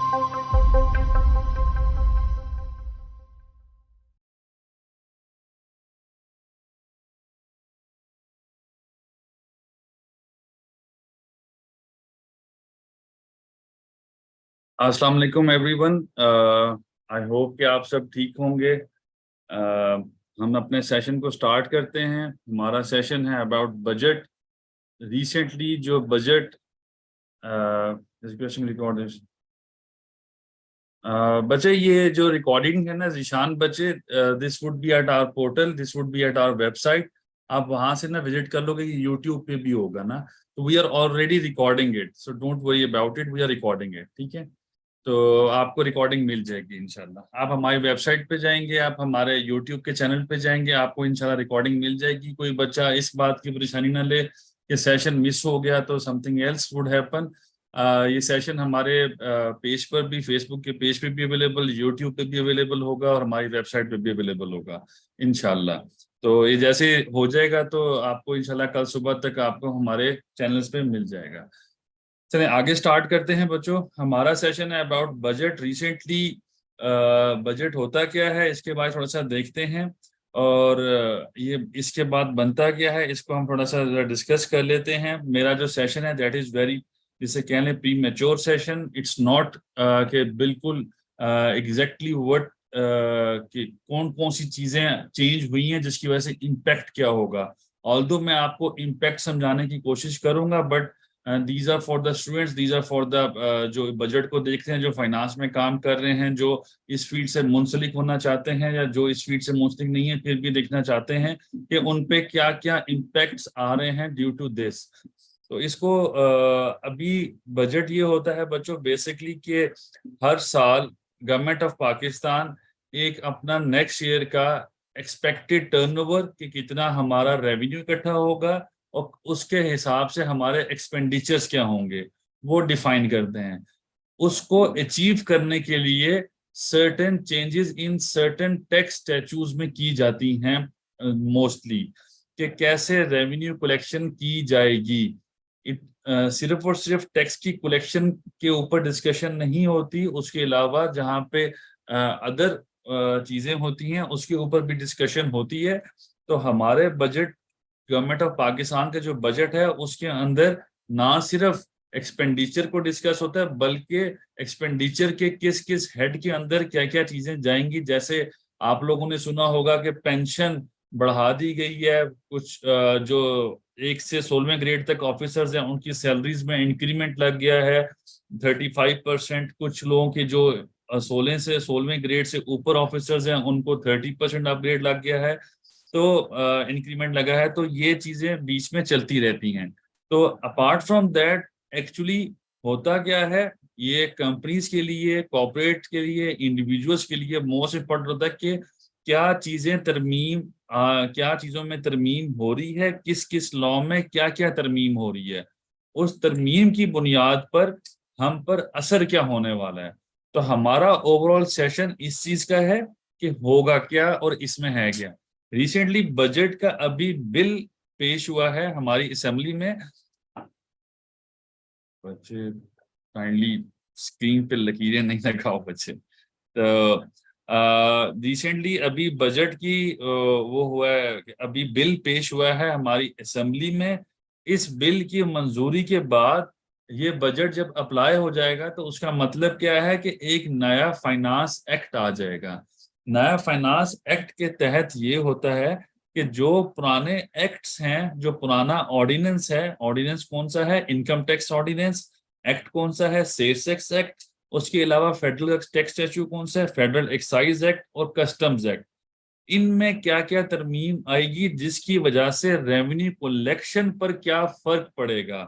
अस्सलाम वालेकुम everyone. I hope कि आप सब ठीक होंगे। हम अपने सेशन को स्टार्ट करते हैं। हमारा सेशन है अबाउट बजट। रिसेंटली जो बजट रिकॉर्ड, बच्चे ये जो रिकॉर्डिंग है ना जिशान बच्चे, this would be at our portal, this would be at our website. आप वहां से ना विजिट कर लोगे, ये यूट्यूब पे भी होगा ना। तो we are already recording it, so don't worry about it, we are recording it, ठीक है। तो आपको रिकॉर्डिंग मिल जाएगी इंशाल्लाह। आप हमारी वेबसाइट पे जाएंगे, आप हमारे यूट्यूब के चैनल पे जाएंगे, आपको इंशाल्लाह रिकॉर्डिंग मिल जाएगी। कोई बच्चा इस बात की परेशानी ना ले कि सेशन मिस हो गया तो समथिंग एल्स वुड हैपन। ये सेशन हमारे पेज पर भी, फेसबुक के पेज पे भी अवेलेबल, यूट्यूब पे भी अवेलेबल होगा और हमारी वेबसाइट पे भी अवेलेबल होगा इंशाल्लाह। तो ये जैसे हो जाएगा तो आपको इंशाल्लाह कल सुबह तक आपको हमारे चैनल्स पे मिल जाएगा। चलिए आगे स्टार्ट करते हैं बच्चों। हमारा सेशन है अबाउट बजट। रिसेंटली बजट होता क्या है इसके बारे में थोड़ा सा देखते हैं, और ये इसके बाद बनता क्या है इसको हम थोड़ा सा डिस्कस कर लेते हैं। मेरा जो सेशन है दैट इज वेरी, जिसे कह लें pre mature session. It's not कि बिल्कुल एग्जैक्टली व्हाट कि कौन कौन सी चीजें चेंज हुई हैं जिसकी वजह से इम्पैक्ट क्या होगा। ऑल्दो मैं आपको इम्पैक्ट समझाने की कोशिश करूंगा, but these are for the students, these are for the जो बजट को देखते हैं, जो फाइनेंस में काम कर रहे हैं, जो इस फील्ड से मुंसलिक होना चाहते हैं या जो इस फील्ड से मुंसलिक नहीं है फिर भी देखना चाहते हैं कि उन पे क्या क्या इम्पैक्ट्स आ रहे हैं ड्यू टू दिस। तो इसको अभी बजट ये होता है बच्चों बेसिकली कि हर साल गवर्नमेंट ऑफ पाकिस्तान एक अपना नेक्स्ट ईयर का एक्सपेक्टेड टर्नओवर कि कितना हमारा रेवेन्यू इकट्ठा होगा और उसके हिसाब से हमारे एक्सपेंडिचर्स क्या होंगे वो डिफाइन करते हैं। उसको अचीव करने के लिए certain changes in certain tax statues में की जाती हैं मोस्टली, कि कैसे रेवेन्यू कलेक्शन की जाएगी। सिर्फ और सिर्फ टैक्स की कलेक्शन के ऊपर डिस्कशन नहीं होती, उसके अलावा जहाँ पे अदर चीजें होती हैं उसके ऊपर भी डिस्कशन होती है। तो हमारे बजट, गवर्नमेंट ऑफ पाकिस्तान का जो बजट है उसके अंदर ना सिर्फ एक्सपेंडिचर को डिस्कस होता है बल्कि एक्सपेंडिचर के किस किस हेड के अंदर क्या क्या चीजें जाएंगी। जैसे आप लोगों ने सुना होगा कि पेंशन बढ़ा दी गई है, कुछ जो 1 से 16वें ग्रेड तक ऑफिसर्स हैं उनकी सैलरीज में इंक्रीमेंट लग गया है 35%। कुछ लोगों के जो 16 से 16वें ग्रेड से ऊपर ऑफिसर्स हैं उनको 30% अपग्रेड लग गया है, तो इंक्रीमेंट लगा है। तो ये चीजें बीच में चलती रहती हैं। तो अपार्ट फ्रॉम दैट एक्चुअली होता क्या है, ये कंपनीज के लिए, कॉर्पोरेट के लिए, इंडिविजुअल्स के लिए मोस्ट इम्पोर्टेंट होता है कि क्या चीजें तरमीम, क्या चीजों में तरमीम हो रही है, किस किस लॉ में क्या क्या तरमीम हो रही है। उस तरमीम की बुनियाद पर हम पर असर क्या होने वाला है। तो हमारा ओवरऑल सेशन इस चीज का है कि होगा क्या और इसमें है क्या। रिसेंटली बजट का अभी बिल पेश हुआ है हमारी असेंबली में। बच्चे काइंडली स्क्रीन पे लकीरें नहीं लगाओ बच्चे। तो रिसेंटली अभी बजट की वो हुआ है, अभी बिल पेश हुआ है हमारी असेंबली में। इस बिल की मंजूरी के बाद ये बजट जब अप्लाई हो जाएगा तो उसका मतलब क्या है कि एक नया फाइनेंस एक्ट आ जाएगा। नया फाइनेंस एक्ट के तहत ये होता है कि जो पुराने एक्ट्स हैं, जो पुराना ऑर्डिनेंस है, ऑर्डिनेंस कौन सा है, इनकम टैक्स ऑर्डिनेंस। एक्ट कौन सा है, सेल्स टैक्स एक्ट। उसके अलावा फेडरल टैक्स स्टैच्यू कौन सा है, फेडरल एक्साइज एक्ट और कस्टम्स एक्ट। इनमें क्या क्या तरमीम आएगी जिसकी वजह से रेवेन्यू कलेक्शन पर क्या फर्क पड़ेगा,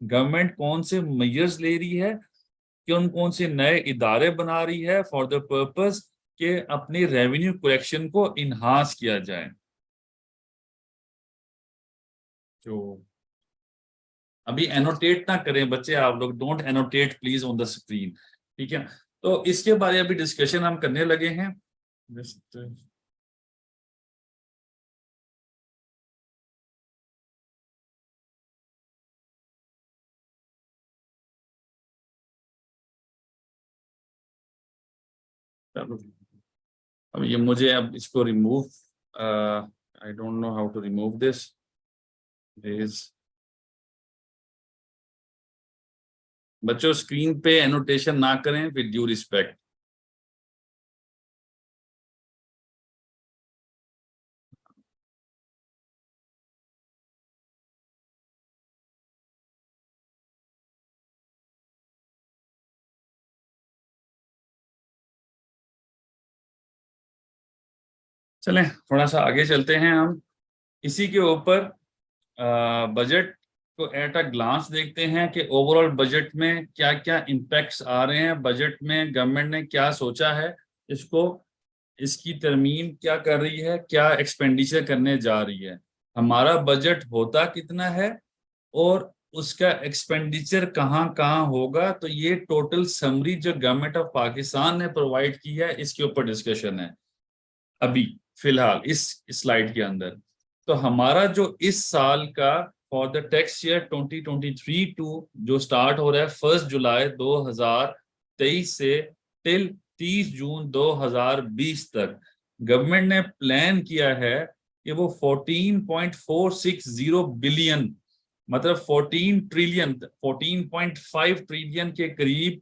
गवर्नमेंट कौन से मेजर्स ले रही है, कौन कौन से नए इदारे बना रही है फॉर द पर्पस के अपनी रेवेन्यू कलेक्शन को इन्हांस किया जाए। जो अभी एनोटेट ना करें बच्चे, आप लोग don't annotate please on the screen, ठीक है। तो इसके बारे में अभी डिस्कशन हम करने लगे हैं। Just, अब ये मुझे अब इसको remove, I don't know how to remove this is. बच्चों स्क्रीन पे एनोटेशन ना करें विद ड्यू रिस्पेक्ट। चलें थोड़ा सा आगे चलते हैं हम, इसी के ऊपर बजट को एट अ ग्लांस देखते हैं कि ओवरऑल बजट में क्या क्या इम्पैक्ट्स आ रहे हैं, बजट में गवर्नमेंट ने क्या सोचा है, इसको इसकी तरमीम क्या कर रही है, क्या एक्सपेंडिचर करने जा रही है, हमारा बजट होता कितना है और उसका एक्सपेंडिचर कहाँ कहाँ होगा। तो ये टोटल समरी जो गवर्नमेंट ऑफ पाकिस्तान ने प्रोवाइड की है इसके ऊपर डिस्कशन है अभी फिलहाल इस स्लाइड के अंदर। तो हमारा जो इस साल का for the tax year 2023 to जो स्टार्ट हो रहा है 1 जुलाई 2023 से टिल 30 जून 2020 तक गवर्नमेंट ने प्लान किया है कि वो 14.460 बिलियन मतलब 14.5 ट्रिलियन के करीब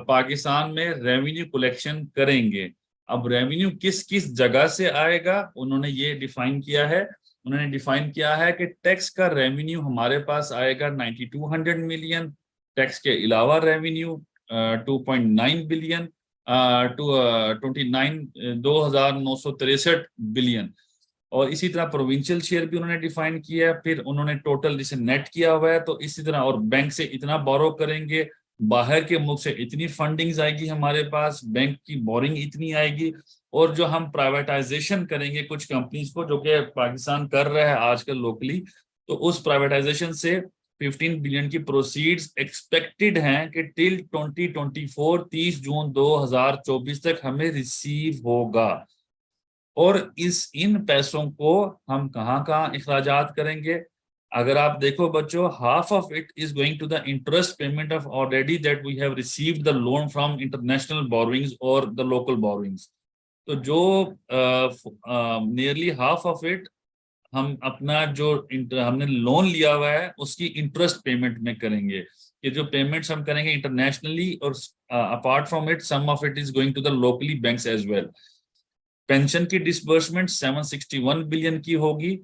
पाकिस्तान में रेवेन्यू कलेक्शन करेंगे। अब रेवेन्यू किस किस जगह से आएगा उन्होंने ये डिफाइन किया है। उन्होंने डिफाइन किया है कि टैक्स का रेवेन्यू हमारे पास आएगा 9200 मिलियन, टैक्स के अलावा रेवेन्यू 2.9 बिलियन टू 29,963 बिलियन, और इसी तरह प्रोविंशियल शेयर भी उन्होंने डिफाइन किया है। फिर उन्होंने टोटल जिसे नेट किया हुआ है, तो इसी तरह और बैंक से इतना बोरो करेंगे, बाहर के मुल्क से इतनी फंडिंग्स आएगी हमारे पास, बैंक की बोरिंग इतनी आएगी, और जो हम प्राइवेटाइजेशन करेंगे कुछ कंपनीज को जो कि पाकिस्तान कर रहा है आजकल लोकली, तो उस प्राइवेटाइजेशन से 15 बिलियन की प्रोसीड्स एक्सपेक्टेड हैं कि टिल 2024 30 जून 2024 तक हमें रिसीव होगा। और इन पैसों को हम कहाँ कहाँ अखराजात करेंगे। अगर आप देखो बच्चों, half of it is going to the interest payment of already that we have received the loan from international borrowings और द लोकल बोरोइंग्स। तो जो नियरली हाफ ऑफ इट हम अपना जो हमने लोन लिया हुआ है उसकी इंटरेस्ट पेमेंट में करेंगे। ये जो पेमेंट्स हम करेंगे इंटरनेशनली, और apart from it some of it is going to the locally banks as well. Pension की डिसबर्समेंट 761 बिलियन की होगी।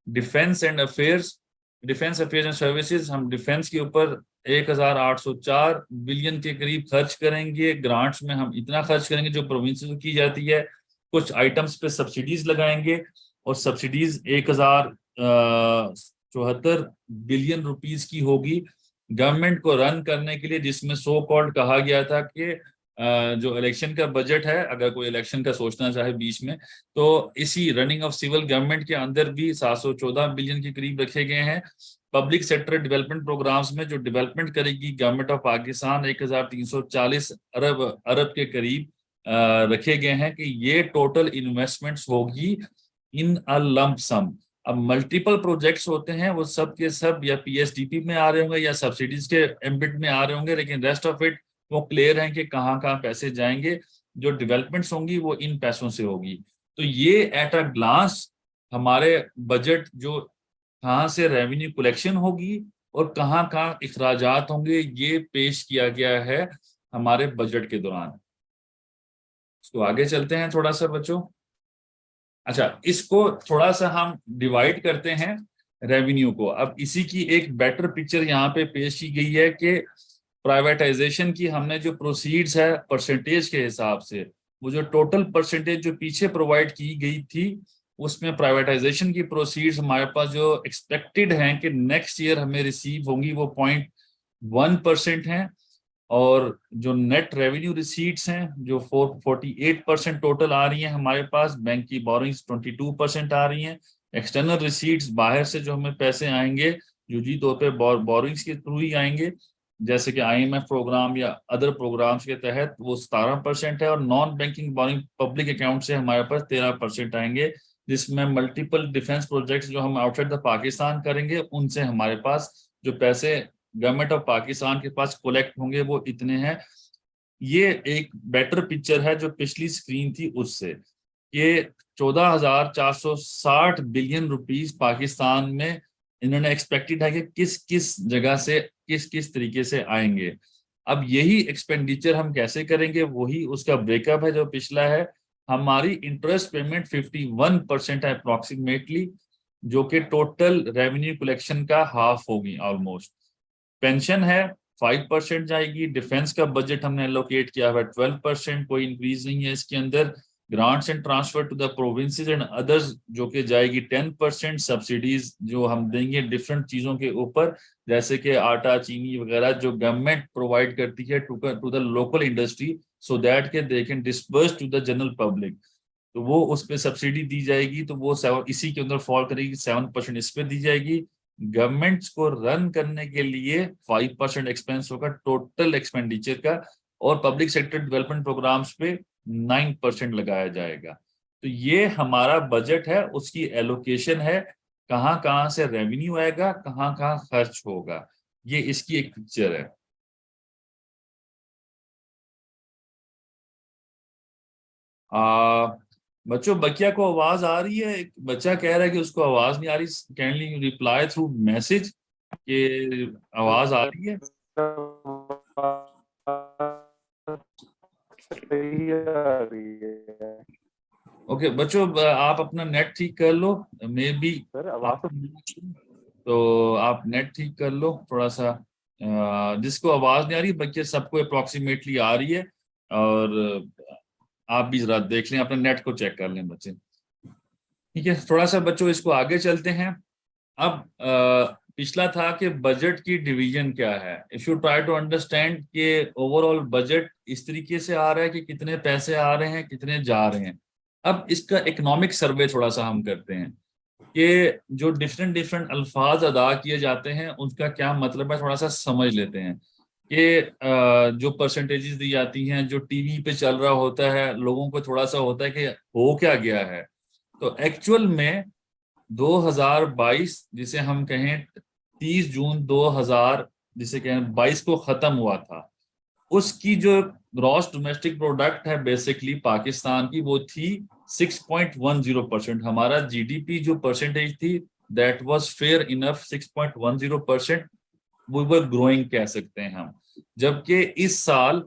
डिफेंस अफेयर्स एंड सर्विसेज, हम डिफेंस के ऊपर 1804 बिलियन के करीब खर्च करेंगे। ग्रांट्स में हम इतना खर्च करेंगे जो प्रोविंस में की जाती है। कुछ आइटम्स पे सब्सिडीज लगाएंगे, और सब्सिडीज 1074 बिलियन रुपीस की होगी गवर्नमेंट को रन करने के लिए, जिसमें सो कॉल्ड कहा गया था कि जो इलेक्शन का बजट है, अगर कोई इलेक्शन का सोचना चाहे बीच में, तो इसी रनिंग ऑफ सिविल गवर्नमेंट के अंदर भी 714 बिलियन के करीब रखे गए हैं। पब्लिक सेक्टर डेवलपमेंट प्रोग्राम्स में जो डेवलपमेंट करेगी गवर्नमेंट ऑफ पाकिस्तान 1340 अरब के करीब रखे गए हैं कि ये टोटल इन्वेस्टमेंट्स होगी इन अ लंप सम। अब मल्टीपल प्रोजेक्ट्स होते हैं, वो सब के सब या पीएसडीपी में आ रहे होंगे या सब्सिडीज के एम्बिट में आ रहे होंगे, लेकिन रेस्ट ऑफ इट वो क्लियर है कि कहाँ कहाँ पैसे जाएंगे। जो डेवलपमेंट्स होंगी वो इन पैसों से होगी। तो ये एट अ ग्लांस हमारे बजट जो कहाँ से रेवेन्यू कलेक्शन होगी और कहाँ कहाँ इखराजात होंगे, ये पेश किया गया है हमारे बजट के दौरान। इसको आगे चलते हैं थोड़ा सा बच्चों। अच्छा, इसको थोड़ा सा हम डिवाइड करते हैं रेवेन्यू को। अब इसी की एक बेटर पिक्चर यहाँ पे पेश की गई है कि प्राइवेटाइजेशन की हमने जो प्रोसीड्स है परसेंटेज के हिसाब से, वो जो टोटल परसेंटेज जो पीछे प्रोवाइड की गई थी उसमें प्राइवेटाइजेशन की प्रोसीड्स हमारे पास जो एक्सपेक्टेड हैं कि नेक्स्ट ईयर हमें रिसीव होंगी वो 0.1% हैं। और जो नेट रेवेन्यू रिसीट्स हैं जो 48% टोटल आ रही हैं हमारे पास, बैंक की बोरिंग्स 22% आ रही हैं। एक्सटर्नल रिसीट्स बाहर से जो हमें पैसे आएंगे जो जी तौर पे बोरिंग्स के थ्रू ही आएंगे, जैसे कि आईएमएफ प्रोग्राम या अदर प्रोग्राम्स के तहत, वो 17% है। और non banking boring public account से हमारे पास 13% आएंगे, जिसमें मल्टीपल डिफेंस प्रोजेक्ट्स जो हम आउटसाइड द पाकिस्तान करेंगे उनसे हमारे पास जो पैसे गवर्नमेंट ऑफ पाकिस्तान के पास कलेक्ट होंगे वो इतने हैं। ये एक बेटर पिक्चर है जो पिछली स्क्रीन थी उससे, कि 14,460 बिलियन रुपीस पाकिस्तान में इन्होंने एक्सपेक्टेड है कि किस किस जगह से किस किस तरीके से आएंगे। अब यही एक्सपेंडिचर हम कैसे करेंगे, वही उसका ब्रेकअप है जो पिछला है। हमारी इंटरेस्ट पेमेंट 51% है अप्रोक्सीमेटली, जो कि टोटल रेवेन्यू कलेक्शन का हाफ होगी ऑलमोस्ट। पेंशन है 5% जाएगी। डिफेंस का बजट हमने एलोकेट किया हुआ 12%, कोई इंक्रीज नहीं है इसके अंदर। Grants and transfer to the provinces and others जो कि जाएगी 10%। सब्सिडीज जो हम देंगे डिफरेंट चीजों के ऊपर, जैसे कि आटा चीनी वगैरह जो गवर्नमेंट प्रोवाइड करती है to the local industry, so that के they can disperse to the general public, तो वो उस पर सब्सिडी दी जाएगी। तो वो इसी के अंदर फॉल करेगी, 7% इस पे दी जाएगी। गवर्नमेंट्स को रन करने के लिए 5% एक्सपेंस होगा टोटल एक्सपेंडिचर का, और पब्लिक सेक्टर डेवलपमेंट प्रोग्राम्स पे 9% लगाया जाएगा। तो ये हमारा बजट है, उसकी एलोकेशन है, कहाँ कहाँ से रेवेन्यू आएगा, कहाँ कहाँ खर्च होगा, ये इसकी एक पिक्चर है। आ, बच्चों, बकिया को आवाज आ रही है? एक बच्चा कह रहा है कि उसको आवाज नहीं आ रही। कैनली रिप्लाई थ्रू मैसेज कि आवाज आ रही है। सही आ रही है ओके बच्चों, आप अपना नेट ठीक कर लो। मे बी सर, आवाज तो आप नेट ठीक कर लो थोड़ा सा। जिसको आवाज नहीं आ रही, बल्कि सबको अप्रोक्सीमेटली आ रही है। और आप भी जरा देख लें, अपने नेट को चेक कर लें बच्चे। ठीक है, थोड़ा सा बच्चों इसको आगे चलते हैं। अब पिछला था कि बजट की डिवीजन क्या है। If you try to understand कि ओवरऑल बजट इस तरीके से आ रहा है कि कितने पैसे आ रहे हैं कितने जा रहे हैं। अब इसका इकोनॉमिक सर्वे थोड़ा सा हम करते हैं कि जो डिफरेंट डिफरेंट अल्फाज अदा किए जाते हैं उनका क्या मतलब है, थोड़ा सा समझ लेते हैं। कि जो परसेंटेजेस दी जाती हैं, जो टीवी पे चल रहा होता है, लोगों को थोड़ा सा होता है कि हो क्या गया है। तो एक्चुअल में 2022, जिसे हम कहें 30 जून 2000 जिसे कहें 22 को खत्म हुआ था, उसकी जो ग्रॉस डोमेस्टिक प्रोडक्ट है बेसिकली पाकिस्तान की, वो थी 6.10%। हमारा जीडीपी जो परसेंटेज थी, दैट वाज फेयर इनफ 6.10%। वो ग्रोइंग कह सकते हैं हम। जबकि इस साल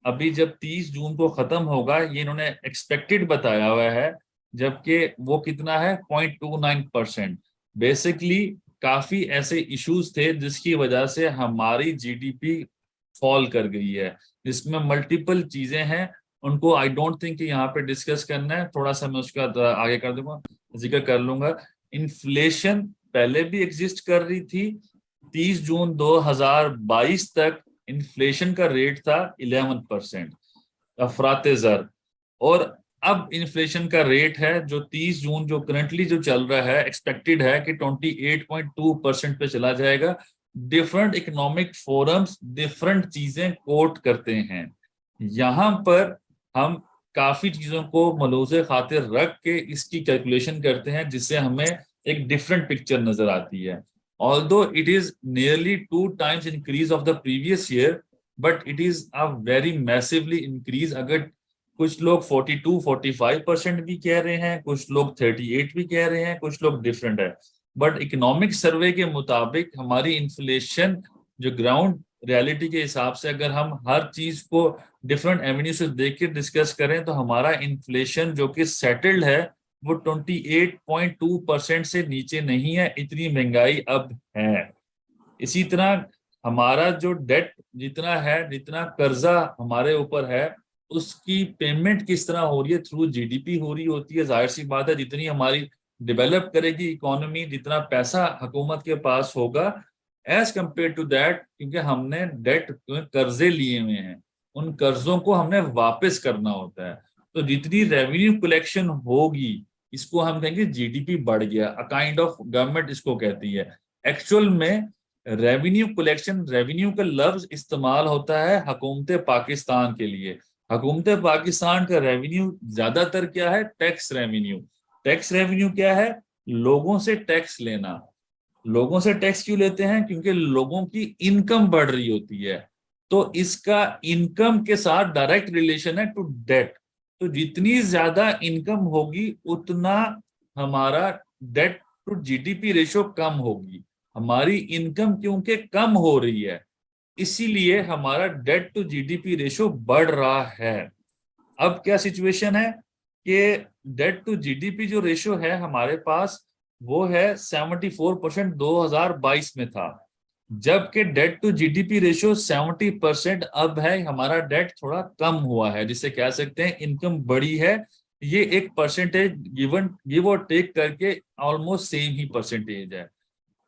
अभी जब 30 जून को खत्म होगा, ये इन्होंने एक्सपेक्टेड बताया हुआ है, जबकि वो कितना है 0.29%। बेसिकली काफी ऐसे इश्यूज थे जिसकी वजह से हमारी जीडीपी फॉल कर गई है, जिसमें मल्टीपल चीजें हैं। उनको आई डोंट थिंक कि यहाँ पे डिस्कस करना है, थोड़ा सा मैं उसका आगे कर दूंगा, जिक्र कर लूंगा। इन्फ्लेशन पहले भी एग्जिस्ट कर रही थी। 30 जून 2022 तक इन्फ्लेशन का रेट था 11%, अफराते जर। और अब इन्फ्लेशन का रेट है जो 30 जून जो करंटली जो चल रहा है, एक्सपेक्टेड है कि 28.2% पे चला जाएगा। डिफरेंट इकोनॉमिक फोरम्स डिफरेंट चीजें कोट करते हैं। यहाँ पर हम काफी चीजों को मलूज़े खातिर रख के इसकी कैलकुलेशन करते हैं, जिससे हमें एक डिफरेंट पिक्चर नजर आती है। Although it is nearly 2 times increase of the previous year, but it is a very massively increase. अगर कुछ लोग 42-45% भी कह रहे हैं, कुछ लोग 38 भी कह रहे हैं, कुछ लोग डिफरेंट है। बट इकोनॉमिक सर्वे के मुताबिक हमारी इन्फ्लेशन जो ग्राउंड रियलिटी के हिसाब से, अगर हम हर चीज को डिफरेंट एवेन्यू से देख के डिस्कस करें, तो हमारा इन्फ्लेशन जो कि सेटल्ड है वो 28.2% से नीचे नहीं है। इतनी महंगाई अब है। इसी तरह हमारा जो डेट जितना है, जितना कर्जा हमारे ऊपर है, उसकी पेमेंट किस तरह हो रही है, थ्रू जीडीपी हो रही होती है। जाहिर सी बात है, जितनी हमारी डेवलप करेगी इकोनॉमी, जितना पैसा हुकूमत के पास होगा एज कंपेयर टू दैट, क्योंकि हमने डेट कर्जे लिए हुए हैं, उन कर्जों को हमने वापस करना होता है। तो जितनी रेवेन्यू कलेक्शन होगी, इसको हम कहेंगे जीडीपी बढ़ गया, अ काइंड ऑफ गवर्नमेंट इसको कहती है। एक्चुअल में रेवेन्यू कलेक्शन, रेवेन्यू का लफ्ज इस्तेमाल होता है हुकूमत पाकिस्तान के लिए। हुकूमत पाकिस्तान का रेवेन्यू ज्यादातर क्या है, टैक्स रेवेन्यू। टैक्स रेवेन्यू क्या है, लोगों से टैक्स लेना। लोगों से टैक्स क्यों लेते हैं, क्योंकि लोगों की इनकम बढ़ रही होती है। तो इसका इनकम के साथ डायरेक्ट रिलेशन है टू डेट। तो जितनी ज्यादा इनकम होगी उतना हमारा डेट टू जीडीपी रेशो कम होगी। हमारी इनकम क्योंकि कम हो रही है इसीलिए हमारा डेट टू जीडीपी रेशो बढ़ रहा है। अब क्या सिचुएशन है कि डेट टू जीडीपी जो रेशो है हमारे पास वो है 74% 2022 में था, जबकि डेट टू जीडीपी रेशियो 70% अब है। हमारा डेट थोड़ा कम हुआ है, जिसे कह सकते हैं इनकम बढ़ी है। ये एक परसेंटेज गिव और टेक करके ऑलमोस्ट सेम ही परसेंटेज है।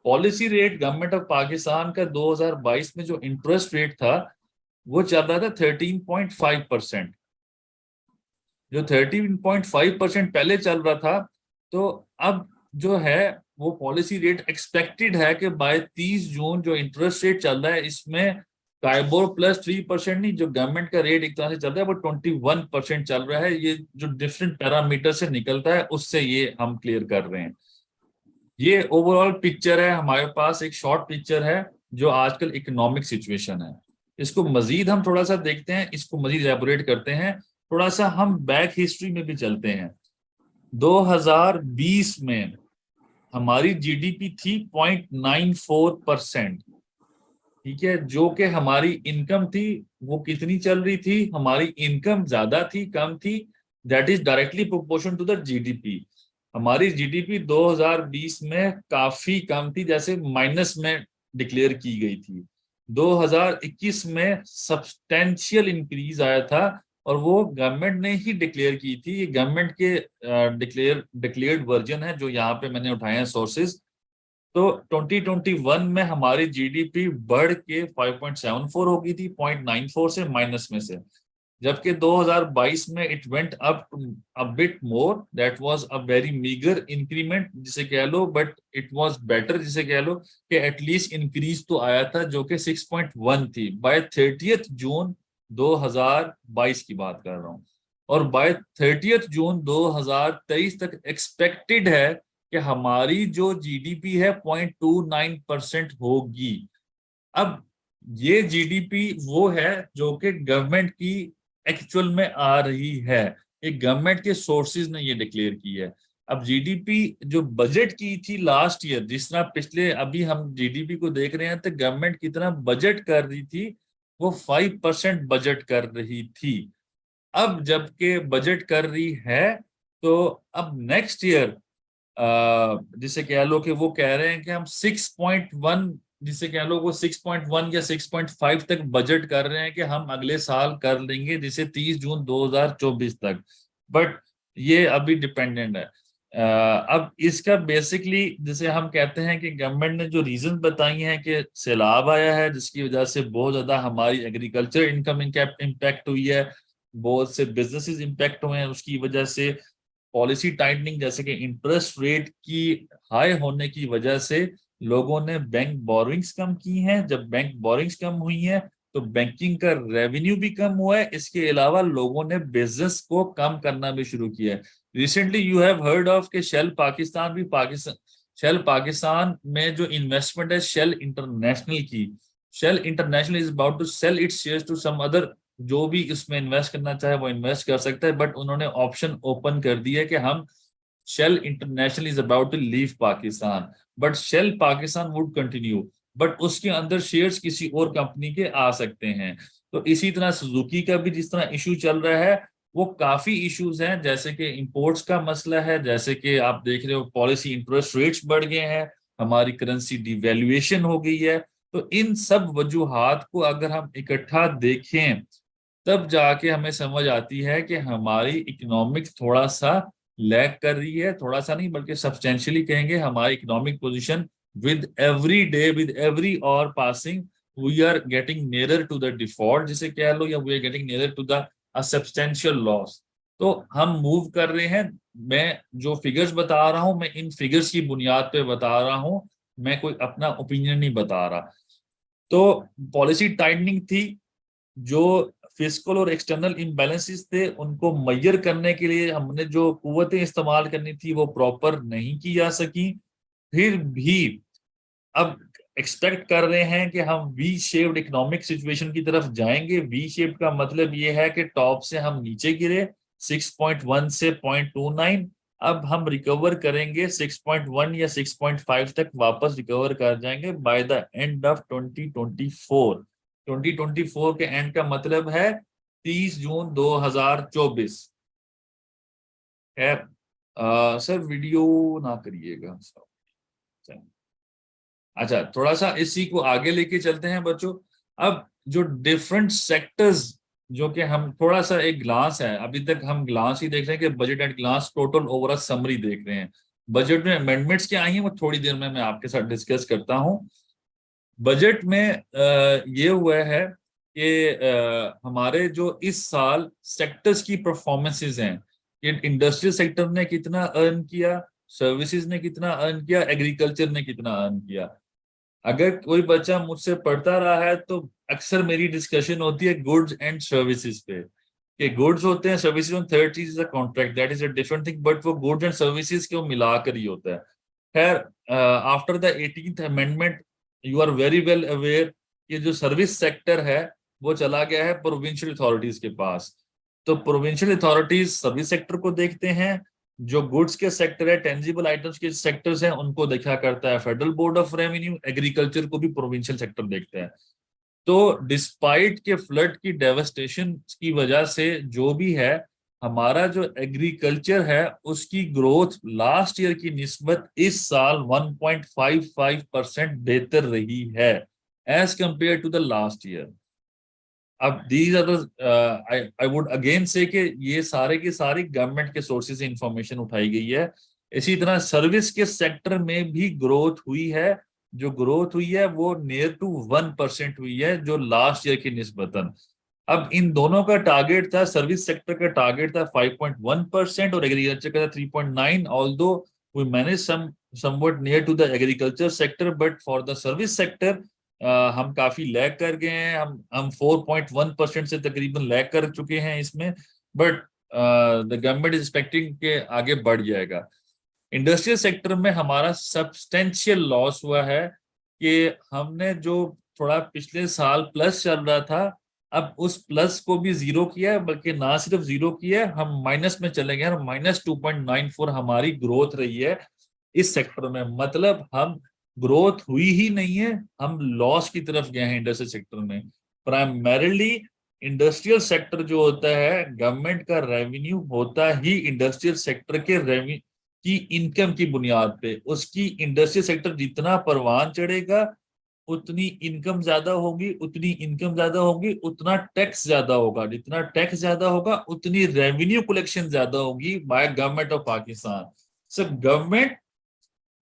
Policy rate government of Pakistan का 2022 में जो इंटरेस्ट रेट था वो चल रहा था 13.5%। जो 13.5% पहले चल रहा था, तो अब जो है वो पॉलिसी रेट एक्सपेक्टेड है कि बाय 30 जून जो इंटरेस्ट रेट चल रहा है इसमें टाइबोर प्लस 3% नहीं, जो गवर्नमेंट का रेट एक तरह से चल रहा है वो 21% चल रहा है। ये जो डिफरेंट पैरामीटर से निकलता है उससे ये हम क्लियर कर रहे हैं। ये ओवरऑल पिक्चर है हमारे पास, एक शॉर्ट पिक्चर है जो आजकल इकोनॉमिक सिचुएशन है। इसको मजीद हम थोड़ा सा देखते हैं, इसको मजीद एलैबोरेट करते हैं। थोड़ा सा हम बैक हिस्ट्री में भी चलते हैं। 2020 में हमारी जीडीपी थी 0.94%, ठीक है, जो कि हमारी इनकम थी वो कितनी चल रही थी, हमारी इनकम ज्यादा थी कम थी, that is directly proportion to the GDP. हमारी जीडीपी 2020 में काफी कम थी, जैसे माइनस में डिक्लेयर की गई थी। 2021 में सब्सटेंशियल इंक्रीज आया था और वो गवर्नमेंट ने ही डिक्लेयर की थी। ये गवर्नमेंट के डिक्लेयर्ड वर्जन है जो यहाँ पे मैंने उठाए हैं सोर्सेज। तो 2021 में हमारी जीडीपी बढ़ के 5.74 हो गई थी 0.94 से माइनस में से, जबकि 2022 में it went up a bit more, that was a very meagre increment जिसे कह लो, बट इट वाज बेटर जिसे कह लो कि एटलीस्ट इंक्रीज तो आया था, जो कि 6.1 थी बाय 30 जून 2022 की बात कर रहा हूँ। और बाय 30 जून 2023 तक एक्सपेक्टेड है कि हमारी जो जीडीपी है 0.29% होगी। अब ये जीडीपी वो है जो कि गवर्नमेंट की एक्चुअल में आ रही है, एक गवर्नमेंट के सोर्सेज ने ये डिक्लेयर की है। अब जीडीपी जो बजट की थी लास्ट ईयर, जिस तरह पिछले अभी हम जीडीपी को देख रहे हैं तो गवर्नमेंट कितना बजट कर रही थी, वो 5% बजट कर रही थी। अब जबकि बजट कर रही है तो अब नेक्स्ट ईयर जिसे कह लो कि वो कह रहे हैं कि हम 6.1, जिसे कह लो वो 6.1 या 6.5 तक बजट कर रहे हैं कि हम अगले साल कर लेंगे, जिसे 30 जून 2024 तक। बट ये अभी डिपेंडेंट है। अब इसका बेसिकली जिसे हम कहते हैं कि गवर्नमेंट ने जो रीजन बताई हैं कि सैलाब आया है जिसकी वजह से बहुत ज्यादा हमारी एग्रीकल्चर इनकम इम्पैक्ट हुई है, बहुत से बिजनेसेस इम्पैक्ट हुए हैं उसकी वजह से, पॉलिसी टाइटनिंग जैसे कि इंटरेस्ट रेट की हाई होने की वजह से लोगों ने बैंक बोरिंग्स कम की हैं। जब बैंक बोरिंग्स कम हुई हैं तो बैंकिंग का रेवेन्यू भी कम हुआ है। इसके अलावा लोगों ने बिजनेस को कम करना भी शुरू किया है। Recently you have heard of के शेल पाकिस्तान में जो इन्वेस्टमेंट है शेल इंटरनेशनल की, Shell international is about to sell its shares to some other. जो भी इसमें इन्वेस्ट करना चाहे वो इन्वेस्ट कर सकता है, बट उन्होंने ऑप्शन ओपन कर दिया है कि हम Shell international is about to leave Pakistan, but Shell Pakistan would continue, but उसके अंदर शेयर्स किसी और कंपनी के आ सकते हैं। तो इसी तरह सुजुकी का भी जिस तरह इशू चल रहा है वो काफी इश्यूज हैं, जैसे कि इंपोर्ट्स का मसला है, जैसे कि आप देख रहे हो पॉलिसी इंटरेस्ट रेट्स बढ़ गए हैं, हमारी करेंसी डिवैल्यूएशन हो गई है। तो इन सब वजूहात को अगर हम इकट्ठा देखें तब जाके हमें समझ आती है कि हमारी इकोनॉमिक थोड़ा सा लैग कर रही है, थोड़ा सा नहीं बल्कि सब्सटेंशियली कहेंगे। हमारी economic position with every day with every hour passing we are getting nearer to the default जिसे कह लो, या we are getting nearer to the substantial loss. तो हम मूव कर रहे हैं। मैं जो फिगर्स बता रहा हूं मैं इन फिगर्स की बुनियाद पे बता रहा हूं, मैं कोई अपना ओपिनियन नहीं बता रहा। तो पॉलिसी टाइटनिंग थी, जो फिस्कल और एक्सटर्नल इम्बैलेंसेस थे उनको मैयर करने के लिए हमने जो कुव्वतें इस्तेमाल करनी थी वो प्रॉपर नहीं की जा सकी। फिर भी अब एक्सपेक्ट कर रहे हैं कि हम वी शेप्ड इकोनॉमिक सिचुएशन की तरफ जाएंगे। वी शेप का मतलब ये है कि टॉप से हम नीचे गिरे 6.1 से 0.29, अब हम रिकवर करेंगे 6.1 या 6.5 तक वापस रिकवर कर जाएंगे बाय द एंड ऑफ 2024। 2024 के एंड का मतलब है 30 जून 2024। खैर सर वीडियो ना करिएगा। अच्छा, थोड़ा सा इसी को आगे लेके चलते हैं बच्चों। अब जो डिफरेंट सेक्टर्स, जो कि हम थोड़ा सा एक ग्लांस है, अभी तक हम ग्लांस ही देख रहे हैं कि budget at glance total overall summary देख रहे हैं। बजट में अमेंडमेंट्स क्या आई हैं वो थोड़ी देर में मैं आपके साथ डिस्कस करता हूं। बजट में ये हुआ है कि हमारे जो इस साल सेक्टर्स की परफॉर्मेंसेस हैं, कि इंडस्ट्रियल सेक्टर ने कितना अर्न किया, सर्विसेज ने कितना अर्न किया, एग्रीकल्चर ने कितना अर्न किया। अगर कोई बच्चा मुझसे पढ़ता रहा है तो अक्सर मेरी डिस्कशन होती है गुड्स एंड सर्विसेज पे, कि गुड्स होते हैं, सर्विसेज और थर्ड चीज is a contract, that is a different thing, but वो गुड्स एंड सर्विसेज को मिलाकर ही होता है। खैर, after the 18th amendment you are very well aware कि जो सर्विस सेक्टर है वो चला गया है प्रोविंशियल अथॉरिटीज के पास। तो प्रोविंशियल अथॉरिटीज सर्विस सेक्टर को देखते हैं, जो गुड्स के सेक्टर है, टेंजिबल आइटम्स के सेक्टर्स हैं, उनको देखा करता है federal board of revenue. Agriculture को भी प्रोविंशियल सेक्टर देखते हैं। तो डिस्पाइट के फ्लड की डेवस्टेशन की वजह से जो भी है, हमारा जो एग्रीकल्चर है उसकी ग्रोथ लास्ट ईयर की निस्बत इस साल 1.55% बेहतर रही है as compare to the last year. अब these are I would again say कि ये सारे की सारी गवर्नमेंट के सोर्सेज से इंफॉर्मेशन उठाई गई है। इसी तरह सर्विस के सेक्टर में भी ग्रोथ हुई है। जो ग्रोथ हुई है वो नियर टू 1% हुई है जो लास्ट ईयर की निस्बतन। अब इन दोनों का टारगेट था, सर्विस सेक्टर का टारगेट था 5.1% और एग्रीकल्चर का था 3.9, although we manage somewhat near to the agriculture sector, but for the service sector हम काफी लैग कर गए हैं। हम 4.1% से तकरीबन लैग कर चुके हैं इसमें, but the government is expecting के आगे बढ़ जाएगा। इंडस्ट्रियल सेक्टर में हमारा सब्सटेंशियल लॉस हुआ है कि हमने जो थोड़ा पिछले साल प्लस चल रहा था, अब उस प्लस को भी जीरो किया है, बल्कि ना सिर्फ जीरो किया है, हम माइनस में चले गए हैं। -2.94 हमारी ग्रोथ रही है इस सेक्टर में। मतलब हम ग्रोथ हुई ही नहीं है, हम लॉस की तरफ गए हैं इंडस्ट्रियल सेक्टर में। प्राइमरीली इंडस्ट्रियल सेक्टर जो होता है, गवर्नमेंट का रेवेन्यू होता ही इंडस्ट्रियल सेक्टर के रेवेन्यू की इनकम की बुनियाद पे। उसकी इंडस्ट्रियल सेक्टर जितना परवान चढ़ेगा उतनी इनकम ज्यादा होगी, उतनी इनकम ज्यादा होगी उतना टैक्स ज्यादा होगा, जितना टैक्स ज्यादा होगा उतनी रेवेन्यू कलेक्शन ज्यादा होगी by government of Pakistan. So government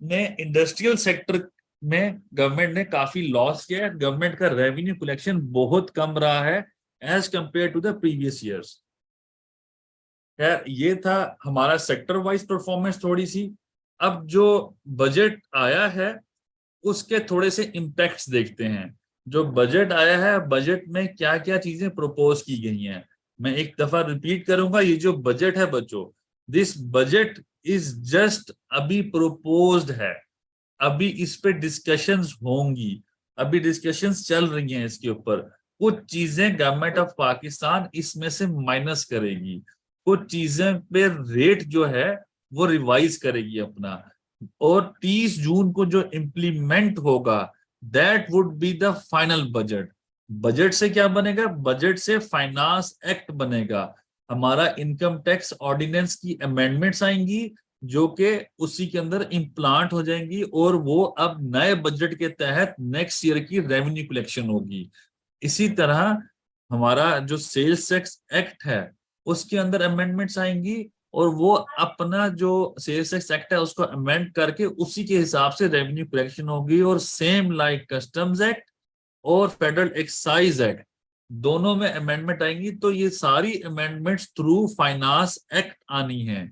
ने इंडस्ट्रियल सेक्टर में गवर्नमेंट ने काफी लॉस किया है। गवर्नमेंट का रेवेन्यू कलेक्शन बहुत कम रहा है as compare to the previous years. खैर, ये था हमारा सेक्टर वाइज परफॉर्मेंस थोड़ी सी। अब जो बजट आया है उसके थोड़े से इम्पैक्ट्स देखते हैं। जो बजट आया है, बजट में क्या क्या चीजें प्रपोज की गई हैं, मैं एक दफा रिपीट करूंगा। ये जो बजट है बच्चों, दिस बजट इज जस्ट अभी प्रपोज्ड है, अभी इस पे डिस्कशंस होंगी, अभी डिस्कशंस चल रही हैं इसके ऊपर। कुछ चीजें गवर्नमेंट ऑफ पाकिस्तान इसमें से माइनस करेगी, कुछ चीजें पे रेट जो है वो रिवाइज करेगी अपना, और 30 जून को जो इम्प्लीमेंट होगा that would be the final budget. Budget से क्या बनेगा? बजट से फाइनेंस एक्ट बनेगा, हमारा इनकम टैक्स ऑर्डिनेंस की अमेंडमेंट्स आएंगी जो कि उसी के अंदर इम्प्लांट हो जाएंगी, और वो अब नए बजट के तहत नेक्स्ट ईयर की रेवेन्यू कलेक्शन होगी। इसी तरह हमारा जो सेल्स टैक्स एक्ट है उसके अंदर अमेंडमेंट्स आएंगी, और वो अपना जो सेल्स टैक्स एक्ट है उसको अमेंड करके उसी के हिसाब से रेवेन्यू कलेक्शन होगी। और सेम लाइक कस्टम्स एक्ट और फेडरल एक्साइज एक्ट, दोनों में अमेंडमेंट आएंगी। तो ये सारी अमेंडमेंट्स थ्रू फाइनेंस एक्ट आनी है।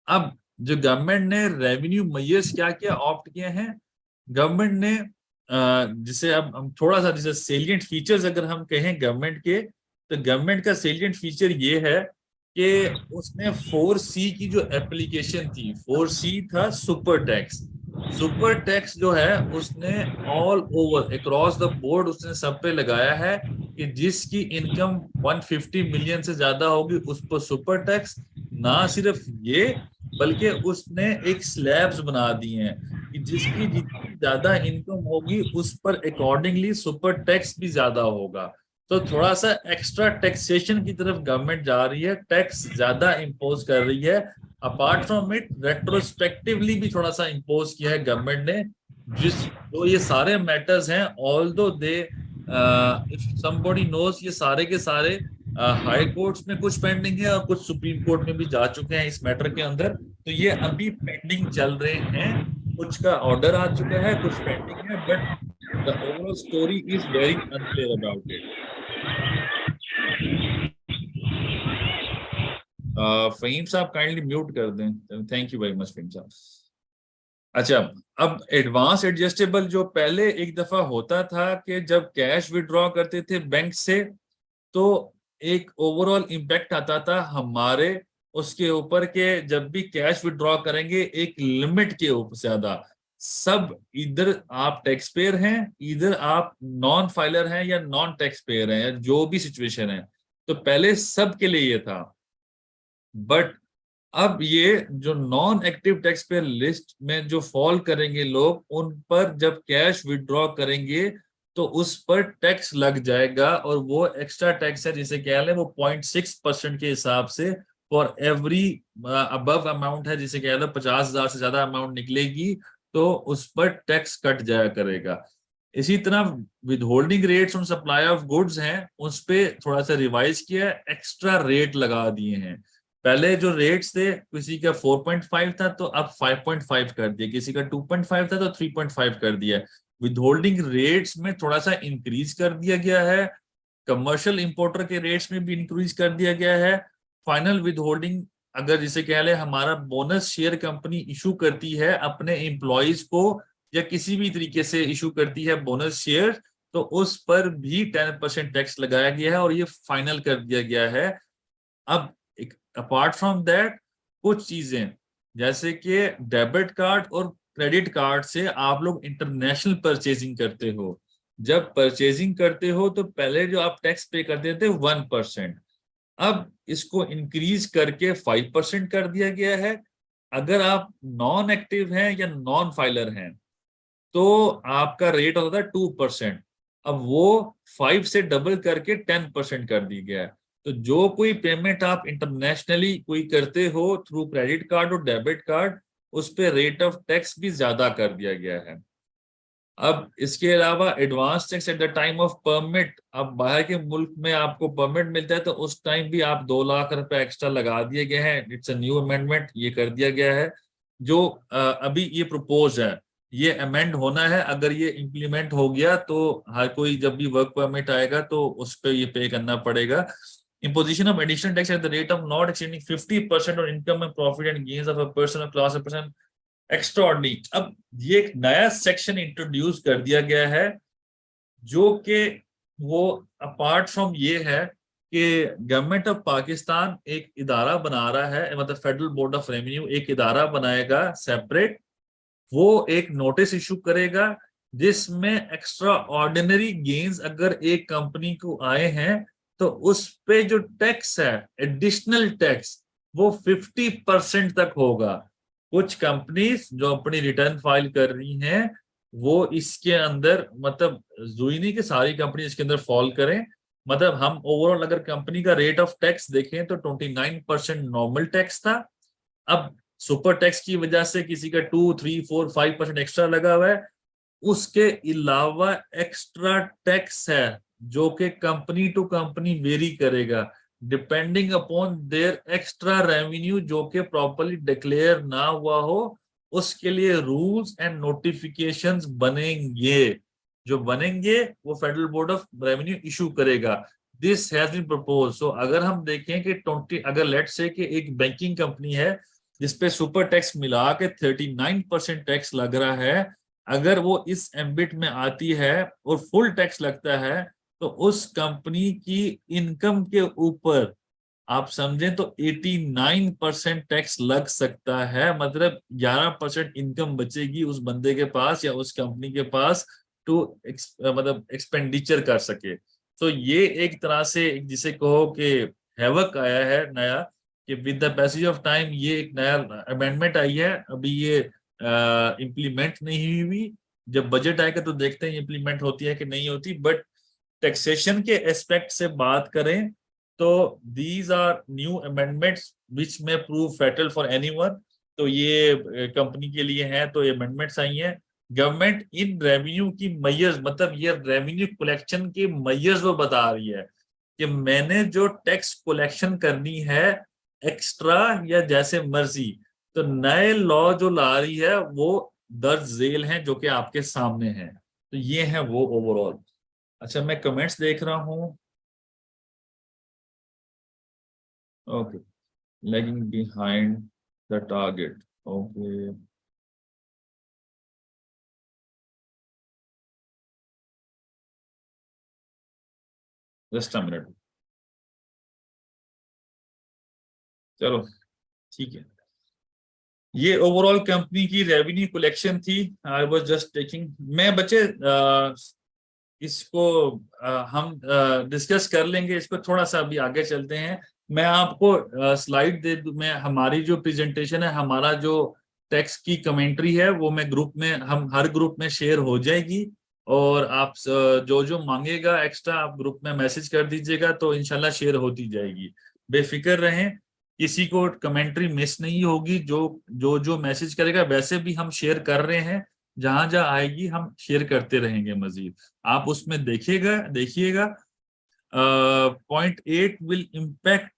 अब जो गवर्नमेंट ने रेवेन्यू मेजर्स क्या क्या ऑप्ट किए हैं, गवर्नमेंट ने जिसे अब हम थोड़ा सा जैसे सेलिएंट फीचर्स अगर हम कहें गवर्नमेंट के, तो गवर्नमेंट का सेलिएंट फीचर ये है कि उसने 4C की जो एप्लीकेशन थी, 4C था सुपर टैक्स। सुपर टैक्स जो है उसने all over across the board उसने सब पे लगाया है कि जिसकी इनकम 150 मिलियन से ज्यादा होगी उस पर सुपर टैक्स। ना सिर्फ ये, बल्कि उसने एक स्लैब्स बना दी हैं कि जिसकी जितनी ज्यादा इनकम होगी उस पर अकॉर्डिंगली सुपर टैक्स भी ज्यादा होगा। तो थोड़ा सा एक्स्ट्रा टैक्सेशन की तरफ गवर्नमेंट जा रही है, टैक्स ज्यादा इम्पोज कर रही है। अपार्ट फ्रॉम इट रेट्रोस्पेक्टिवली भी थोड़ा सा इम्पोज किया है गवर्नमेंट ने। जिस तो ये सारे मैटर्स हैं, ऑल दो दे इफ समबडी नोस, ये सारे के सारे हाई कोर्ट्स में कुछ पेंडिंग है और कुछ सुप्रीम कोर्ट में भी जा चुके हैं इस मैटर के अंदर। तो ये अभी पेंडिंग चल रहे हैं, कुछ का ऑर्डर आ चुका है, कुछ पेंडिंग है, but the overall story is very unclear about it. Faheem sahab kindly mute कर दें, thank you very much Faheem sahab. अच्छा, अब एडवांस एडजस्टेबल जो पहले एक दफा होता था कि जब कैश विड्रॉ करते थे बैंक से तो एक ओवरऑल इम्पैक्ट आता था हमारे उसके ऊपर के जब भी कैश विड्रॉ करेंगे एक लिमिट के ऊपर ज्यादा सब, इधर आप टैक्स पेयर हैं, इधर आप नॉन फाइलर हैं या नॉन टैक्स पेयर हैं, या जो भी सिचुएशन है, तो पहले सब के लिए ये था। बट अब ये जो non active tax payer list में जो फॉल करेंगे लोग, उन पर जब कैश विड्रॉ करेंगे तो उस पर टैक्स लग जाएगा, और वो एक्स्ट्रा टैक्स है जिसे कह लें वो 0.6% के हिसाब से फॉर एवरी अबव अमाउंट है, जिसे कह लो 50,000 से ज्यादा अमाउंट निकलेगी तो उस पर टैक्स कट जाया करेगा। इसी तरह with holding rates on supply of goods हैं, उस पे थोड़ा सा रिवाइज किया, एक्स्ट्रा रेट लगा दिए हैं। पहले जो रेट्स थे किसी का 4.5 था तो अब 5.5 कर दिया, किसी का 2.5 था तो 3.5 कर दिया। विद होल्डिंग रेट्स में थोड़ा सा इंक्रीज कर दिया गया है, कमर्शियल इंपोर्टर के रेट्स में भी इंक्रीज कर दिया गया है। फाइनल विद होल्डिंग अगर जिसे कह ले हमारा बोनस शेयर कंपनी इशू करती है अपने एम्प्लॉयज को या किसी भी तरीके से इशू करती है बोनस शेयर, तो उस पर भी 10% टैक्स लगाया गया है और ये फाइनल कर दिया गया है। अब अपार्ट फ्रॉम दैट कुछ चीजें जैसे कि डेबिट कार्ड और क्रेडिट कार्ड से आप लोग इंटरनेशनल परचेजिंग करते हो, जब परचेजिंग करते हो तो पहले जो आप टैक्स पे करते थे 1%, अब इसको इंक्रीज करके 5% कर दिया गया है। अगर आप नॉन एक्टिव हैं या नॉन फाइलर हैं तो आपका रेट होता था 2%, अब वो 5 से डबल करके 10% कर दी गया है। तो जो कोई पेमेंट आप इंटरनेशनली कोई करते हो थ्रू क्रेडिट कार्ड और डेबिट कार्ड, उस पे रेट ऑफ टैक्स भी ज्यादा कर दिया गया है। अब इसके अलावा advance tax at the time of permit, अब बाहर के मुल्क में आपको परमिट मिलता है तो उस टाइम भी आप 2 लाख रुपए एक्स्ट्रा लगा दिए गए हैं। इट्स अ न्यू अमेंडमेंट, ये कर दिया गया है जो अभी ये प्रपोज है, ये अमेंड होना है। अगर ये इम्प्लीमेंट हो गया तो हर कोई जब भी वर्क परमिट आएगा तो उस पर ये पे करना पड़ेगा। Imposition of additional tax at the rate of not exceeding 50% on income and profit and gains of a person or class of person extraordinary। अब ये एक नया सेक्शन इंट्रोड्यूस कर दिया गया है जो कि वो अपार्ट फ्रॉम ये है कि गवर्नमेंट ऑफ पाकिस्तान एक इदारा बना रहा है, मतलब फेडरल बोर्ड ऑफ रेवेन्यू एक इदारा बनाएगा सेपरेट, वो एक नोटिस इशू करेगा जिसमें एक्स्ट्रा ऑर्डिनरी गेन्स अगर एक कंपनी को आए हैं तो उस पे जो टैक्स है एडिशनल टैक्स वो 50% तक होगा। कुछ कंपनीज जो अपनी रिटर्न फाइल कर रही हैं वो इसके अंदर, मतलब जरूरी नहीं कि सारी कंपनी इसके अंदर फॉल करें, मतलब हम ओवरऑल अगर कंपनी का रेट ऑफ टैक्स देखें तो 29% नॉर्मल टैक्स था, अब सुपर टैक्स की वजह से किसी का 2, 3, 4, 5% एक्स्ट्रा लगा हुआ है। उसके अलावा एक्स्ट्रा टैक्स है जो कि कंपनी टू कंपनी वेरी करेगा depending upon their extra revenue जो कि प्रॉपर्ली डिक्लेयर ना हुआ हो, उसके लिए रूल्स एंड नोटिफिकेशंस बनेंगे। जो बनेंगे वो federal board of revenue issue करेगा। This has been propose. सो अगर हम देखें कि 20, अगर लेट से कि एक बैंकिंग कंपनी है जिसपे सुपर टैक्स मिला के 39% टैक्स लग रहा है, अगर वो इस एम्बिट में आती है और फुल टैक्स लगता है तो उस कंपनी की इनकम के ऊपर आप समझें तो 89% टैक्स लग सकता है, मतलब 11% इनकम बचेगी उस बंदे के पास या उस कंपनी के पास टू मतलब एक्सपेंडिचर कर सके। तो ये एक तरह से जिसे कहो कि हैवक आया है नया, कि with the passage of time ये एक नया अमेंडमेंट आई है। अभी ये इम्प्लीमेंट नहीं हुई, जब बजट आएगा तो देखते हैं इम्प्लीमेंट होती है कि नहीं होती। बट टैक्सेशन के एस्पेक्ट से बात करें तो दीज आर न्यू अमेंडमेंट्स विच में प्रूव फैटल फॉर एनीवन। तो ये कंपनी के लिए है, तो ये अमेंडमेंट्स आई हैं। गवर्नमेंट इन रेवेन्यू की मैयर्स, मतलब ये रेवेन्यू कलेक्शन की मैयर्स वो बता रही है कि मैंने जो टैक्स कलेक्शन करनी है एक्स्ट्रा या जैसे मर्जी, तो नए लॉ जो ला रही है वो दर्ज झेल हैं जो कि आपके सामने हैं। तो ये है वो ओवरऑल। अच्छा, मैं कमेंट्स देख रहा हूँ। Okay, lagging behind the target. Okay, just a minute. चलो ठीक है, ये ओवरऑल कंपनी की रेवेन्यू कलेक्शन थी। आई वाज जस्ट टेकिंग, मैं बच्चे इसको हम डिस्कस कर लेंगे, इसको थोड़ा सा अभी आगे चलते हैं। मैं आपको स्लाइड दे दूं, मैं हमारी जो प्रेजेंटेशन है, हमारा जो टेक्स्ट की कमेंट्री है वो मैं ग्रुप में, हम हर ग्रुप में शेयर हो जाएगी। और आप जो जो मांगेगा एक्स्ट्रा आप ग्रुप में मैसेज कर दीजिएगा, तो इंशाल्लाह शेयर होती जाएगी। बेफिक्र रहें, किसी को कमेंट्री मिस नहीं होगी। जो जो जो मैसेज करेगा वैसे भी हम शेयर कर रहे हैं, जहां जहां आएगी हम शेयर करते रहेंगे मजीद। आप उसमें देखिएगा 0.8 विल इम्पैक्ट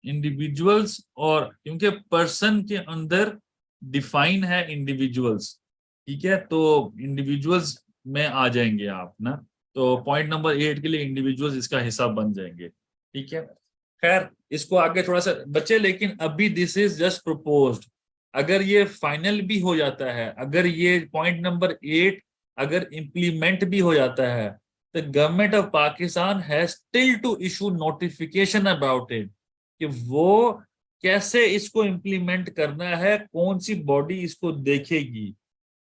इंडिविजुअल्स, और क्योंकि पर्सन के अंदर डिफाइन है इंडिविजुअल्स, ठीक है, तो इंडिविजुअल्स में आ जाएंगे आप ना। तो पॉइंट नंबर 8 के लिए इंडिविजुअल्स इसका हिस्सा बन जाएंगे, ठीक है। खैर, इसको आगे थोड़ा सा बच्चे, लेकिन अभी दिस इज जस्ट प्रपोज्ड। अगर ये फाइनल भी हो जाता है, अगर ये पॉइंट नंबर 8 अगर इम्प्लीमेंट भी हो जाता है, the government of Pakistan has still to issue notification about it कि वो कैसे इसको इम्प्लीमेंट करना है, कौन सी बॉडी इसको देखेगी।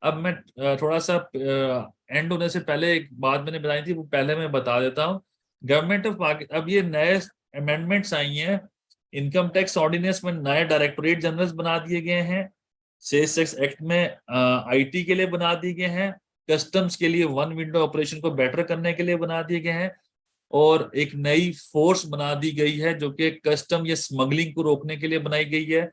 अब मैं थोड़ा सा एंड होने से पहले एक बात मैंने बताई थी, वो पहले मैं बता देता हूँ। गवर्नमेंट ऑफ पाकिस्तान, अब ये नए अमेंडमेंट्स आई हैं, इनकम टैक्स ऑर्डिनेंस में नए डायरेक्टोरेट जनरल बना दिए गए हैं, सेल्स टैक्स एक्ट में आईटी के लिए बना दिए गए हैं, कस्टम्स के लिए वन विंडो ऑपरेशन को बेटर करने के लिए बना दिए गए हैं, और एक नई फोर्स बना दी गई है जो कि कस्टम या स्मगलिंग को रोकने के लिए बनाई गई है।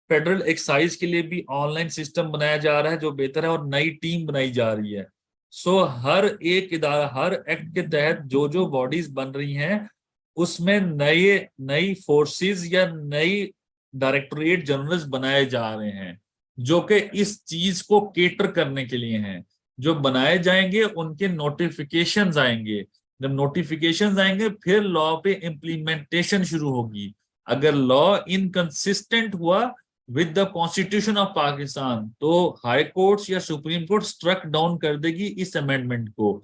फेडरल एक्साइज के लिए भी ऑनलाइन सिस्टम बनाया जा रहा है जो बेहतर है, और नई टीम बनाई जा रही है। सो हर एक इदारा, हर एक्ट के तहत जो जो बॉडीज बन रही हैं उसमें नए नई फोर्सेस या नई डायरेक्टोरेट जनरल्स बनाए जा रहे हैं जो कि इस चीज को केटर करने के लिए हैं। जो बनाए जाएंगे उनके नोटिफिकेशंस आएंगे, जब नोटिफिकेशंस आएंगे फिर लॉ पे इम्प्लीमेंटेशन शुरू होगी। अगर लॉ इनकंसिस्टेंट हुआ with the constitution of Pakistan तो हाई कोर्ट्स या सुप्रीम कोर्ट स्ट्रक डाउन कर देगी इस अमेंडमेंट को।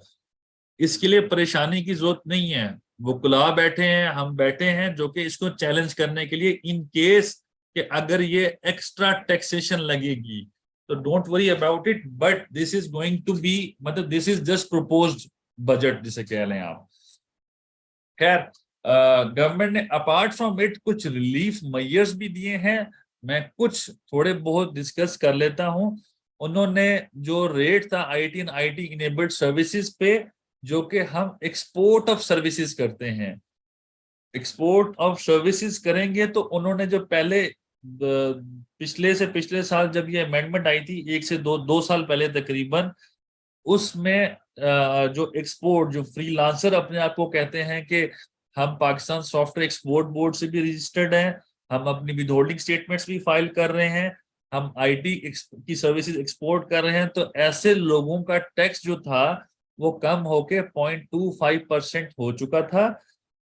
इसके लिए परेशानी की जरूरत नहीं है, वकुला बैठे हैं, हम बैठे हैं जो कि इसको चैलेंज करने के लिए, इन केस कि अगर ये एक्स्ट्रा टैक्सेशन लगेगी तो don't worry about it. But this is going to be, मतलब this is just proposed budget जिसे कह लें आप। खैर, गवर्नमेंट ने अपार्ट फ्रॉम इट कुछ रिलीफ मेजर्स भी दिए हैं, मैं कुछ थोड़े बहुत डिस्कस कर लेता हूं। उन्होंने जो रेट था IT and IT enabled services पे, जो कि हम एक्सपोर्ट ऑफ सर्विसेज करते हैं, एक्सपोर्ट ऑफ सर्विसेज करेंगे, तो उन्होंने जो पहले पिछले से पिछले साल जब ये अमेंडमेंट आई थी, 1 से 2 साल पहले तकरीबन, उसमें जो एक्सपोर्ट, जो फ्रीलांसर अपने आप को कहते हैं कि हम पाकिस्तान सॉफ्टवेयर एक्सपोर्ट बोर्ड से भी रजिस्टर्ड हैं, हम अपनी विद होल्डिंग स्टेटमेंट्स भी फाइल कर रहे हैं, हम आईटी की सर्विसेज एक्सपोर्ट कर रहे हैं, तो ऐसे लोगों का टैक्स जो था वो कम होके 0.25% हो चुका था।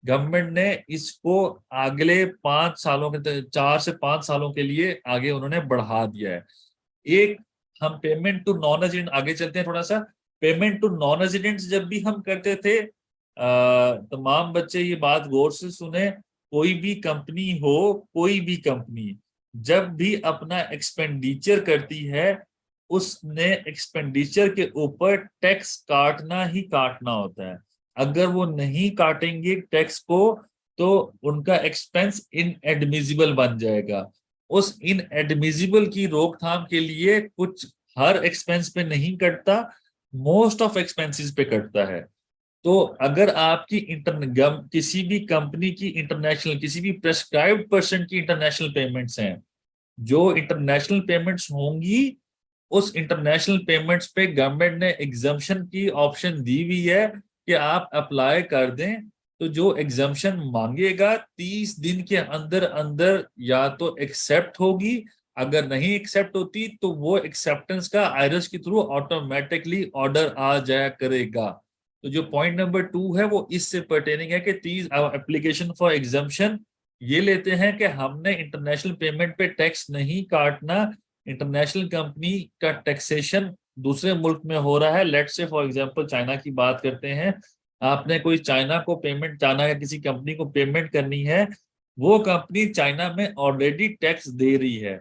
गवर्नमेंट ने इसको अगले 5 सालों के, 4 से 5 सालों के लिए आगे उन्होंने बढ़ा दिया है। एक, हम पेमेंट टू नॉन रेजिडेंट, आगे चलते हैं थोड़ा सा। पेमेंट टू नॉन रेजिडेंट्स जब भी हम करते थे, तमाम बच्चे ये बात गौर से सुने, कोई भी कंपनी हो, कोई भी कंपनी जब भी अपना एक्सपेंडिचर करती है, उसने एक्सपेंडिचर के ऊपर टैक्स काटना ही काटना होता है। अगर वो नहीं काटेंगे टैक्स को, तो उनका एक्सपेंस इनएडमिजिबल बन जाएगा। उस इनएडमिजिबल की रोकथाम के लिए कुछ हर एक्सपेंस पे नहीं कटता, मोस्ट ऑफ एक्सपेंसेस पे कटता है। तो अगर आपकी किसी भी कंपनी की इंटरनेशनल, किसी भी प्रेस्क्राइब्ड पर्सन की इंटरनेशनल पेमेंट्स हैं, जो इंटरनेशनल पेमेंट्स होंगी, उस इंटरनेशनल पेमेंट्स पे गवर्नमेंट ने एग्जम्पशन की ऑप्शन दी हुई है कि आप अप्लाई कर दें। तो जो एग्जम्पशन मांगेगा 30 दिन के अंदर अंदर या तो एक्सेप्ट होगी, अगर नहीं एक्सेप्ट होती तो वो एक्सेप्टेंस का आईआरएस के थ्रू ऑटोमेटिकली ऑर्डर आ जाया करेगा। तो जो पॉइंट नंबर 2 है वो इससे पर्टेनिंग है कि 30 एप्लीकेशन फॉर एग्जम्पशन ये लेते हैं कि हमने इंटरनेशनल पेमेंट पे टैक्स नहीं काटना, इंटरनेशनल कंपनी का टैक्सेशन दूसरे मुल्क में हो रहा है। Let's say for example China की बात करते हैं, आपने कोई चाइना को पेमेंट, चाइना या किसी कंपनी को पेमेंट करनी है, वो कंपनी चाइना में ऑलरेडी टैक्स दे रही है।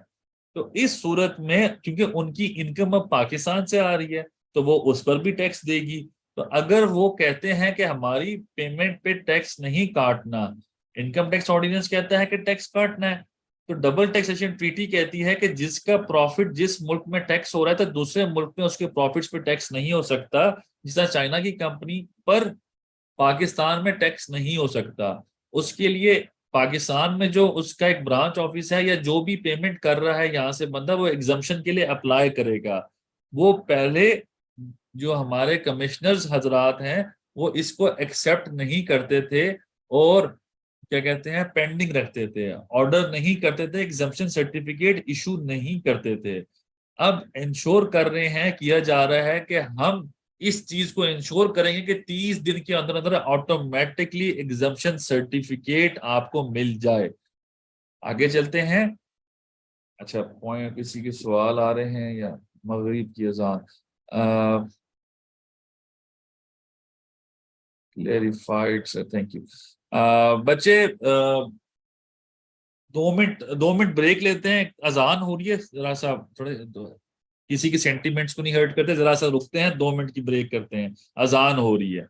तो इस सूरत में क्योंकि उनकी इनकम अब पाकिस्तान से आ रही है, तो वो उस पर भी टैक्स देगी। तो अगर वो कहते हैं कि हमारी पेमेंट पे टैक्स नहीं काटना, इनकम टैक्स ऑर्डिनेंस कहता है कि टैक्स काटना है, तो डबल टैक्सेशन ट्रीटी कहती है कि जिसका प्रॉफिट जिस मुल्क में टैक्स हो रहा है तो दूसरे मुल्क में उसके प्रॉफिट्स पे टैक्स नहीं हो सकता। जिस तरह चाइना की कंपनी पर पाकिस्तान में टैक्स नहीं हो सकता, उसके लिए पाकिस्तान में जो उसका एक ब्रांच ऑफिस है या जो भी पेमेंट कर रहा है यहाँ से बंदा, वो एग्जम्पशन के लिए अप्लाई करेगा। वो पहले जो हमारे कमिश्नर्स हजरात हैं वो इसको एक्सेप्ट नहीं करते थे और क्या कहते हैं पेंडिंग रखते थे, ऑर्डर नहीं करते थे, एग्जम्पशन सर्टिफिकेट इशू नहीं करते थे। अब इंश्योर कर रहे हैं, किया जा रहा है कि हम इस चीज को इंश्योर करेंगे कि 30 दिन के अंदर अंदर ऑटोमेटिकली एग्जम्पशन सर्टिफिकेट आपको मिल जाए। आगे चलते हैं। अच्छा, पॉइंट किसी के सवाल आ रहे हैं या मगरिब की अजान? Clarified sir, thank you. बच्चे 2 मिनट ब्रेक लेते हैं, अजान हो रही है, जरा सा किसी के सेंटिमेंट्स को नहीं हर्ट करते, जरा सा रुकते हैं, 2 मिनट की ब्रेक करते हैं, अजान हो रही है।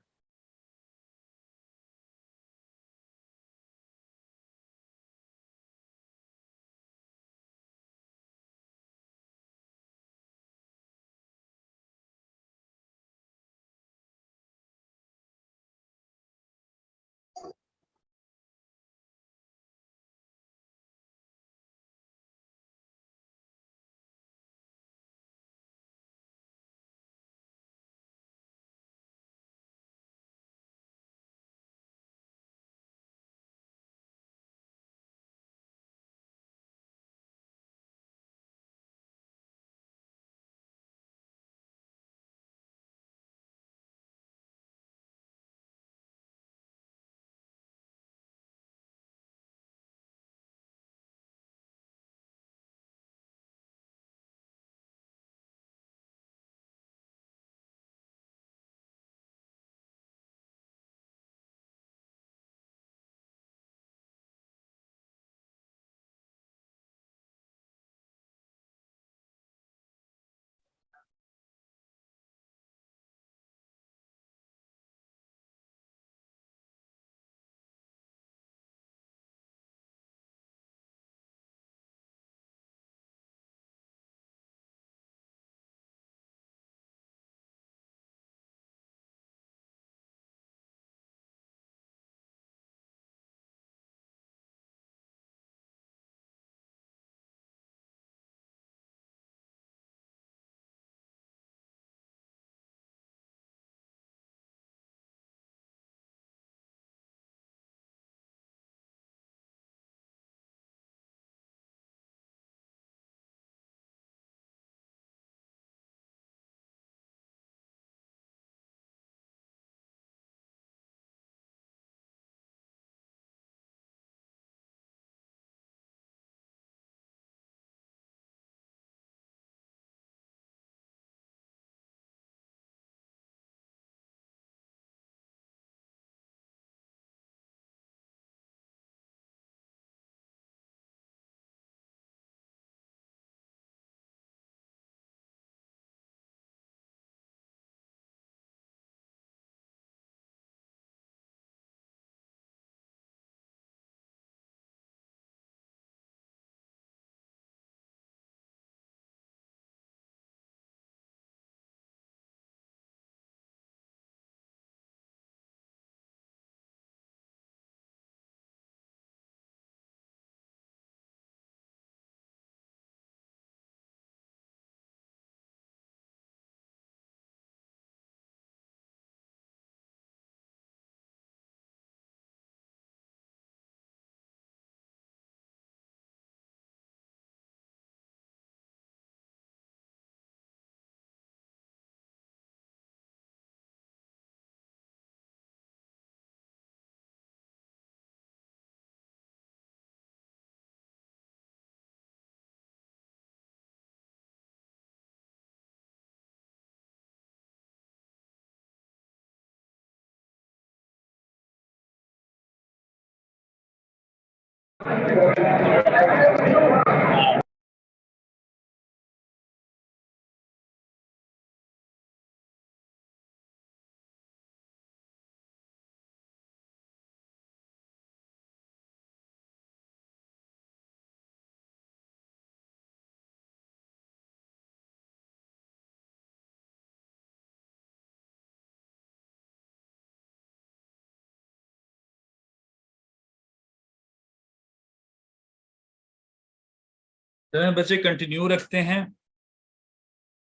चलें बच्चे कंटिन्यू रखते हैं।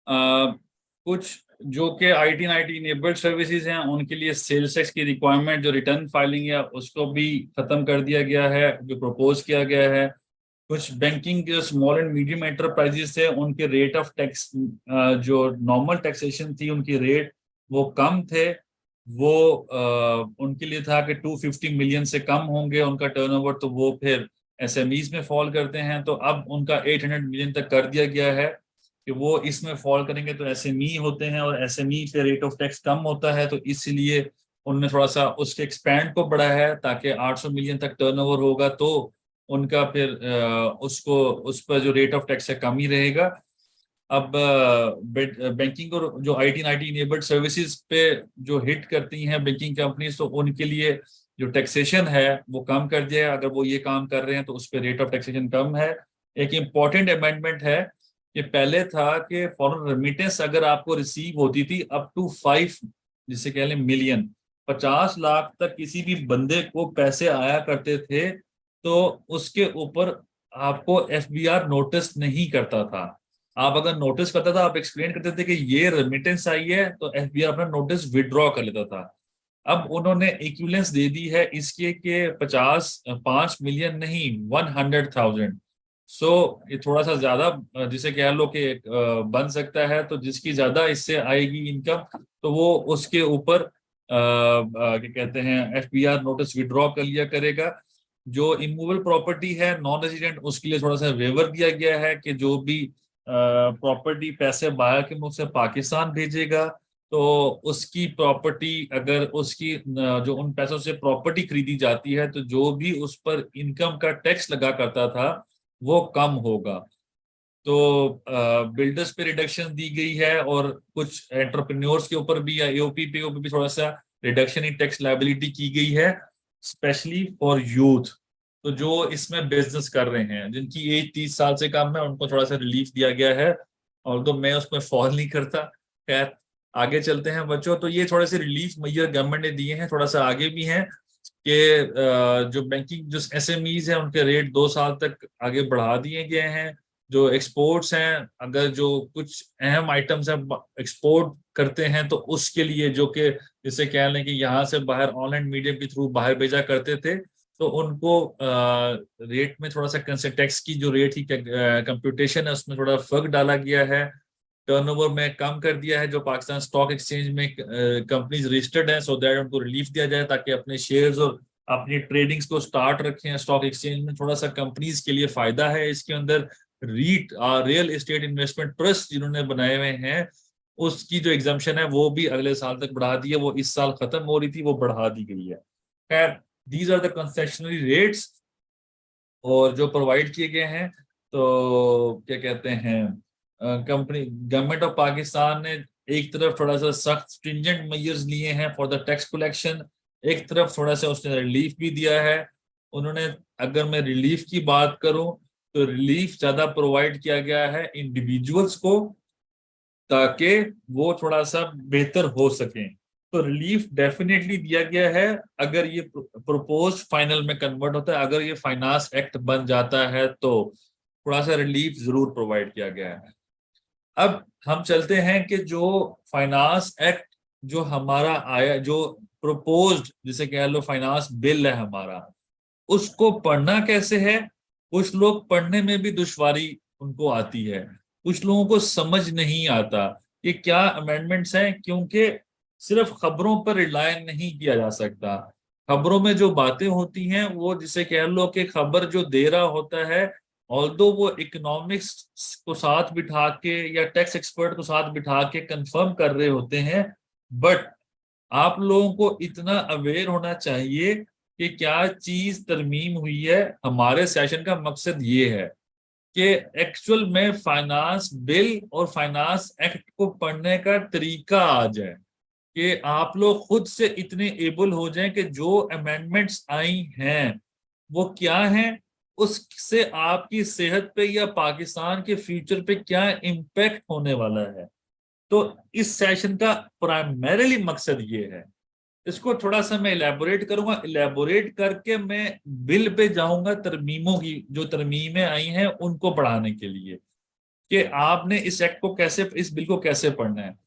कुछ जो कि IT इनेबल्ड सर्विसेज हैं उनके लिए सेल्स टैक्स की रिक्वायरमेंट जो रिटर्न फाइलिंग है उसको भी खत्म कर दिया गया है, जो प्रपोज किया गया है। कुछ बैंकिंग जो स्मॉल एंड मीडियम एंटरप्राइजेस है उनके रेट ऑफ टैक्स जो नॉर्मल टैक्सेशन थी उनकी रेट वो कम थे। वो उनके लिए था कि 250 मिलियन से कम होंगे उनका टर्नओवर, तो वो फिर SMEs में फॉल करते हैं। तो अब उनका 800 मिलियन तक कर दिया गया है कि वो इसमें फॉल करेंगे तो SME होते हैं और SME पे रेट ऑफ टैक्स कम होता है, तो इसलिए उन्होंने थोड़ा सा उसके एक्सपैंड को बढ़ाया है ताकि 800 मिलियन तक टर्नओवर होगा तो उनका फिर उसको उस पर जो रेट ऑफ टैक्स है कम ही रहेगा। अब बैंकिंग और जो IT इनेबल्ड सर्विसेज पे जो हिट करती हैं बैंकिंग कंपनीज, तो उनके लिए जो टैक्सेशन है वो कम कर दिया है। अगर वो ये काम कर रहे हैं तो उस पर रेट ऑफ टैक्सेशन कम है। एक इम्पॉर्टेंट अमेंडमेंट है कि पहले था कि फॉरेन रेमिटेंस अगर आपको रिसीव होती थी अप टू 5 जिसे कह लें मिलियन, 50 लाख तक किसी भी बंदे को पैसे आया करते थे, तो उसके ऊपर आपको FBR नोटिस नहीं करता था। आप अगर नोटिस करता था, आप एक्सप्लेन करते थे कि ये रेमिटेंस आई है, तो FBR अपना नोटिस विड्रॉ कर लेता था। अब उन्होंने इक्विवेलेंस दे दी है इसके के 5 मिलियन नहीं 100,000। सो ये थोड़ा सा ज्यादा जिसे कह लो कि बन सकता है, तो जिसकी ज्यादा इससे आएगी इनकम तो वो उसके ऊपर क्या कहते हैं FBR नोटिस विड्रॉ कर लिया करेगा। जो इमूवेबल प्रॉपर्टी है नॉन रेजिडेंट उसके लिए थोड़ा सा वेवर दिया गया है कि जो भी प्रॉपर्टी पैसे बाहर के मुल्क से पाकिस्तान भेजेगा तो उसकी प्रॉपर्टी अगर उसकी जो उन पैसों से प्रॉपर्टी खरीदी जाती है तो जो भी उस पर इनकम का टैक्स लगा करता था वो कम होगा। तो बिल्डर्स पे रिडक्शन दी गई है और कुछ एंटरप्रेन्योर्स के ऊपर भी या AOP पे ऊपर भी थोड़ा सा रिडक्शन इन टैक्स लायबिलिटी की गई है, स्पेशली फॉर यूथ। तो जो इसमें बिजनेस कर रहे हैं जिनकी एज 30 साल से कम है उनको थोड़ा सा रिलीफ दिया गया है, और तो मैं उसमें फॉल नहीं करता। खैर आगे चलते हैं बच्चों। तो ये थोड़े से रिलीफ मेजर गवर्नमेंट ने दिए हैं, थोड़ा सा आगे भी हैं कि जो बैंकिंग जो SMEs हैं उनके रेट 2 साल तक आगे बढ़ा दिए गए हैं। जो एक्सपोर्ट्स हैं अगर जो कुछ अहम आइटम्स हैं एक्सपोर्ट करते हैं तो उसके लिए जो कि जैसे कह लें कि यहाँ से बाहर ऑनलाइन मीडियम के थ्रू बाहर भेजा करते थे तो उनको रेट में थोड़ा सा टैक्स की जो रेट ही कंप्यूटेशन है उसमें थोड़ा फर्क डाला गया है। टर्नओवर में कम कर दिया है जो पाकिस्तान स्टॉक एक्सचेंज में कंपनीज रजिस्टर्ड हैं, सो दैट उनको रिलीफ दिया जाए ताकि अपने शेयर्स और अपनी ट्रेडिंग्स को स्टार्ट रखें स्टॉक एक्सचेंज में। थोड़ा सा कंपनीज के लिए फायदा है इसके अंदर। REIT real estate investment trust जिन्होंने बनाए हुए हैं उसकी जो एग्जाम्पशन है वो भी अगले साल तक बढ़ा दी है, वो इस साल खत्म हो रही थी वो बढ़ा दी गई है। खैर these are the concessionary rates और जो प्रोवाइड किए गए हैं। तो क्या कहते हैं कंपनी गवर्नमेंट ऑफ पाकिस्तान ने एक तरफ थोड़ा सा सख्त स्ट्रिंजेंट मेजर्स लिए हैं फॉर द टैक्स कलेक्शन, एक तरफ थोड़ा सा उसने रिलीफ भी दिया है। उन्होंने अगर मैं रिलीफ की बात करूं तो रिलीफ ज्यादा प्रोवाइड किया गया है इंडिविजुअल्स को ताकि वो थोड़ा सा बेहतर हो सकें। तो रिलीफ डेफिनेटली दिया गया है अगर ये प्रपोज फाइनल में कन्वर्ट होता है, अगर ये फाइनेंस एक्ट बन जाता है तो थोड़ा सा रिलीफ जरूर प्रोवाइड किया गया है। अब हम चलते हैं कि जो फाइनेंस एक्ट जो हमारा आया जो प्रपोज्ड जिसे कह लो फाइनेंस बिल है हमारा, उसको पढ़ना कैसे है। कुछ लोग पढ़ने में भी दुश्वारी उनको आती है, कुछ लोगों को समझ नहीं आता कि क्या अमेंडमेंट्स हैं, क्योंकि सिर्फ खबरों पर रिलाय नहीं किया जा सकता। खबरों में जो बातें होती हैं वो जिसे कह लो कि खबर जो दे रहा होता है ऑल्दो वो इकोनॉमिक्स को साथ बिठा के या टैक्स एक्सपर्ट को साथ बिठा के कंफर्म कर रहे होते हैं, बट आप लोगों को इतना अवेयर होना चाहिए कि क्या चीज तरमीम हुई है। हमारे सेशन का मकसद ये है कि एक्चुअल में फाइनेंस बिल और फाइनेंस एक्ट को पढ़ने का तरीका आ जाए, कि आप लोग खुद से इतने एबल हो जाएं कि जो अमेंडमेंट्स आई हैं वो क्या हैं, उससे आपकी सेहत पे या पाकिस्तान के फ्यूचर पे क्या इम्पैक्ट होने वाला है। तो इस सेशन का प्राइमरीली मकसद ये है। इसको थोड़ा सा मैं इलेबोरेट करूंगा, इलेबोरेट करके मैं बिल पे जाऊंगा, तरमीमों की जो तरमीमें आई हैं उनको पढ़ाने के लिए, कि आपने इस एक्ट को कैसे, इस बिल को कैसे पढ़ना है।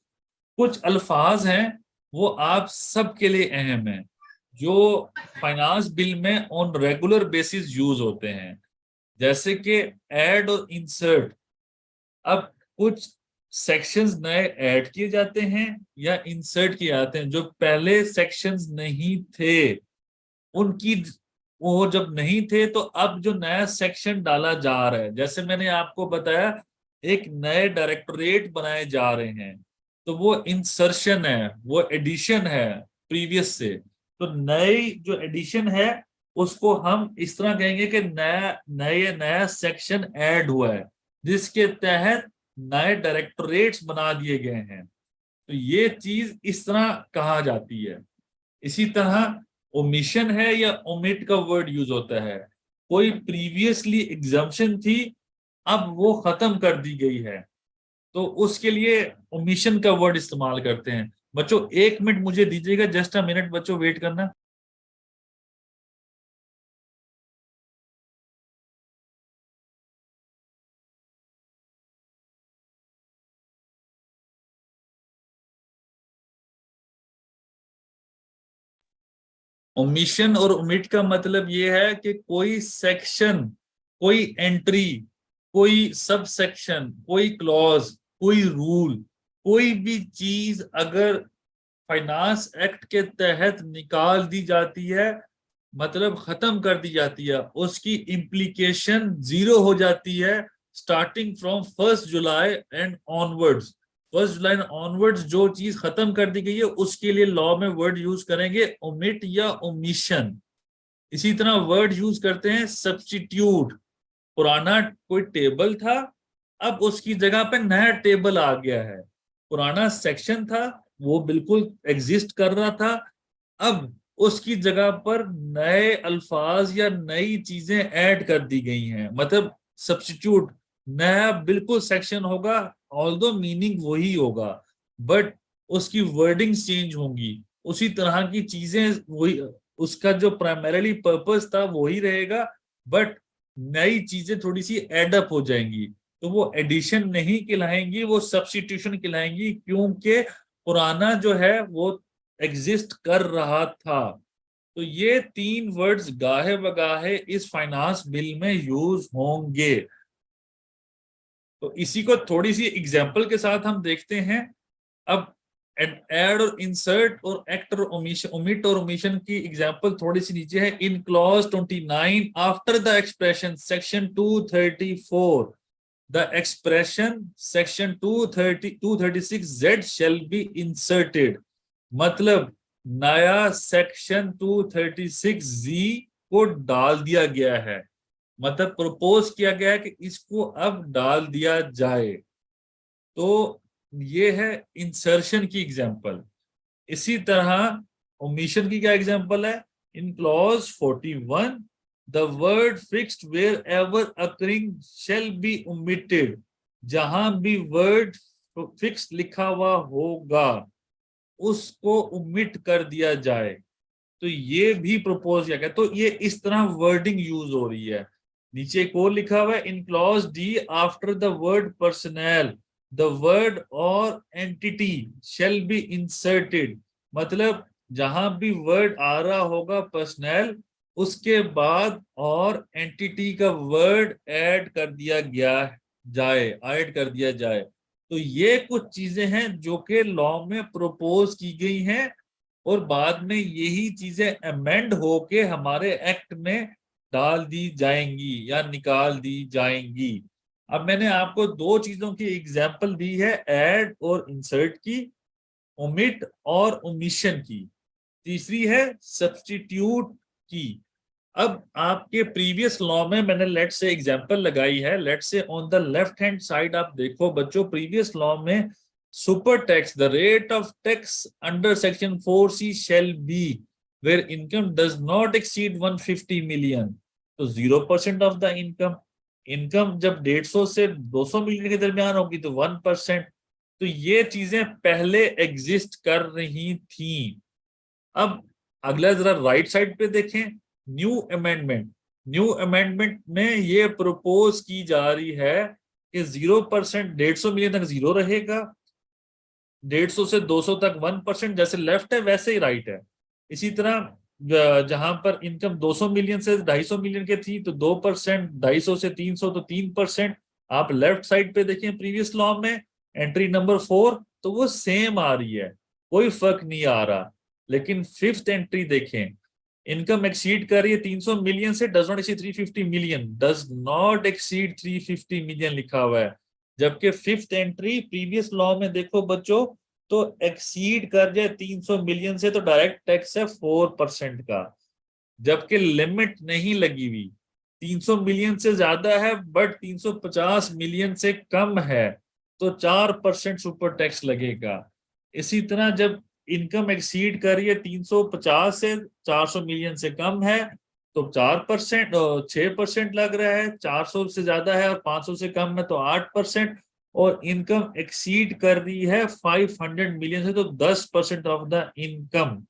कुछ अल्फाज हैं वो आप सबके लिए अहम है, जो फाइनेंस बिल में ऑन रेगुलर बेसिस यूज होते हैं, जैसे कि ऐड और इंसर्ट। अब कुछ सेक्शंस नए ऐड किए जाते हैं या इंसर्ट किए जाते हैं, जो पहले सेक्शंस नहीं थे उनकी, वो जब नहीं थे तो अब जो नया सेक्शन डाला जा रहा है, जैसे मैंने आपको बताया एक नए डायरेक्टोरेट बनाए जा रहे हैं, तो वो इंसर्शन है, वो एडिशन है प्रीवियस से। तो नई जो एडिशन है उसको हम इस तरह कहेंगे कि नया सेक्शन ऐड हुआ है, जिसके तहत नए डायरेक्टोरेट्स बना दिए गए हैं। तो ये चीज इस तरह कहा जाती है। इसी तरह ओमिशन है या ओमिट का वर्ड यूज होता है। कोई प्रीवियसली एग्जम्पशन थी, अब वो खत्म कर दी गई है, तो उसके लिए ओमिशन का वर्ड इस्तेमाल करते हैं। बच्चों 1 मिनट मुझे दीजिएगा, जस्ट अ मिनट बच्चों, वेट करना। ओमिशन और ओमिट का मतलब ये है कि कोई सेक्शन, कोई एंट्री, कोई सब सेक्शन, कोई क्लॉज, कोई रूल, कोई भी चीज अगर फाइनेंस एक्ट के तहत निकाल दी जाती है, मतलब खत्म कर दी जाती है, उसकी इम्प्लीकेशन जीरो हो जाती है starting from 1 July and onwards. 1 July onwards जो चीज खत्म कर दी गई है उसके लिए लॉ में वर्ड यूज करेंगे ओमिट या ओमिशन। इसी तरह वर्ड यूज करते हैं सब्स्टिट्यूट। पुराना कोई टेबल था, अब उसकी जगह पे नया टेबल आ गया है। पुराना सेक्शन था, वो बिल्कुल एग्जिस्ट कर रहा था, अब उसकी जगह पर नए अल्फाज या नई चीजें ऐड कर दी गई हैं, मतलब सब्स्टिट्यूट। नया बिल्कुल सेक्शन होगा, ऑल्दो मीनिंग वही होगा, बट उसकी वर्डिंग चेंज होंगी, उसी तरह की चीजें वही, उसका जो प्राइमरीली पर्पस था वही रहेगा, बट नई चीजें थोड़ी सी एडअप हो जाएंगी। तो वो एडिशन नहीं कहलाएंगी, वो सब्स्टिट्यूशन कहलाएंगी, क्योंकि पुराना जो है वो एग्जिस्ट कर रहा था। तो ये 3 वर्ड्स गाहे बगाहे इस फाइनेंस बिल में यूज होंगे। तो इसी को थोड़ी सी एग्जांपल के साथ हम देखते हैं। अब ऐड और इंसर्ट और एक्ट और ओमिशन, ओमिट और ओमिशन की एग्जांपल थोड़ी सी नीचे है। In clause 29 after the expression section 234 the expression section 236 shall be inserted। मतलब नया सेक्शन 236 को डाल दिया गया है, मतलब प्रपोज किया गया है कि इसको अब डाल दिया जाए। तो ये है इंसर्शन की एग्जांपल। इसी तरह ओमिशन की क्या एग्जांपल है? In clause 41 the word fixed wherever occurring shall be omitted. जहां भी वर्ड फिक्स्ड लिखा हुआ होगा उसको ओमिट कर दिया जाए। तो ये भी प्रपोज किया गया। तो ये इस तरह वर्डिंग यूज हो रही है। नीचे एक और लिखा हुआ है, in clause D after the word personal the word और एंटिटी शेल बी इंसर्टेड। मतलब जहां भी वर्ड आ रहा होगा पर्सनल, उसके बाद और एंटिटी का वर्ड ऐड कर दिया गया जाए, ऐड कर दिया जाए। तो ये कुछ चीजें हैं जो कि लॉ में प्रपोज की गई हैं, और बाद में यही चीजें अमेंड होके हमारे एक्ट में डाल दी जाएंगी या निकाल दी जाएंगी। अब मैंने आपको 2 चीजों की एग्जाम्पल दी है, ऐड और इंसर्ट की, ओमिट और ओमिशन की। तीसरी है सब्स्टिट्यूट की। अब आपके प्रीवियस लॉ में मैंने लेट से एग्जांपल लगाई है, let's say on the left hand side आप देखो बच्चों, प्रीवियस लॉ में super tax, the rate of tax under section 4C shall be where income does not exceed 150 million, तो 0% ऑफ द इनकम। इनकम जब 150 से 200 million के दरमियान होगी तो 1%। तो ये चीजें पहले एग्जिस्ट कर रही थी। अब अगला जरा राइट साइड पे देखें, न्यू अमेंडमेंट। न्यू अमेंडमेंट में ये प्रपोज की जा रही है कि 0%, 150 मिलियन तक जीरो रहेगा, 150 से 200 तक 1%, जैसे लेफ्ट है वैसे ही राइट है। इसी तरह जहां पर इनकम 200 मिलियन से 250 मिलियन के थी तो 2%, 250 से 300 तो 3%। आप लेफ्ट साइड पे देखें प्रीवियस लॉ में एंट्री नंबर 4, तो वो सेम आ रही है, कोई फर्क नहीं आ रहा। लेकिन फिफ्थ एंट्री देखें, इनकम एक्सीड कर रही है 300 मिलियन से, does not exceed 350 million, does not exceed 350 million लिखा हुआ है। जबकि फिफ्थ एंट्री प्रीवियस लॉ में देखो बच्चों, तो एक्सीड कर जाए 300 मिलियन से तो डायरेक्ट टैक्स है 4% का, जबकि लिमिट नहीं लगी हुई। 300 मिलियन से ज्यादा है बट 350 मिलियन से कम है तो 4% सुपर टैक्स लगेगा। इसी तरह जब इनकम एक्सीड कर रही है 350 से 400 मिलियन से कम है तो 4%, 6% लग रहा है, 400 से ज्यादा है और 500 से कम है तो 8%, और इनकम एक्सीड कर रही है 500 मिलियन से तो 10% ऑफ द इनकम।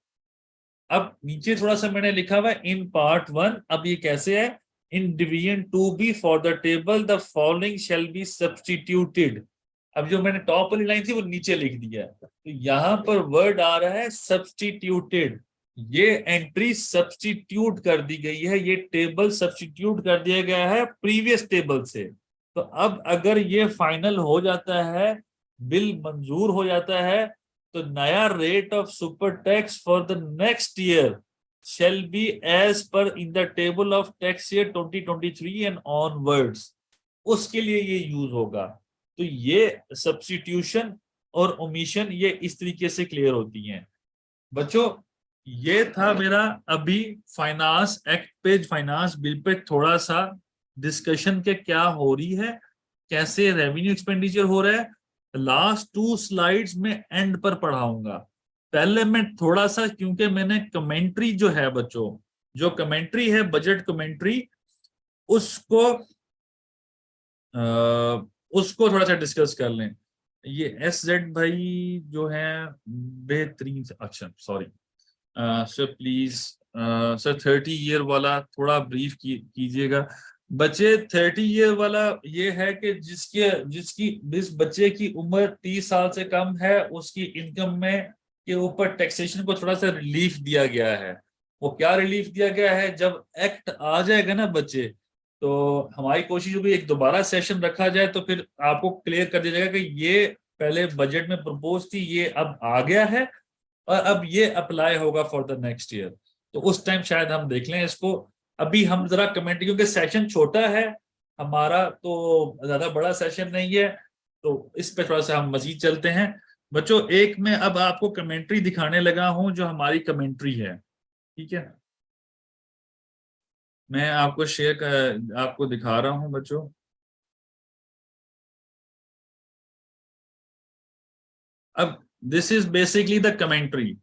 अब नीचे थोड़ा सा मैंने लिखा हुआ है इन पार्ट 1, अब ये कैसे है, in division 2B for the table the following shall be substituted. अब जो मैंने टॉप वाली लाइन थी वो नीचे लिख दिया है, तो यहां पर वर्ड आ रहा है सब्स्टिट्यूटेड। ये एंट्री सब्स्टिट्यूट कर दी गई है, ये टेबल सब्स्टिट्यूट कर दिया गया है प्रीवियस टेबल से। तो अब अगर ये फाइनल हो जाता है, बिल मंजूर हो जाता है, तो नया rate of super tax for the next year shall be as per in the table of tax year 2023 and onwards, उसके लिए ये यूज होगा। तो ये सब्स्टिट्यूशन और ओमिशन ये इस तरीके से क्लियर होती हैं बच्चों। ये था मेरा अभी फाइनेंस एक्ट पे, फाइनेंस बिल पे थोड़ा सा डिस्कशन के क्या हो रही है, कैसे रेवेन्यू एक्सपेंडिचर हो रहा है। लास्ट 2 स्लाइड्स में एंड पर पढ़ाऊंगा। पहले मैं थोड़ा सा, क्योंकि मैंने कमेंट्री जो है बच्चों, जो कमेंट्री है बजट कमेंट्री, उसको उसको थोड़ा सा डिस्कस कर लें। ये SZ भाई जो है बेहतरीन, अच्छा sorry sir please, sir 30 year वाला थोड़ा ब्रीफ कीजिएगा बच्चे। 30 ईयर वाला ये है कि जिस बच्चे की उम्र 30 साल से कम है उसकी इनकम में के ऊपर टैक्सेशन को थोड़ा सा रिलीफ दिया गया है। वो क्या रिलीफ दिया गया है, जब एक्ट आ जाएगा ना बच्चे, तो हमारी कोशिश होगी एक दोबारा सेशन रखा जाए तो फिर आपको क्लियर कर दिया जाएगा कि ये पहले बजट में प्रपोज थी, ये अब आ गया है और अब ये अप्लाई होगा फॉर द नेक्स्ट ईयर। तो उस टाइम शायद हम देख लें इसको। अभी हम जरा कमेंट, क्योंकि सेशन छोटा है हमारा, तो ज्यादा बड़ा सेशन नहीं है, तो इस पे थोड़ा सा हम मजीद चलते हैं बच्चों। एक मैं अब आपको कमेंट्री दिखाने लगा हूं जो हमारी कमेंट्री है, ठीक है। मैं आपको आपको दिखा रहा हूं बच्चों। अब this is basically the commentary.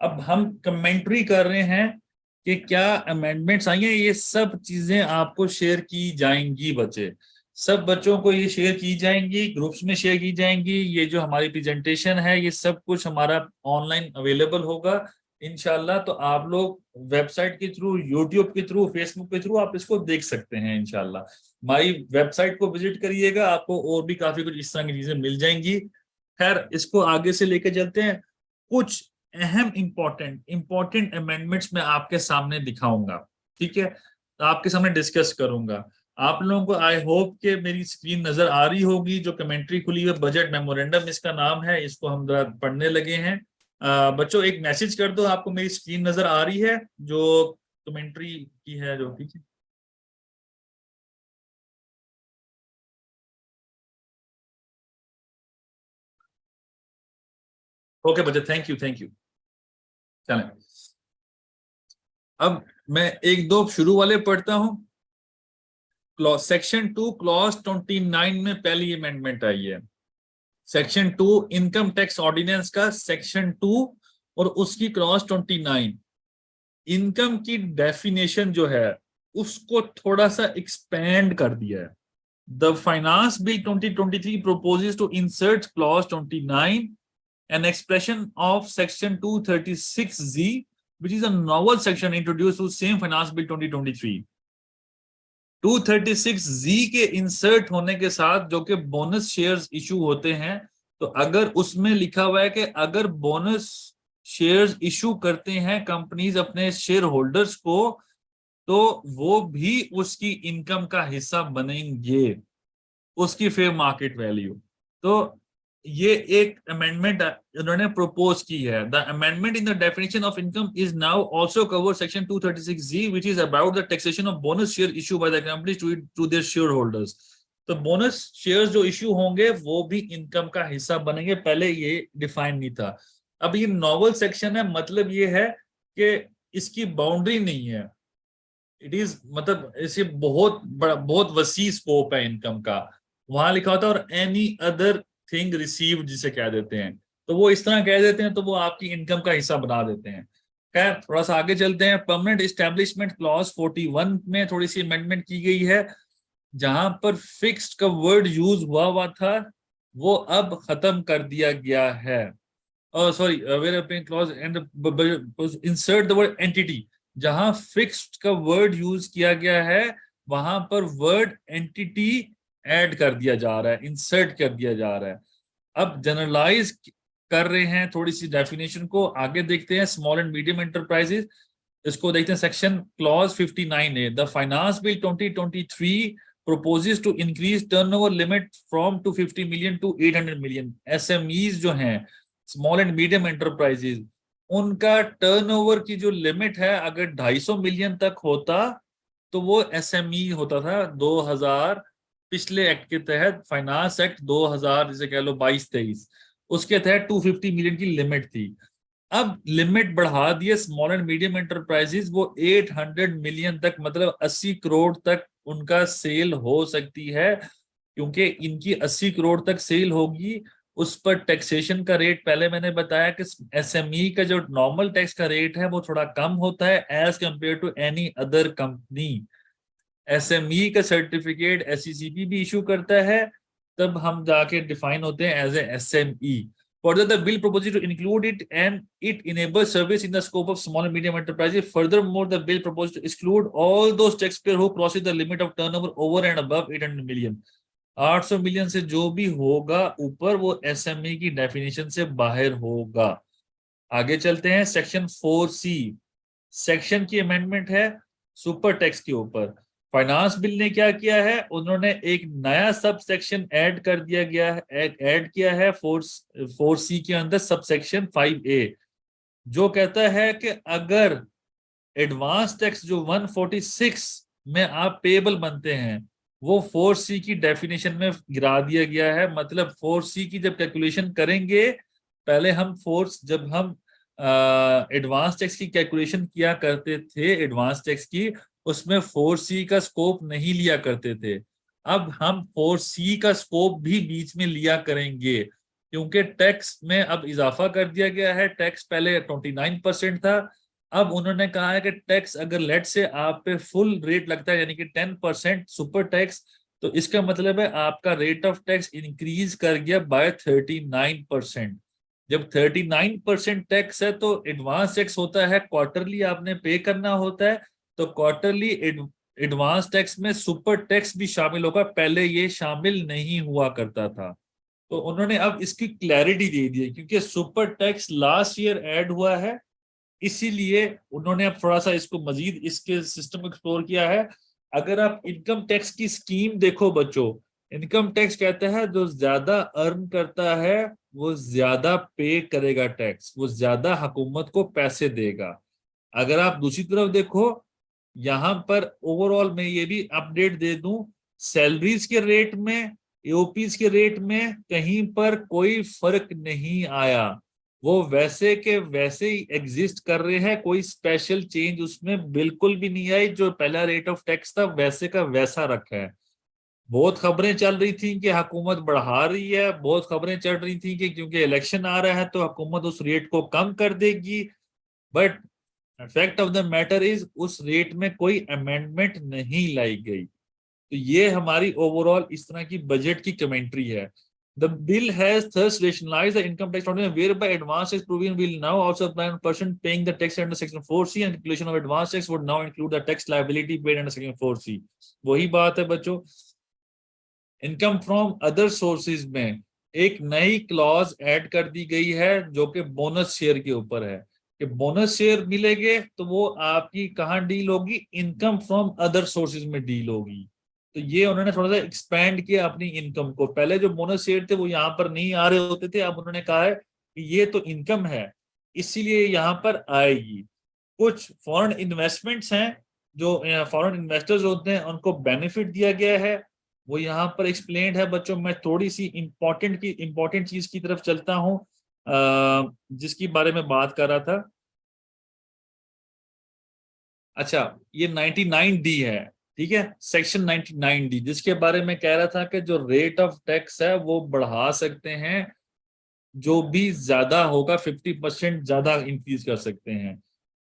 अब हम कमेंट्री कर रहे हैं कि क्या अमेंडमेंट्स आई हैं, ये सब चीजें आपको शेयर की जाएंगी बच्चे, सब बच्चों को ये शेयर की जाएंगी, ग्रुप्स में शेयर की जाएंगी। ये जो हमारी प्रेजेंटेशन है ये सब कुछ हमारा ऑनलाइन अवेलेबल होगा इंशाल्लाह। तो आप लोग वेबसाइट के थ्रू, यूट्यूब के थ्रू, फेसबुक के थ्रू आप इसको देख सकते हैं इंशाल्लाह। हमारी वेबसाइट को विजिट करिएगा, आपको और भी काफी कुछ इस तरह की चीजें मिल जाएंगी। खैर इसको आगे से लेकर चलते हैं। कुछ अहम इंपॉर्टेंट अमेंडमेंट्स मैं आपके सामने दिखाऊंगा, ठीक है, तो आपके सामने डिस्कस करूंगा। आप लोगों को आई होप कि मेरी स्क्रीन नजर आ रही होगी, जो कमेंट्री खुली है बजट मेमोरेंडम इसका नाम है, इसको हम जरा पढ़ने लगे हैं। बच्चों एक मैसेज कर दो, आपको मेरी स्क्रीन नजर आ रही है जो कमेंट्री की है जो, ठीक है। ओके बच्चे, थैंक यू, थैंक यू। चलें अब मैं एक दो शुरू वाले पढ़ता हूं। सेक्शन 2 क्लॉज 29 में पहली अमेंडमेंट आई है। सेक्शन 2 इनकम टैक्स ऑर्डिनेंस का सेक्शन 2 और उसकी क्लॉज 29 इनकम की डेफिनेशन जो है उसको थोड़ा सा एक्सपेंड कर दिया है। The finance bill 2023 proposes to insert clause 29 an expression of section 236Z, which is a novel section introduced to same finance bill 2023। 236Z के इंसर्ट होने के साथ जो कि बोनस शेयर्स इशू होते हैं, तो अगर उसमें लिखा हुआ है कि अगर बोनस शेयर्स इशू करते हैं कंपनीज अपने शेयर होल्डर्स को, तो वो भी उसकी इनकम का हिस्सा बनेंगे, उसकी फेयर मार्केट वैल्यू। तो ये एक अमेंडमेंट उन्होंने प्रपोज की है। The amendment in the definition of income is now also cover section 236Z, which is about the taxation of bonus share issue by the company to their share holders. तो bonus shares जो issue होंगे वो भी income का हिस्सा बनेंगे, पहले ये डिफाइन नहीं था। अब ये नॉवल सेक्शन है, मतलब ये है कि इसकी बाउंड्री नहीं है। इट इज मतलब इसे बहुत बड़ा, बहुत वसी स्कोप है इनकम का। वहां लिखा होता है और एनी अदर थिंग रिसीव्ड जिसे कह देते हैं, तो वो इस तरह कह देते हैं तो वो आपकी इनकम का हिस्सा बना देते हैं। खैर थोड़ा सा आगे चलते हैं। परमानेंट एस्टेब्लिशमेंट क्लॉज 41 में थोड़ी सी अमेंडमेंट की गई है। जहां पर फिक्स्ड का वर्ड यूज हुआ था वो अब खत्म कर दिया गया है। Sorry, where clause and insert the word entity. जहां फिक्स्ड का वर्ड यूज किया गया है वहां पर वर्ड एंटिटी ऐड कर दिया जा रहा है, इंसर्ट कर दिया जा रहा है। अब जनरलाइज कर रहे हैं थोड़ी सी डेफिनेशन को, आगे देखते हैं। स्मॉल एंड मीडियम एंटरप्राइजेस, इसको देखते हैं सेक्शन क्लॉज 59 है। The finance bill 2023 proposes to increase turnover limit from 250 million to 800 million। SMEs जो हैं, स्मॉल एंड मीडियम एंटरप्राइजेस, उनका टर्नओवर की जो लिमिट है अगर 250 मिलियन तक होता तो वो एसएमई होता था 2000 पिछले एक्ट के तहत, फाइनेंस एक्ट 2000 जिसे कह लो 22-23, उसके तहत 250 मिलियन की लिमिट थी। अब लिमिट बढ़ा दिए स्मॉल एंड मीडियम एंटरप्राइजेस, वो 800 मिलियन तक, मतलब 80 करोड़ तक उनका सेल हो सकती है। क्योंकि इनकी 80 करोड़ तक सेल होगी, उस पर टैक्सेशन का रेट पहले मैंने बताया कि एसएमई का जो नॉर्मल टैक्स का रेट है वो थोड़ा कम होता है as compare to any other company. SME का सर्टिफिकेट एसईसीपी भी इशू करता है, तब हम जाके डिफाइन होते हैं as a SME. Further, the bill proposes to include it and it enables service in the scope of small and medium enterprises. Furthermore, the bill proposes to exclude all those taxpayers who crosses the limit of turnover over and above 800 million। 800 million से जो भी होगा ऊपर वो SME की definition से बाहर होगा। आगे चलते हैं। सेक्शन 4C सेक्शन की अमेंडमेंट है सुपर टैक्स के ऊपर। फाइनेंस बिल ने क्या किया है, उन्होंने एक नया सब सेक्शन ऐड कर दिया गया है, ऐड किया है 4C के अंदर सब सेक्शन 5A, जो कहता है कि अगर एडवांस टैक्स जो 146 में आप पेएबल बनते हैं वो 4C की डेफिनेशन में गिरा दिया गया है। मतलब 4C की जब कैलकुलेशन करेंगे, पहले हम जब हम एडवांस टैक्स की कैलकुलेशन किया करते थे, एडवांस टैक्स की, उसमें 4C का स्कोप नहीं लिया करते थे। अब हम 4C का स्कोप भी बीच में लिया करेंगे, क्योंकि टैक्स में अब इजाफा कर दिया गया है। टैक्स पहले 29% था, अब उन्होंने कहा है कि टैक्स अगर लेट से आप पे फुल रेट लगता है यानी कि 10% सुपर टैक्स, तो इसका मतलब है आपका रेट ऑफ टैक्स इंक्रीज कर गया बाय 39%। जब 39% टैक्स है तो एडवांस टैक्स होता है क्वार्टरली आपने पे करना होता है, तो क्वार्टरली एडवांस टैक्स में सुपर टैक्स भी शामिल होगा, पहले ये शामिल नहीं हुआ करता था। तो उन्होंने अब इसकी क्लैरिटी दे दी है, क्योंकि super tax last year add हुआ है, इसीलिए उन्होंने अब थोड़ा सा इसको मजीद इसके सिस्टम को एक्सप्लोर किया है। अगर आप इनकम टैक्स की स्कीम देखो बच्चों, इनकम टैक्स कहता है जो ज्यादा अर्न करता है वो ज्यादा पे करेगा टैक्स, वो ज्यादा हुकूमत को पैसे देगा। अगर आप दूसरी तरफ देखो, यहां पर ओवरऑल में ये भी अपडेट दे दूं, सैलरीज के रेट में, एओपीज के रेट में कहीं पर कोई फर्क नहीं आया। वो वैसे के वैसे ही एग्जिस्ट कर रहे हैं, कोई स्पेशल चेंज उसमें बिल्कुल भी नहीं आई। जो पहला रेट ऑफ टैक्स था वैसे का वैसा रखा है। बहुत खबरें चल रही थी कि हुकूमत बढ़ा रही है, बहुत खबरें चल रही थी कि क्योंकि इलेक्शन आ रहा है तो हुकूमत उस रेट को कम कर देगी, but fact of the matter is उस रेट में कोई अमेंडमेंट नहीं लाई गई। तो ये हमारी ओवरऑल इस तरह की बजट की कमेंट्री है। The bill has thus rationalized the income tax ordinance whereby advance tax provision will now also apply on person paying the tax under section 4C, and calculation of advance tax would now include the tax liability paid under section 4C। वही बात है बच्चों, income from other sources में एक नई clause add कर दी गई है जो कि बोनस शेयर के ऊपर है कि बोनस शेयर मिलेंगे तो वो आपकी कहाँ डील होगी, इनकम फ्रॉम अदर सोर्सेज में डील होगी। तो ये उन्होंने थोड़ा सा एक्सपैंड किया अपनी इनकम को। पहले जो बोनस शेयर थे वो यहाँ पर नहीं आ रहे होते थे, अब उन्होंने कहा है कि ये तो इनकम है इसीलिए यहाँ पर आएगी। कुछ फॉरेन इन्वेस्टमेंट्स हैं जो फॉरेन इन्वेस्टर्स होते हैं उनको बेनिफिट दिया गया है, वो यहाँ पर एक्सप्लेन्ड है बच्चों। मैं थोड़ी सी इंपॉर्टेंट चीज की तरफ चलता हूँ जिसकी बारे में बात कर रहा था। अच्छा, ये 99D है, ठीक है, सेक्शन 99D, जिसके बारे में कह रहा था कि जो रेट ऑफ टैक्स है वो बढ़ा सकते हैं, जो भी ज्यादा होगा 50% ज्यादा इंक्रीज कर सकते हैं।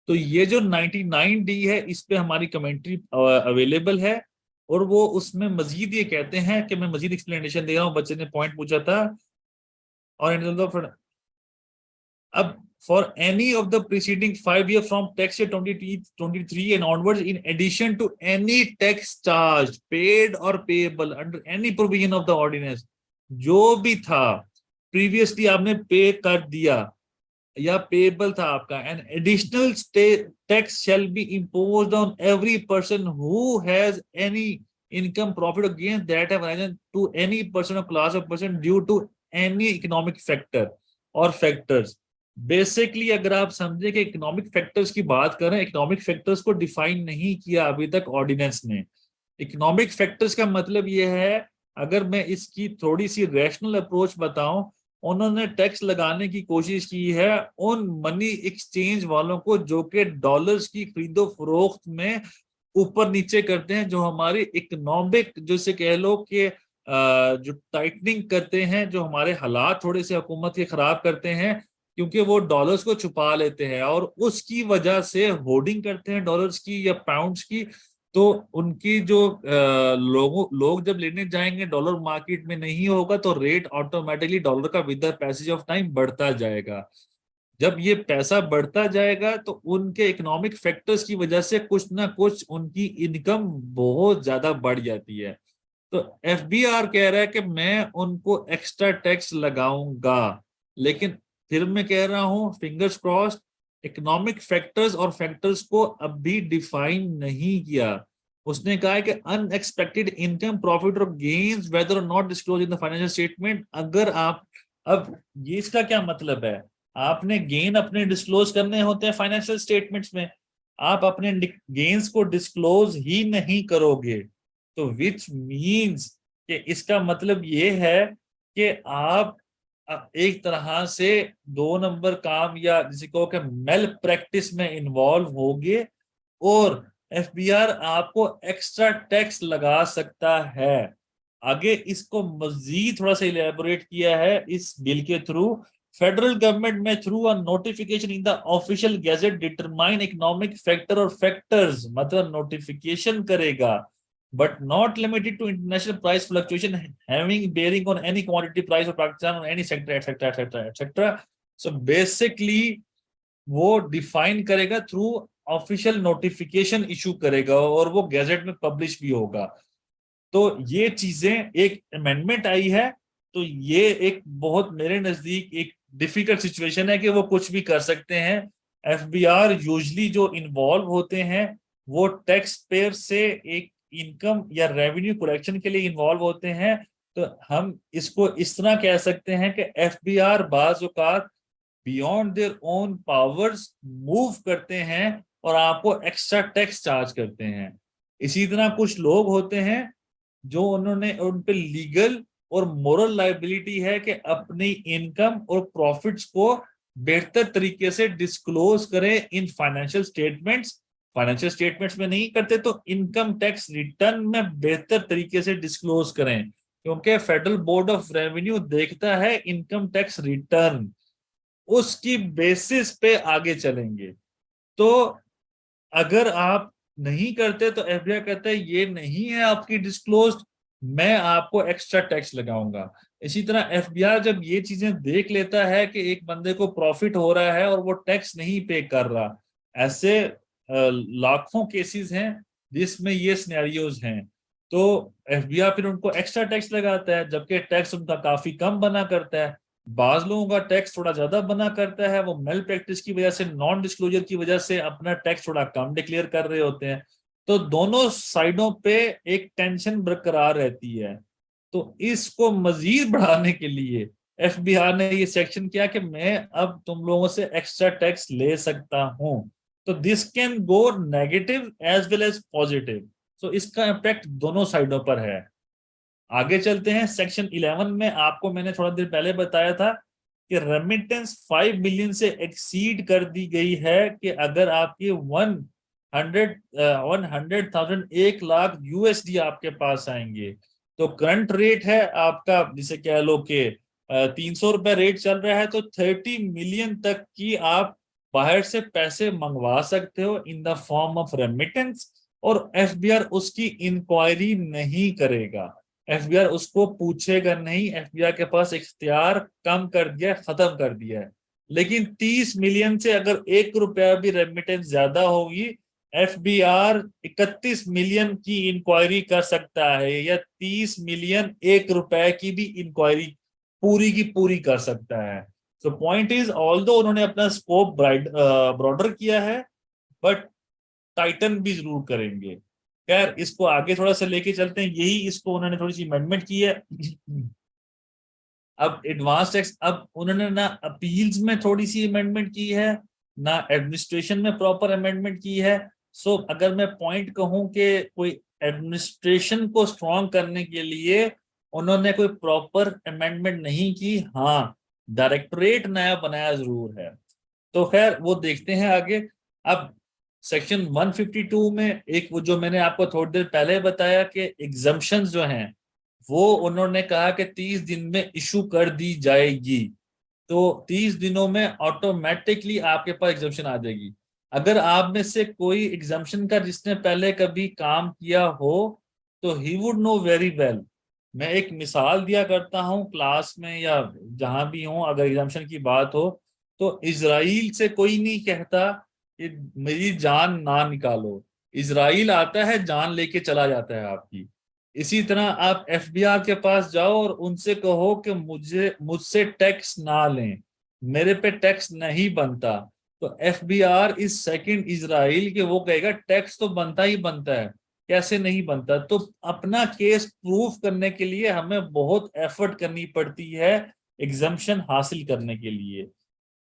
तो ये जो 99D है इस पे हमारी कमेंट्री अवेलेबल है, और वो उसमें मजीद ये कहते हैं कि मैं मजीद एक्सप्लेनेशन दे रहा हूँ, बच्चे ने पॉइंट पूछा था। और अब for any of the preceding 5 years from tax year 2023 and onwards, in addition to any tax charged, paid or payable under any provision of the ordinance, जो भी था प्रीवियसली आपने पे कर दिया या पेबल था आपका, an additional tax shall be imposed on every person who has any income profit or gain that have arisen to any person or class of person due to any economic factor or factors. Basically अगर आप समझे कि economic factors की बात करें, economic factors को define नहीं किया अभी तक ऑर्डिनेंस ने। इकोनॉमिक फैक्टर्स का मतलब यह है, अगर मैं इसकी थोड़ी सी रैशनल अप्रोच बताऊं, उन्होंने टैक्स लगाने की कोशिश की है उन मनी एक्सचेंज वालों को जो कि डॉलर्स की खरीदो फरोख्त में ऊपर नीचे करते हैं, जो हमारी इकोनॉमिक जैसे कह लो कि जो टाइटनिंग करते हैं, जो हमारे हालात थोड़े से हुकूमत के खराब करते हैं क्योंकि वो डॉलर्स को छुपा लेते हैं और उसकी वजह से होर्डिंग करते हैं डॉलर्स की या पाउंड्स की। तो उनकी जो लोग जब लेने जाएंगे डॉलर मार्केट में नहीं होगा तो रेट ऑटोमेटिकली डॉलर का with the passage of time बढ़ता जाएगा। जब ये पैसा बढ़ता जाएगा तो उनके इकोनॉमिक फैक्टर्स की वजह से कुछ ना कुछ उनकी इनकम बहुत ज्यादा बढ़ जाती है। तो एफबीआर कह रहा है कि मैं उनको एक्स्ट्रा टैक्स लगाऊंगा, लेकिन फिर मैं कह रहा हूं फिंगर्स क्रॉस्ड, इकोनॉमिक फैक्टर्स और फैक्टर्स को अभी डिफाइन नहीं किया। उसने कहा है कि अनएक्सपेक्टेड इनकम प्रॉफिट और गेन्स वेदर और not disclose in the financial statement. अगर आप, अब ये इसका क्या मतलब है, आपने गेन अपने डिस्क्लोज करने होते हैं फाइनेंशियल स्टेटमेंट्स में, आप अपने गेन्स को डिस्क्लोज ही नहीं करोगे, तो विच मीन्स कि इसका मतलब ये है कि आप एक तरह से 2 नंबर काम या जिसे कहो कि मेल प्रैक्टिस में इन्वॉल्व होगे और एफबीआर आपको एक्स्ट्रा टैक्स लगा सकता है। आगे इसको मजीद थोड़ा सा इलेबोरेट किया है इस बिल के थ्रू। फेडरल गवर्नमेंट में through a notification in the official gazette determine economic factor or factors, मतलब नोटिफिकेशन करेगा but not limited to international price fluctuation having bearing on any commodity price or Pakistan on any sector etc etc etc। so basically वो define करेगा through official notification issue करेगा और वो gadget में publish भी होगा। तो ये चीजें, एक अमेंडमेंट आई है, तो ये एक बहुत मेरे नजदीक एक डिफिकल्ट सिचुएशन है कि वो कुछ भी कर सकते हैं। एफबीआर यूजली जो इन्वॉल्व होते हैं वो टैक्स पेयर से एक इनकम या रेवेन्यू कलेक्शन के लिए इन्वॉल्व होते हैं। तो हम इसको इस तरह कह सकते हैं कि एफबीआर बाज औकात beyond their own powers move करते हैं और आपको एक्स्ट्रा टैक्स चार्ज करते हैं। इसी तरह कुछ लोग होते हैं जो उन्होंने उन पे लीगल और मोरल लाइबिलिटी है कि अपनी इनकम और प्रॉफिट्स को बेहतर तरीके से डिस्क्लोज करें इन फाइनेंशियल स्टेटमेंट्स में नहीं करते तो इनकम टैक्स रिटर्न में बेहतर तरीके से डिस्क्लोज करें, क्योंकि फेडरल बोर्ड ऑफ रेवेन्यू देखता है इनकम टैक्स रिटर्न, उसकी बेसिस पे आगे चलेंगे। तो अगर आप नहीं करते तो एफबीआई कहता है ये नहीं है आपकी डिस्क्लोज्ड, मैं आपको एक्स्ट्रा टैक्स लगाऊंगा। इसी तरह एफबीआई जब ये चीजें देख लेता है कि एक बंदे को प्रॉफिट हो रहा है और वो टैक्स नहीं पे कर रहा, ऐसे लाखों केसेस हैं जिसमें ये सिनेरियोज हैं, तो एफबीआई फिर उनको एक्स्ट्रा टैक्स लगाता है, जबकि टैक्स उनका काफी कम बना करता है। बाज लोगों का टैक्स थोड़ा ज्यादा बना करता है, वो मेल प्रैक्टिस की वजह से, नॉन डिस्क्लोजर की वजह से अपना टैक्स थोड़ा कम डिक्लेयर कर रहे होते हैं। तो दोनों साइडों पे एक टेंशन बरकरार रहती है। तो इसको मजीद बढ़ाने के लिए एफबीआई ने ये सेक्शन किया कि मैं अब तुम लोगों से एक्स्ट्रा टैक्स ले सकता हूं। तो this can go negative as well as positive, तो इसका इम्पैक्ट दोनों साइडों पर है। आगे चलते हैं सेक्शन 11 में। आपको मैंने थोड़ा देर पहले बताया था कि रेमिटेंस 5 मिलियन से एक्सीड कर दी गई है कि अगर आपकी 100,000 1 लाख यूएसडी आपके पास आएंगे, तो करंट रेट है आपका, जिसे कह लो कि 300 रुपए रेट चल रहा है, तो 30 मिलियन तक की आप बाहर से पैसे मंगवा सकते हो in the form of remittance, और एफबीआर उसकी इंक्वायरी नहीं करेगा, एफबीआर उसको पूछेगा नहीं। एफबीआर के पास इख्तियार कम कर दिया, खत्म कर दिया है। लेकिन 30 मिलियन से अगर 1 रुपया भी रेमिटेंस ज्यादा होगी, एफबीआर 31 मिलियन की इंक्वायरी कर सकता है, या 30 मिलियन 1 रुपए की भी इंक्वायरी पूरी की पूरी कर सकता है। सो पॉइंट इज, ऑल्दो उन्होंने अपना स्कोप ब्रॉडर किया है, बट टाइटन भी जरूर करेंगे। खैर, इसको आगे थोड़ा सा लेके चलते हैं, यही इसको उन्होंने थोड़ी सी अमेंडमेंट की है। अब एडवांस टैक्स, अब उन्होंने ना अपील्स में थोड़ी सी अमेंडमेंट की है, ना एडमिनिस्ट्रेशन में प्रॉपर अमेंडमेंट की है। सो अगर मैं पॉइंट कहूं कि कोई एडमिनिस्ट्रेशन को स्ट्रॉन्ग करने के लिए उन्होंने कोई प्रॉपर अमेंडमेंट नहीं की, हाँ डायरेक्टरेट नया बनाया जरूर है। तो खैर वो देखते हैं आगे। अब सेक्शन 152 में एक वो जो मैंने आपको थोड़ी देर पहले बताया कि एग्जम्पशंस जो हैं, वो उन्होंने कहा कि 30 दिन में इशू कर दी जाएगी। तो 30 दिनों में ऑटोमेटिकली आपके पास एग्जम्पशन आ जाएगी। अगर आप में से कोई एग्जम्पशन का जिसने पहले कभी काम किया हो, तो he would know very well. मैं एक मिसाल दिया करता हूँ क्लास में या जहां भी हूँ, अगर एग्जम्पशन की बात हो, तो इजराइल से कोई नहीं कहता कि मेरी जान ना निकालो, इजराइल आता है जान लेके चला जाता है आपकी। इसी तरह आप एफबीआर के पास जाओ और उनसे कहो कि मुझसे टैक्स ना लें, मेरे पे टैक्स नहीं बनता, तो एफबीआर इस सेकंड इजराइल के वो कहेगा टैक्स तो बनता ही बनता है, कैसे नहीं बनता। तो अपना केस प्रूफ करने के लिए हमें बहुत एफर्ट करनी पड़ती है एग्जम्पशन हासिल करने के लिए।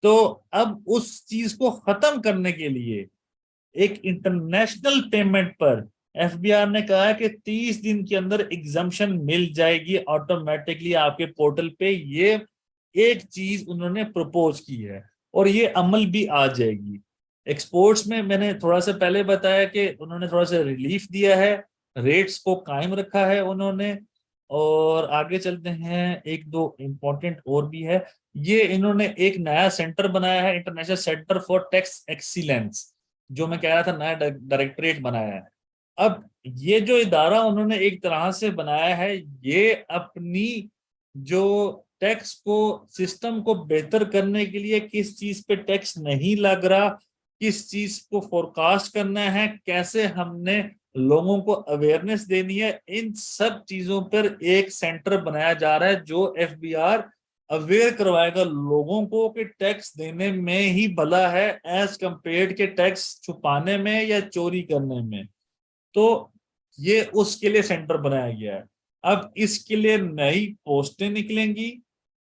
तो अब उस चीज को खत्म करने के लिए एक इंटरनेशनल पेमेंट पर एफबीआर ने कहा है कि 30 दिन के अंदर एग्जम्पशन मिल जाएगी ऑटोमेटिकली आपके पोर्टल पे। ये एक चीज उन्होंने प्रपोज की है और ये अमल भी आ जाएगी। एक्सपोर्ट्स में मैंने थोड़ा सा पहले बताया कि उन्होंने थोड़ा सा रिलीफ दिया है, रेट्स को कायम रखा है उन्होंने। और आगे चलते हैं, एक दो इंपॉर्टेंट और भी है। ये इन्होंने एक नया सेंटर बनाया है, international centre for tax excellence, जो मैं कह रहा था नया डायरेक्टरेट बनाया है। अब ये जो इदारा उन्होंने एक तरह से बनाया है, ये अपनी जो टैक्स को सिस्टम को बेहतर करने के लिए, किस चीज पे टैक्स नहीं लग रहा, किस चीज को फोरकास्ट करना है, कैसे हमने लोगों को अवेयरनेस देनी है, इन सब चीजों पर एक सेंटर बनाया जा रहा है जो एफबीआर अवेयर करवाएगा लोगों को कि टैक्स देने में ही भला है एज कंपेयर्ड के टैक्स छुपाने में या चोरी करने में। तो ये उसके लिए सेंटर बनाया गया है। अब इसके लिए नई पोस्टें निकलेंगी,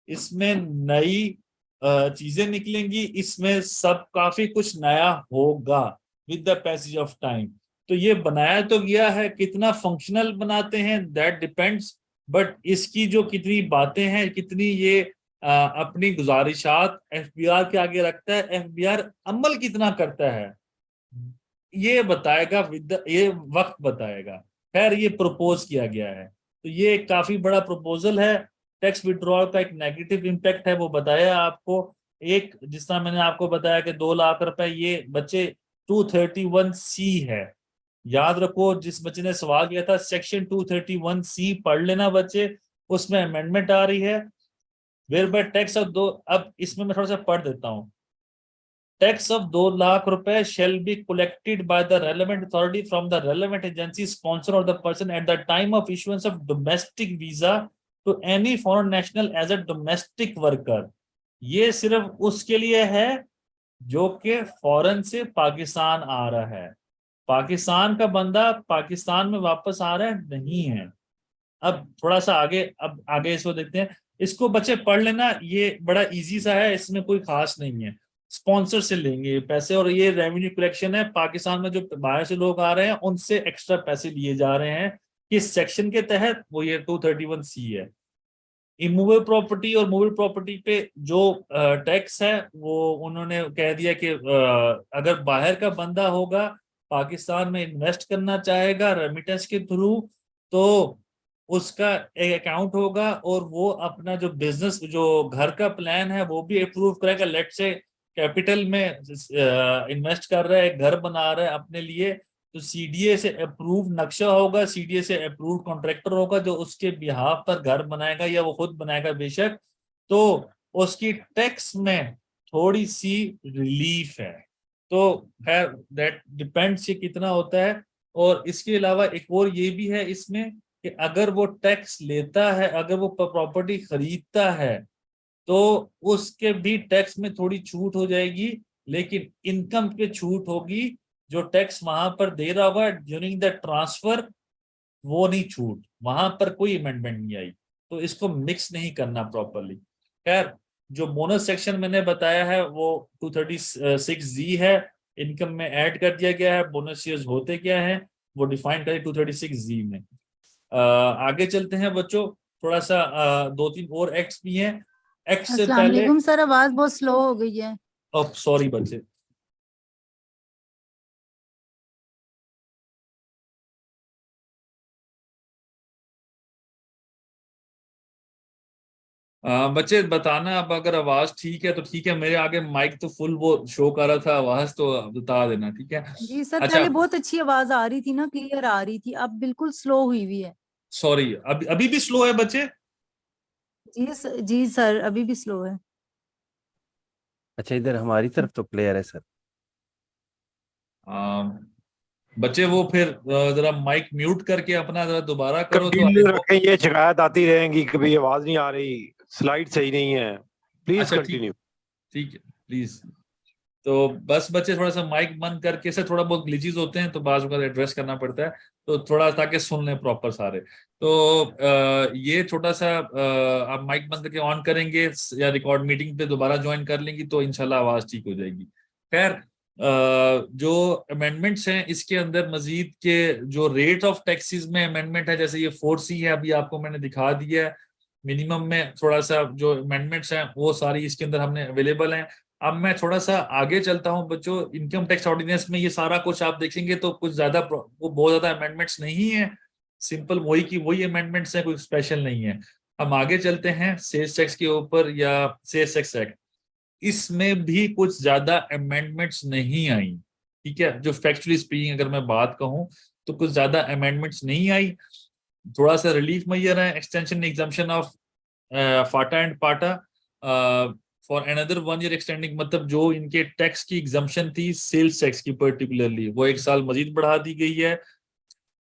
इसमें नई चीजें निकलेंगी, इसमें सब काफी कुछ नया होगा with the passage of time. तो ये बनाया तो गया है, कितना फंक्शनल बनाते हैं दैट डिपेंड्स, बट इसकी जो कितनी बातें हैं, कितनी ये अपनी गुजारिशात एफबीआर के आगे रखता है, एफबीआर अमल कितना करता है ये बताएगा, ये वक्त बताएगा। खैर ये प्रपोज किया गया है, तो ये काफी बड़ा प्रपोजल है। टैक्स विड्रॉल का एक नेगेटिव इम्पैक्ट है वो बताया आपको। एक जिस तरह मैंने आपको बताया कि 2 लाख रुपए ये बच्चे 231C है, याद रखो। जिस बच्चे ने सवाल किया था सेक्शन 231C पढ़ लेना बच्चे, उसमें अमेंडमेंट आ रही है। वेयर बाय टैक्स ऑफ 2, अब इसमें मैं थोड़ा सा पढ़ देता हूँ। टैक्स ऑफ 2 लाख रुपए shall be collected by the relevant authority from the relevant agency, sponsor or the person at the time of issuance of domestic visa to any foreign national as a domestic worker। ये सिर्फ उसके लिए है जो कि foreign से पाकिस्तान आ रहा है, पाकिस्तान का बंदा पाकिस्तान में वापस आ रहा है नहीं है। अब थोड़ा सा आगे, अब आगे इसको देखते हैं। इसको बच्चे पढ़ लेना, ये बड़ा इजी सा है, इसमें कोई खास नहीं है। स्पॉन्सर से लेंगे पैसे, और ये रेवेन्यू कलेक्शन है। पाकिस्तान में जो बाहर से लोग आ रहे हैं उनसे एक्स्ट्रा पैसे लिए जा रहे हैं किस सेक्शन के तहत, वो ये 231C है। इमूवेबल प्रॉपर्टी और मूवेबल प्रॉपर्टी पे जो टैक्स है वो उन्होंने कह दिया कि अगर बाहर का बंदा होगा पाकिस्तान में इन्वेस्ट करना चाहेगा रेमिटेंस के थ्रू, तो उसका एक अकाउंट होगा और वो अपना जो बिजनेस, जो घर का प्लान है वो भी अप्रूव करेगा। लेट से कैपिटल में इन्वेस्ट कर रहा है, घर बना रहा है अपने लिए, तो सीडीए से अप्रूव नक्शा होगा, सीडीए से अप्रूव कॉन्ट्रैक्टर होगा जो उसके बिहाफ पर घर बनाएगा या वो खुद बनाएगा बेशक, तो उसकी टैक्स में थोड़ी सी रिलीफ है। तो खैर दैट डिपेंड्स ये कितना होता है। और इसके अलावा एक और ये भी है इसमें कि अगर वो टैक्स लेता है, अगर वो प्रॉपर्टी खरीदता है तो उसके भी टैक्स में थोड़ी छूट हो जाएगी, लेकिन इनकम पे छूट होगी। जो टैक्स वहां पर दे रहा होगा ड्यूरिंग द ट्रांसफर वो नहीं छूट, वहां पर कोई अमेंडमेंट नहीं आई, तो इसको मिक्स नहीं करना प्रॉपरली। खैर जो बोनस सेक्शन मैंने बताया है वो 236Z है, इनकम में ऐड कर दिया गया है। बोनस ईयर्स होते क्या है वो डिफाइन करें 236Z में। आगे चलते हैं बच्चों, थोड़ा सा 2-3 और एक्ट्स भी हैं। एक्ट से अस्सलाम पहले, वालेकुम सर, आवाज बहुत स्लो हो गई है। सॉरी बच्चे, बच्चे बताना अब अगर आवाज ठीक है तो ठीक है। मेरे आगे माइक तो फुल वो शो कर रहा था, आवाज तो बता देना ठीक है। जी सर, अच्छा पहले बहुत अच्छी आवाज आ रही थी ना, क्लियर आ रही थी, अब बिल्कुल स्लो हुई है। सॉरी, अभी भी स्लो है बच्चे? जी सर, अभी भी स्लो है। अच्छा, इधर हमारी तरफ तो क्लियर है सर। बच्चे वो फिर जरा माइक म्यूट करके अपना जरा दोबारा करो तो कंटिन्यू रखें, ये शिकायत आती रहेंगी, कभी आवाज नहीं आ रही, स्लाइड सही नहीं है, प्लीज अच्छा कंटिन्यू। ठीक है प्लीज। तो बस बच्चे थोड़ा सा माइक बंद करके से, थोड़ा बहुत ग्लिचेस होते हैं तो बाज़ वक्त एड्रेस करना पड़ता है, तो थोड़ा ताकि सुन लें प्रॉपर सारे। तो ये छोटा सा आप माइक बंद करके ऑन करेंगे या रिकॉर्ड मीटिंग पे दोबारा ज्वाइन कर लेंगी तो इंशाल्लाह आवाज ठीक हो जाएगी। खैर जो अमेंडमेंट्स हैं इसके अंदर मजीद के जो रेट ऑफ टैक्सेस में अमेंडमेंट है, जैसे ये 4C है, अभी आपको मैंने दिखा दिया है। मिनिमम में थोड़ा सा जो अमेंडमेंट्स हैं वो सारी इसके अंदर हमने अवेलेबल हैं। अब मैं थोड़ा सा आगे चलता हूं बच्चों। इनकम टैक्स ऑर्डिनेंस में ये सारा कुछ आप देखेंगे तो कुछ ज्यादा वो बहुत ज्यादा अमेंडमेंट्स नहीं है, सिंपल वही की वही अमेंडमेंट्स हैं, कोई स्पेशल नहीं है। हम आगे चलते हैं सेल्स टैक्स के ऊपर या सेल्स टैक्स एक्ट, इसमें भी कुछ ज्यादा अमेंडमेंट्स नहीं आई। ठीक है, जो फैक्चुअली स्पीकिंग अगर मैं बात कहूं तो कुछ ज्यादा अमेंडमेंट्स नहीं आई, थोड़ा सा रिलीफ मैयर है। Extension exemption of Phata and पाटा फॉर अनदर 1 ईयर एक्सटेंडिंग, मतलब जो इनके टैक्स की एग्जाम्पशन थी सेल्स टैक्स की पर्टिकुलरली, वो 1 साल मजीद बढ़ा दी गई है।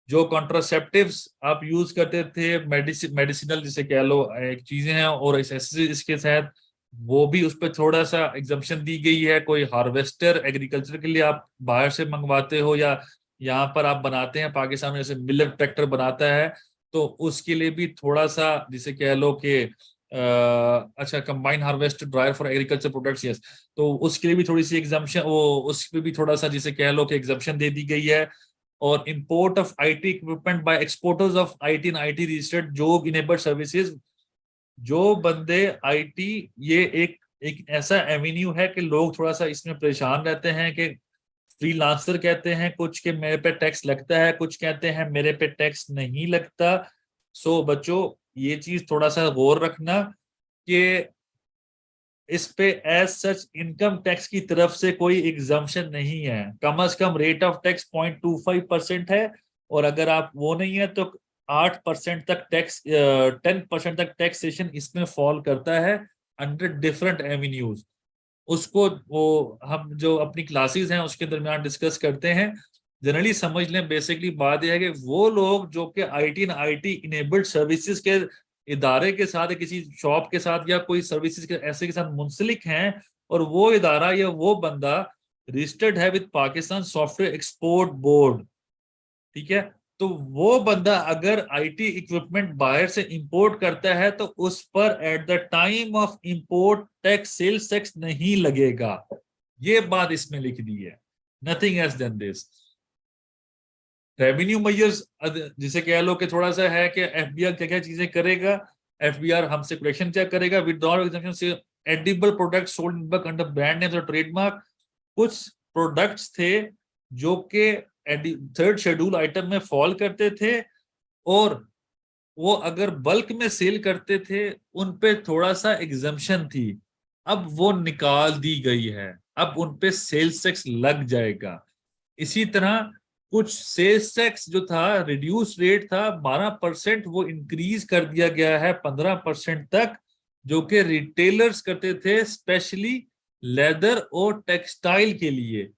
जो कॉन्ट्रासेप्टिव्स आप यूज करते थे, मेडिसिनल जिसे कह लो एक चीजें हैं और एक्सेसरीज के साथ, वो भी उस पर थोड़ा सा एग्जाम्पशन दी गई है। कोई हार्वेस्टर एग्रीकल्चर के लिए आप बाहर से मंगवाते हो या यहाँ पर आप बनाते हैं पाकिस्तान में, जैसे मिलर ट्रैक्टर बनाता है, तो उसके लिए भी थोड़ा सा जिसे कह लो कि अच्छा combine harvester dryer for agriculture products, yes, तो उसके लिए भी थोड़ी सी एग्जाम्पशन, वो उस पर भी थोड़ा सा जिसे कह लो कि एग्जाम्पशन दे दी गई है। और import of IT equipment by exporters of IT and IT registered job enabled services, जो बंदे आईटी, ये एक ऐसा एवेन्यू है कि लोग थोड़ा सा इसमें परेशान रहते हैं कि फ्रीलांसर कहते हैं कुछ कि मेरे पे टैक्स लगता है, कुछ कहते हैं मेरे पे टैक्स नहीं लगता। सो बच्चों, ये चीज थोड़ा सा गौर रखना कि इस पे एज सच इनकम टैक्स की तरफ से कोई एग्जम्पशन नहीं है। कम से कम रेट ऑफ टैक्स 0.25% है, और अगर आप वो नहीं है तो 8% तक टैक्स, 10% तक टैक्सेशन इसमें फॉल करता है अंडर डिफरेंट एवेन्यूज। उसको वो हम जो अपनी क्लासेस हैं उसके दरमियान डिस्कस करते हैं। जनरली समझ लें, बेसिकली बात यह है कि वो लोग जो कि IT and IT enabled services के इदारे के साथ, किसी शॉप के साथ या कोई सर्विसेज के ऐसे के साथ मुंसलिक हैं, और वो इदारा या वो बंदा रजिस्टर्ड है with Pakistan software export board, ठीक है, तो वो बंदा अगर आईटी इक्विपमेंट बाहर से इंपोर्ट करता है तो उस पर at the time of import tax, sales tax नहीं लगेगा। ये बात इसमें लिख दी है, nothing else than this. Revenue measures, जिसे कह लो कि थोड़ा सा है कि एफबीआर क्या क्या चीजें करेगा। एफबीआर हमसे कलेक्शन क्या करेगा, विथड्रॉल एग्जम्पशन से edible product sold in bulk under brand names और ट्रेडमार्क। कुछ प्रोडक्ट्स थे जो कि थर्ड शेड्यूल आइटम में फॉल करते थे, और वो अगर बल्क में सेल करते थे उन पे थोड़ा सा एग्जम्पशन थी, अब वो निकाल दी गई है, अब उन पे सेल्स टैक्स लग जाएगा। इसी तरह कुछ सेल्स टैक्स जो था रिड्यूस रेट था 12%, वो इंक्रीज कर दिया गया है 15% तक, जो कि रिटेलर्स करते थे स्पेशली लेदर और टेक्सटाइल के लिए।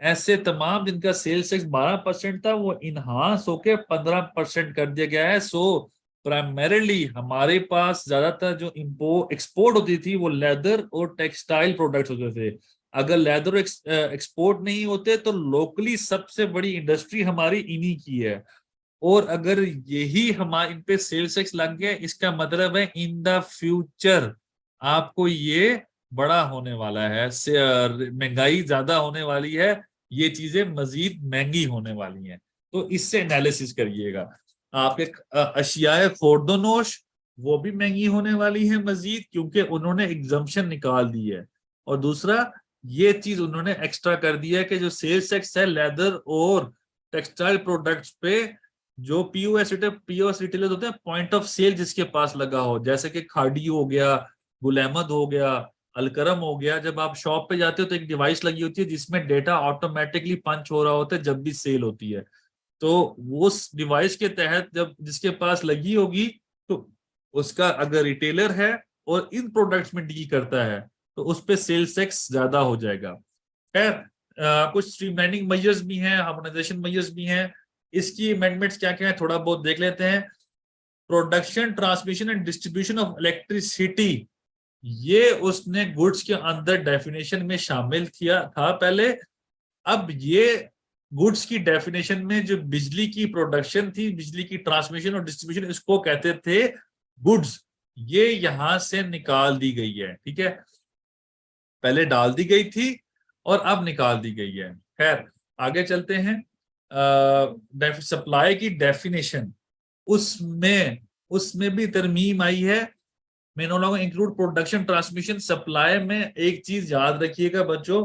ऐसे तमाम जिनका सेल्स टैक्स 12% था वो इनहांस होके 15% कर दिया गया है। सो प्राइमरीली हमारे पास ज्यादातर जो एक्सपोर्ट होती थी वो लेदर और टेक्सटाइल प्रोडक्ट्स होते थे। अगर लेदर एक्सपोर्ट नहीं होते तो लोकली सबसे बड़ी इंडस्ट्री हमारी इन्हीं की है, और अगर यही हमारे इन पे सेल्स टैक्स लग गया, इसका मतलब है इन द फ्यूचर आपको ये बड़ा होने वाला है, महंगाई ज्यादा होने वाली है, ये चीजें मजीद महंगी होने वाली हैं। तो इससे एनालिसिस करिएगा। आपके अशियाए खोर्दोनोश वो भी महंगी होने वाली है मजीद, क्योंकि उन्होंने एग्जम्पशन निकाल दी है। और दूसरा ये चीज उन्होंने एक्स्ट्रा कर दिया है कि जो सेल्स टैक्स है लेदर और टेक्सटाइल प्रोडक्ट्स पे, जो पीओएस रिटेलर्स होते हैं, पॉइंट ऑफ सेल जिसके पास लगा हो, जैसे कि खाड़ी हो गया, गुल अहमद हो गया, अलकरम हो गया, जब आप शॉप पे जाते हो तो एक डिवाइस लगी होती है जिसमें डेटा ऑटोमेटिकली पंच हो रहा होता है जब भी सेल होती है। तो उस डिवाइस के तहत जब जिसके पास लगी होगी तो उसका अगर रिटेलर है और इन प्रोडक्ट्स में डील करता है तो उस पे सेल्स टैक्स ज्यादा हो जाएगा। खैर, कुछ स्ट्रीमलाइनिंग मेजर्स भी हैं, हार्मोनाइजेशन मेजर्स भी हैं। इसकी अमेंडमेंट्स क्या क्या है थोड़ा बहुत देख लेते हैं। Production, transmission and distribution of electricity, ये उसने गुड्स के अंदर डेफिनेशन में शामिल किया था पहले। अब ये गुड्स की डेफिनेशन में जो बिजली की प्रोडक्शन थी, बिजली की ट्रांसमिशन और डिस्ट्रीब्यूशन, इसको कहते थे गुड्स, ये यहां से निकाल दी गई है। ठीक है, पहले डाल दी गई थी और अब निकाल दी गई है। खैर, आगे चलते हैं। सप्लाई की डेफिनेशन, उसमें भी तरमीम आई है। मैं no longer include production, transmission, supply में एक चीज याद रखिएगा बच्चों,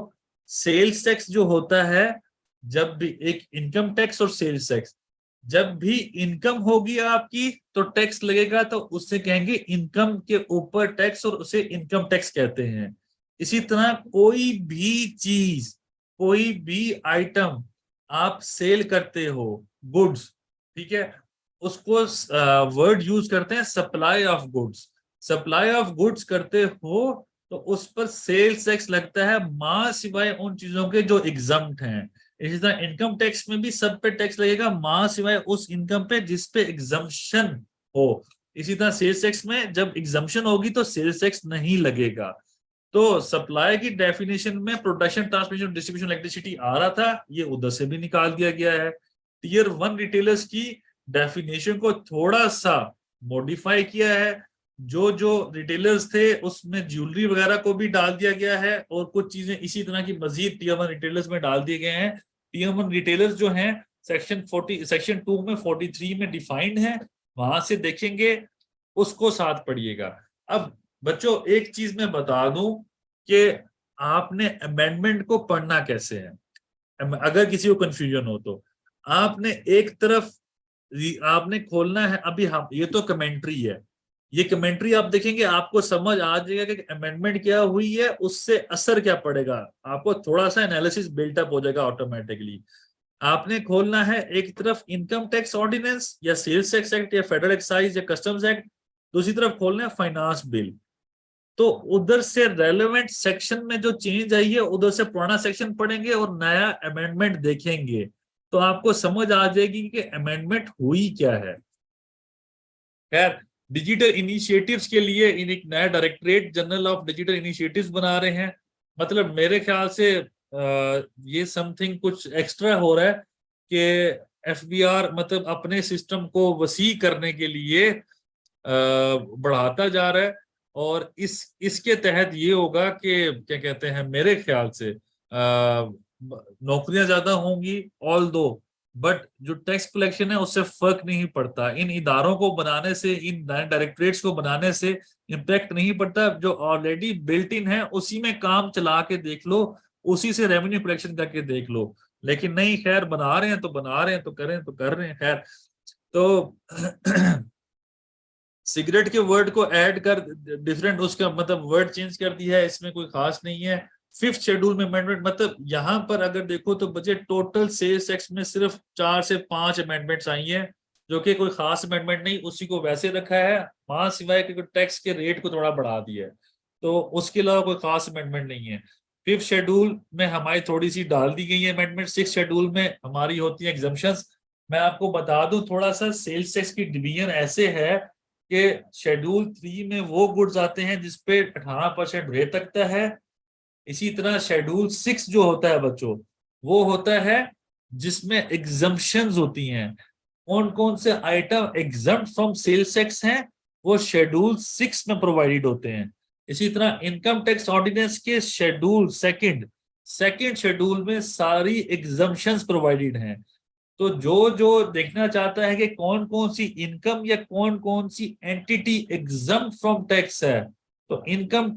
सेल्स टैक्स जो होता है, जब भी एक इनकम टैक्स और सेल्स टैक्स, जब भी इनकम होगी आपकी तो टैक्स लगेगा, तो उससे कहेंगे इनकम के ऊपर टैक्स, और उसे इनकम टैक्स कहते हैं। इसी तरह कोई भी चीज, कोई भी आइटम आप सेल करते हो, गुड्स, ठीक है, उसको वर्ड यूज करते हैं supply of goods. Supply of goods करते हो तो उस पर सेल्स टैक्स लगता है, मां सिवाय उन चीजों के जो एग्जम्प्ट हैं। इसी तरह इनकम टैक्स में भी सब पे टैक्स लगेगा, मां सिवाय उस इनकम पे जिस पे एग्जम्पशन हो। इसी तरह सेल्स टैक्स में जब एग्जम्पशन होगी तो सेल्स टैक्स नहीं लगेगा। तो सप्लाई की डेफिनेशन में प्रोडक्शन, ट्रांसमिशन, डिस्ट्रीब्यूशन इलेक्ट्रिसिटी आ रहा था, ये उधर से भी निकाल दिया गया है। टीयर 1 रिटेलर्स की डेफिनेशन को थोड़ा सा मॉडिफाई किया है। जो जो रिटेलर्स थे उसमें ज्वेलरी वगैरह को भी डाल दिया गया है, और कुछ चीजें इसी तरह की मजीद टीयर 1 रिटेलर्स में डाल दिए गए हैं। टीयर 1 रिटेलर्स जो हैं सेक्शन 2 में 43 में डिफाइंड है, वहां से देखेंगे, उसको साथ पढ़िएगा। अब बच्चों एक चीज मैं बता दूं कि आपने अमेंडमेंट को पढ़ना कैसे है, अगर किसी को कंफ्यूजन हो तो आपने एक तरफ आपने खोलना है। अभी हम ये तो कमेंट्री है, ये कमेंट्री आप देखेंगे आपको समझ आ जाएगा कि अमेंडमेंट क्या हुई है, उससे असर क्या पड़ेगा, आपको थोड़ा सा एनालिसिस बिल्टअप हो जाएगा ऑटोमेटिकली। आपने खोलना है एक तरफ इनकम टैक्स ऑर्डिनेंस या सेल्स टैक्स एक्ट या फेडरल एक्साइज या कस्टम्स एक्ट, दूसरी तरफ खोलना है फाइनेंस बिल। तो उधर से रेलेवेंट सेक्शन में जो चेंज आई है उधर से पुराना सेक्शन पढ़ेंगे और नया अमेंडमेंट देखेंगे, तो आपको समझ आ जाएगी कि अमेंडमेंट हुई क्या है। खैर, डिजिटल इनिशिएटिव्स के इन एक नया directorate general of digital initiatives बना रहे हैं। मतलब मेरे ख्याल से ये समथिंग कुछ एक्स्ट्रा हो रहा है कि एफबीआर मतलब अपने सिस्टम को वसी करने के लिए बढ़ाता जा रहा है। और इसके तहत ये होगा कि क्या कहते हैं, मेरे ख्याल से नौकरियां ज्यादा होंगी ऑल दो, बट जो टैक्स कलेक्शन है उससे फर्क नहीं पड़ता। इन इदारों को बनाने से, इन डायरेक्टरेट्स को बनाने से इम्पैक्ट नहीं पड़ता। जो ऑलरेडी बिल्ट इन है उसी में काम चला के देख लो, उसी से रेवेन्यू कलेक्शन करके देख लो। लेकिन नहीं, खैर बना रहे हैं तो बना रहे हैं, तो करें तो कर रहे हैं। खैर तो सिगरेट के वर्ड को ऐड कर डिफरेंट उसका मतलब वर्ड चेंज कर दिया है, इसमें कोई खास नहीं है। फिफ्थ शेड्यूल में अमेंडमेंट, मतलब यहाँ पर अगर देखो तो बजट टोटल सेल्स टैक्स में सिर्फ 4 से 5 अमेंडमेंट्स आई हैं, जो कि कोई खास अमेंडमेंट नहीं, उसी को वैसे रखा है, वहां सिवाय कि टैक्स के रेट को थोड़ा बढ़ा दिया है, तो उसके अलावा कोई खास अमेंडमेंट नहीं है। फिफ्थ शेड्यूल में हमारी थोड़ी सी डाल दी गई है अमेंडमेंट। सिक्स शेड्यूल में हमारी होती है एग्जम्पशंस। मैं आपको बता दूं थोड़ा सा, सेल्स टैक्स की डिवीजन ऐसे है कि शेड्यूल 3 में वो गुड्स आते हैं जिसपे 18% रेट लगता है। इसी तरह शेड्यूल 6 जो होता है बच्चों, वो होता है जिसमें एग्जम्पशंस होती हैं। कौन कौन से item exempt from sales tax हैं वो शेड्यूल 6 में प्रोवाइडेड होते हैं। इसी तरह इनकम टैक्स ऑर्डिनेंस के शेड्यूल सेकंड शेड्यूल में सारी एग्जम्पशंस प्रोवाइडेड हैं। तो जो जो देखना चाहता है कि कौन कौन सी इनकम या कौन कौन सी एंटिटी एग्जम्प्ट फ्रॉम टैक्स है, तो इनकम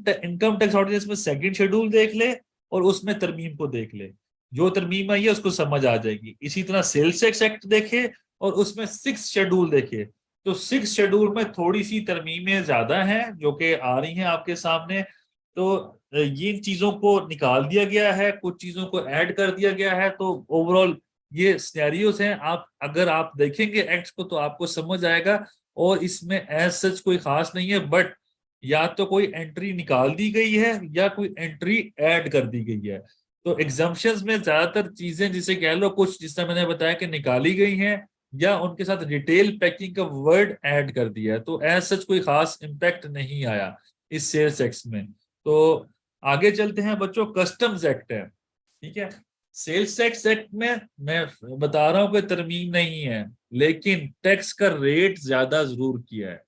टैक्स ऑर्डिनेंस में सेकंड शेड्यूल देख ले और उसमें तरमीम को देख ले, जो तरमीम आई है उसको समझ आ जाएगी। इसी तरह सेल्स टैक्स एक्ट देखे और उसमें 6 शेड्यूल देखे, तो 6 शेड्यूल में थोड़ी सी तरमीमें ज्यादा हैं जो कि आ रही हैं आपके सामने। तो ये चीजों को निकाल दिया गया है, कुछ चीजों को ऐड कर दिया गया है। तो ओवरऑल ये सिनेरियोस हैं, आप अगर आप देखेंगे एक्ट को तो आपको समझ आएगा। और इसमें एज सच कोई खास नहीं है, बट या तो कोई एंट्री निकाल दी गई है या कोई एंट्री ऐड कर दी गई है। तो एग्जम्पशंस में ज्यादातर चीजें जिसे कह लो, कुछ जिस तरह मैंने बताया कि निकाली गई हैं या उनके साथ रिटेल पैकिंग का वर्ड ऐड कर दिया है। तो एज सच कोई खास इंपैक्ट नहीं आया इस सेल्स टैक्स में। तो आगे चलते हैं बच्चों, कस्टम्स एक्ट है, ठीक है। सेल्स टैक्स एक्ट में मैं बता रहा हूं कि तरमीम नहीं है, लेकिन टैक्स का रेट ज्यादा जरूर किया है।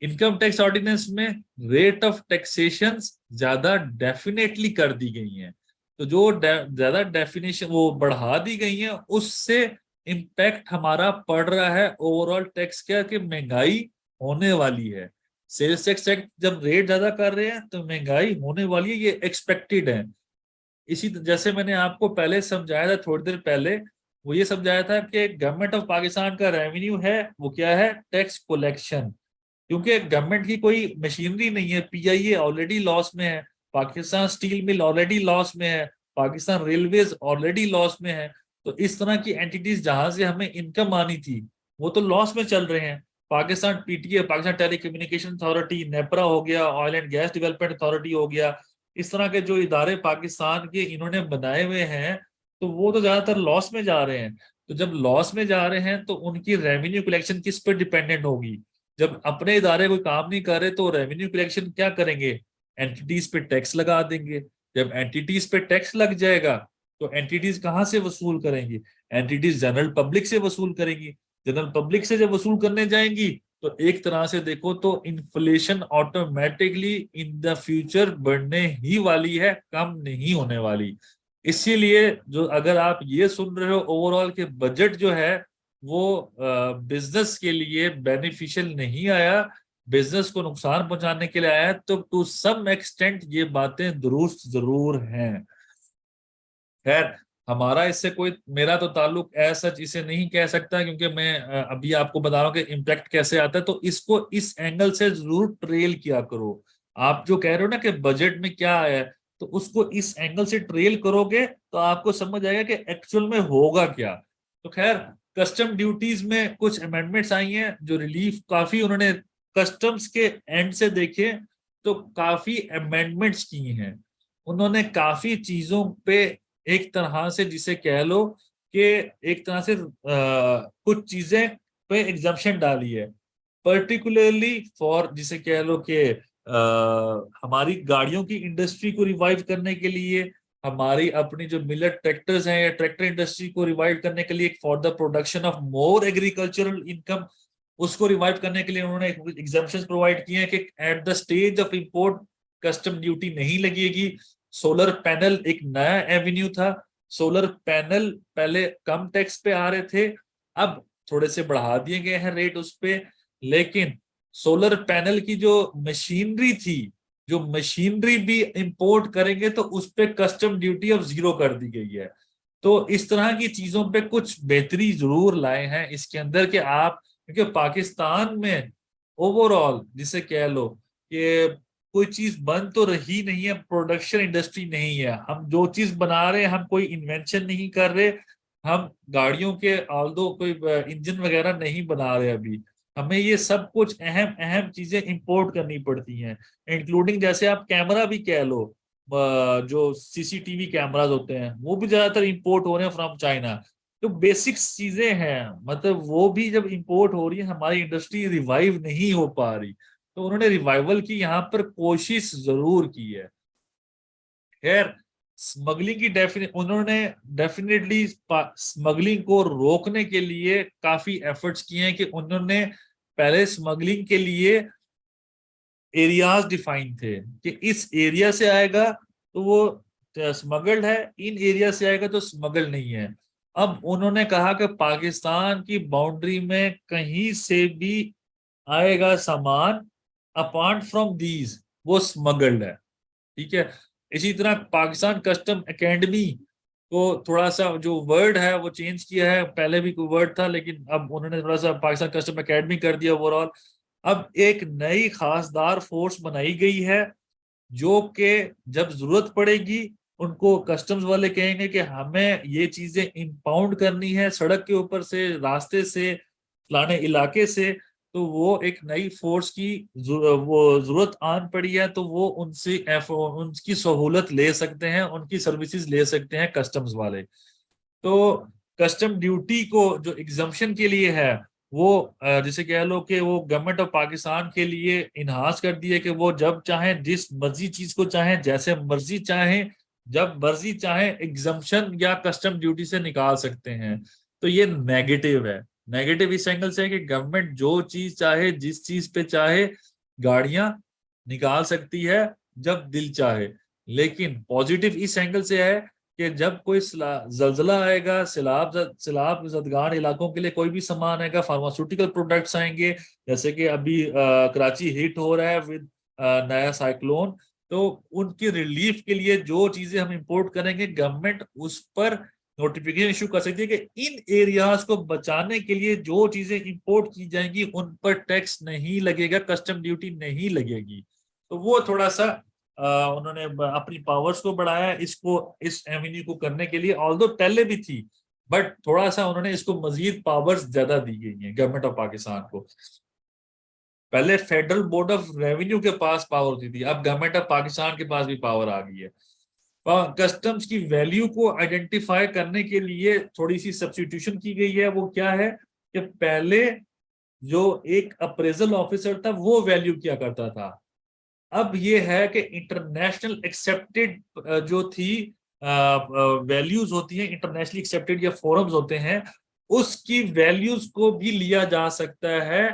इनकम टैक्स ऑर्डिनेंस में रेट ऑफ टैक्सेशन ज्यादा डेफिनेटली कर दी गई है। तो जो ज्यादा डेफिनेशन वो बढ़ा दी गई है, उससे इम्पैक्ट हमारा पड़ रहा है ओवरऑल टैक्स का, कि महंगाई होने वाली है। सेल्स टैक्स एक्ट जब रेट ज्यादा कर रहे हैं तो महंगाई होने वाली है, ये एक्सपेक्टेड है। इसी जैसे मैंने आपको पहले समझाया था, थोड़ी देर पहले वो ये समझाया था कि गवर्नमेंट ऑफ पाकिस्तान का रेवेन्यू है वो क्या है, टैक्स कलेक्शन। क्योंकि गवर्नमेंट की कोई मशीनरी नहीं है, पीआईए ऑलरेडी लॉस में है, Pakistan steel mill already loss में है, पाकिस्तान रेलवेज ऑलरेडी लॉस में है। तो इस तरह की एंटिटीज जहां से हमें इनकम आनी थी वो तो लॉस में चल रहे हैं। Pakistan PTA, Pakistan telecommunication authority, NEPRA हो गया, oil and gas development authority हो गया, इस तरह के जो इदारे पाकिस्तान के इन्होंने बनाए हुए हैं, तो वो तो ज्यादातर लॉस में जा रहे हैं। तो जब लॉस में जा रहे हैं तो उनकी रेवेन्यू कलेक्शन किस पर डिपेंडेंट होगी? जब अपने इदारे कोई काम नहीं कर रहे तो रेवेन्यू कलेक्शन क्या करेंगे? एंटिटीज पे टैक्स लगा देंगे। जब एंटिटीज पे टैक्स लग जाएगा तो एंटिटीज कहाँ से वसूल करेंगी? एंटिटीज जनरल पब्लिक से वसूल करेंगी। जनरल पब्लिक से जब वसूल करने जाएंगी तो एक तरह से देखो तो inflation automatically in the future बढ़ने ही वाली है, कम नहीं होने वाली। इसीलिए जो अगर आप ये सुन रहे हो ओवरऑल के बजट जो है वो बिजनेस के लिए बेनिफिशियल नहीं आया, बिजनेस को नुकसान पहुंचाने के लिए आया है, तो टू सम एक्सटेंट ये बातें दुरुस्त जरूर हैं। खैर, हमारा इससे कोई, मेरा तो ताल्लुक ऐसा इसे नहीं कह सकता, क्योंकि मैं अभी आपको बता रहा हूँ कि इम्पैक्ट कैसे आता है। तो इसको इस एंगल से जरूर ट्रेल किया करो। आप जो कह रहे हो ना कि बजट में क्या आया है, तो उसको इस एंगल से ट्रेल करोगे तो आपको समझ आएगा कि एक्चुअल में होगा क्या। तो खैर, कस्टम ड्यूटीज में कुछ अमेंडमेंट्स आई हैं जो रिलीफ काफी, उन्होंने कस्टम्स के एंड से देखे तो काफी अमेंडमेंट्स की हैं। उन्होंने काफी चीजों पे एक तरह से जिसे कह लो कि एक तरह से कुछ चीजें पे एग्जम्पशन डाली है, पर्टिकुलरली फॉर जिसे कह लो कि हमारी गाड़ियों की इंडस्ट्री को रिवाइव करने के लिए, हमारी अपनी जो मिलेट ट्रैक्टर्स हैं या ट्रैक्टर इंडस्ट्री को रिवाइव करने के लिए, for the production of more agricultural income, उसको रिवाइव करने के लिए उन्होंने एग्जम्पशंस प्रोवाइड किए हैं कि at the stage of import custom duty नहीं लगेगी। सोलर पैनल एक नया एवेन्यू था। सोलर पैनल पहले कम टैक्स पे आ रहे थे, अब थोड़े से बढ़ा दिए गए हैं रेट उस पे, लेकिन सोलर पैनल की जो मशीनरी थी, जो मशीनरी भी इंपोर्ट करेंगे तो उस पे कस्टम ड्यूटी अब 0 कर दी गई है। तो इस तरह की चीजों पे कुछ बेहतरी जरूर लाए हैं इसके अंदर कि आप, क्योंकि पाकिस्तान में ओवरऑल जिसे कह लो कि कोई चीज बन तो रही नहीं है, प्रोडक्शन इंडस्ट्री नहीं है। हम जो चीज बना रहे हैं, हम कोई इन्वेंशन नहीं कर रहे, हम गाड़ियों के ऑल्दो कोई इंजन वगैरह नहीं बना रहे अभी, हमें ये सब कुछ अहम अहम चीजें इंपोर्ट करनी पड़ती हैं, इंक्लूडिंग जैसे आप कैमरा भी कह लो, जो सीसीटीवी कैमरास होते हैं वो भी ज्यादातर इंपोर्ट हो रहे हैं फ्रॉम चाइना। तो बेसिक्स चीजें हैं, मतलब वो भी जब इंपोर्ट हो रही है, हमारी इंडस्ट्री रिवाइव नहीं हो पा रही, तो उन्होंने रिवाइवल की यहाँ पर कोशिश जरूर की है। खैर, स्मगलिंग की उन्होंने डेफिनेटली स्मगलिंग को रोकने के लिए काफी एफर्ट्स किए हैं कि उन्होंने पहले स्मगलिंग के लिए एरियाज डिफाइन थे कि इस एरिया से आएगा तो वो स्मगल्ड है, इन एरिया से आएगा तो स्मगल नहीं है। अब उन्होंने कहा कि पाकिस्तान की बाउंड्री में कहीं से भी आएगा सामान अपार्ट फ्रॉम दीज, वो स्मगल्ड है। ठीक है, इसी तरह पाकिस्तान कस्टम एकेडमी को थोड़ा सा जो वर्ड है वो चेंज किया है, पहले भी कोई वर्ड था लेकिन अब उन्होंने थोड़ा सा पाकिस्तान कस्टम एकेडमी कर दिया ओवरऑल। अब एक नई खासदार फोर्स बनाई गई है जो कि जब जरूरत पड़ेगी उनको कस्टम्स वाले कहेंगे कि हमें ये चीजें इंपाउंड करनी है सड़क के ऊपर से, रास्ते से, फलाने इलाके से, तो वो एक नई फोर्स की वो जरूरत आन पड़ी है, तो वो उनसे उनकी सहूलत ले सकते हैं, उनकी सर्विसेज ले सकते हैं कस्टम्स वाले। तो कस्टम ड्यूटी को जो एग्जम्पशन के लिए है वो जिसे कह लो कि वो गवर्नमेंट ऑफ पाकिस्तान के लिए इनहांस कर दिए कि वो जब चाहें जिस मर्जी चीज को चाहें, जैसे मर्जी चाहें, जब मर्जी चाहें एग्जम्पशन या कस्टम ड्यूटी से निकाल सकते हैं। तो ये नेगेटिव है। नेगेटिव इस एंगल से है कि गवर्नमेंट जो चीज चाहे, जिस चीज पे चाहे गाड़ियां निकाल सकती है जब दिल चाहे। लेकिन पॉजिटिव इस एंगल से है कि जब कोई जलजला आएगा, सैलाब जदगान इलाकों के लिए कोई भी सामान आएगा, फार्मास्यूटिकल प्रोडक्ट्स आएंगे, जैसे कि अभी कराची हिट हो रहा है विद नया साइक्लोन, तो उनकी रिलीफ के लिए जो चीजें हम इंपोर्ट करेंगे, गवर्नमेंट उस पर नोटिफिकेशन इशू कर सकती है कि इन एरियाज को बचाने के लिए जो चीजें इंपोर्ट की जाएंगी उन पर टैक्स नहीं लगेगा, कस्टम ड्यूटी नहीं लगेगी। तो वो थोड़ा सा उन्होंने अपनी पावर्स को बढ़ाया इसको, इस एवेन्यू को करने के लिए, ऑल्दो पहले भी थी बट थोड़ा सा उन्होंने इसको मजीद पावर्स ज्यादा दी गई हैं गवर्नमेंट ऑफ पाकिस्तान को। पहले फेडरल बोर्ड ऑफ रेवेन्यू के पास पावर होती थी, अब गवर्नमेंट ऑफ पाकिस्तान के पास भी पावर आ गई है। कस्टम्स की वैल्यू को आइडेंटिफाई करने के लिए थोड़ी सी सब्स्टिट्यूशन की गई है। वो क्या है कि पहले जो एक अप्रेजल ऑफिसर था वो वैल्यू किया करता था, अब ये है कि इंटरनेशनल एक्सेप्टेड जो थी वैल्यूज होती हैं, इंटरनेशनली एक्सेप्टेड या फोरम्स होते हैं, उसकी वैल्यूज को भी लिया जा सकता है।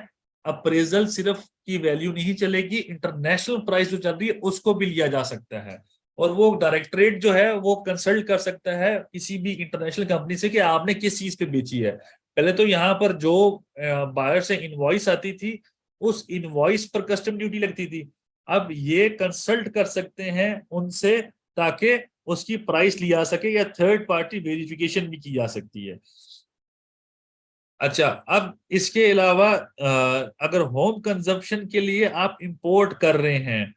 अप्रेजल सिर्फ की वैल्यू नहीं चलेगी, इंटरनेशनल प्राइस जो चल रही है उसको भी लिया जा सकता है। और वो डायरेक्टरेट जो है वो कंसल्ट कर सकता है किसी भी इंटरनेशनल कंपनी से कि आपने किस चीज पे बेची है। पहले तो यहाँ पर जो बायर से इनवॉइस आती थी उस इनवॉइस पर कस्टम ड्यूटी लगती थी। अब ये कंसल्ट कर सकते हैं उनसे ताकि उसकी प्राइस ली जा सके या थर्ड पार्टी वेरिफिकेशन भी की जा सकती है। अच्छा, अब इसके अलावा अगर होम कंजप्शन के लिए आप इंपोर्ट कर रहे हैं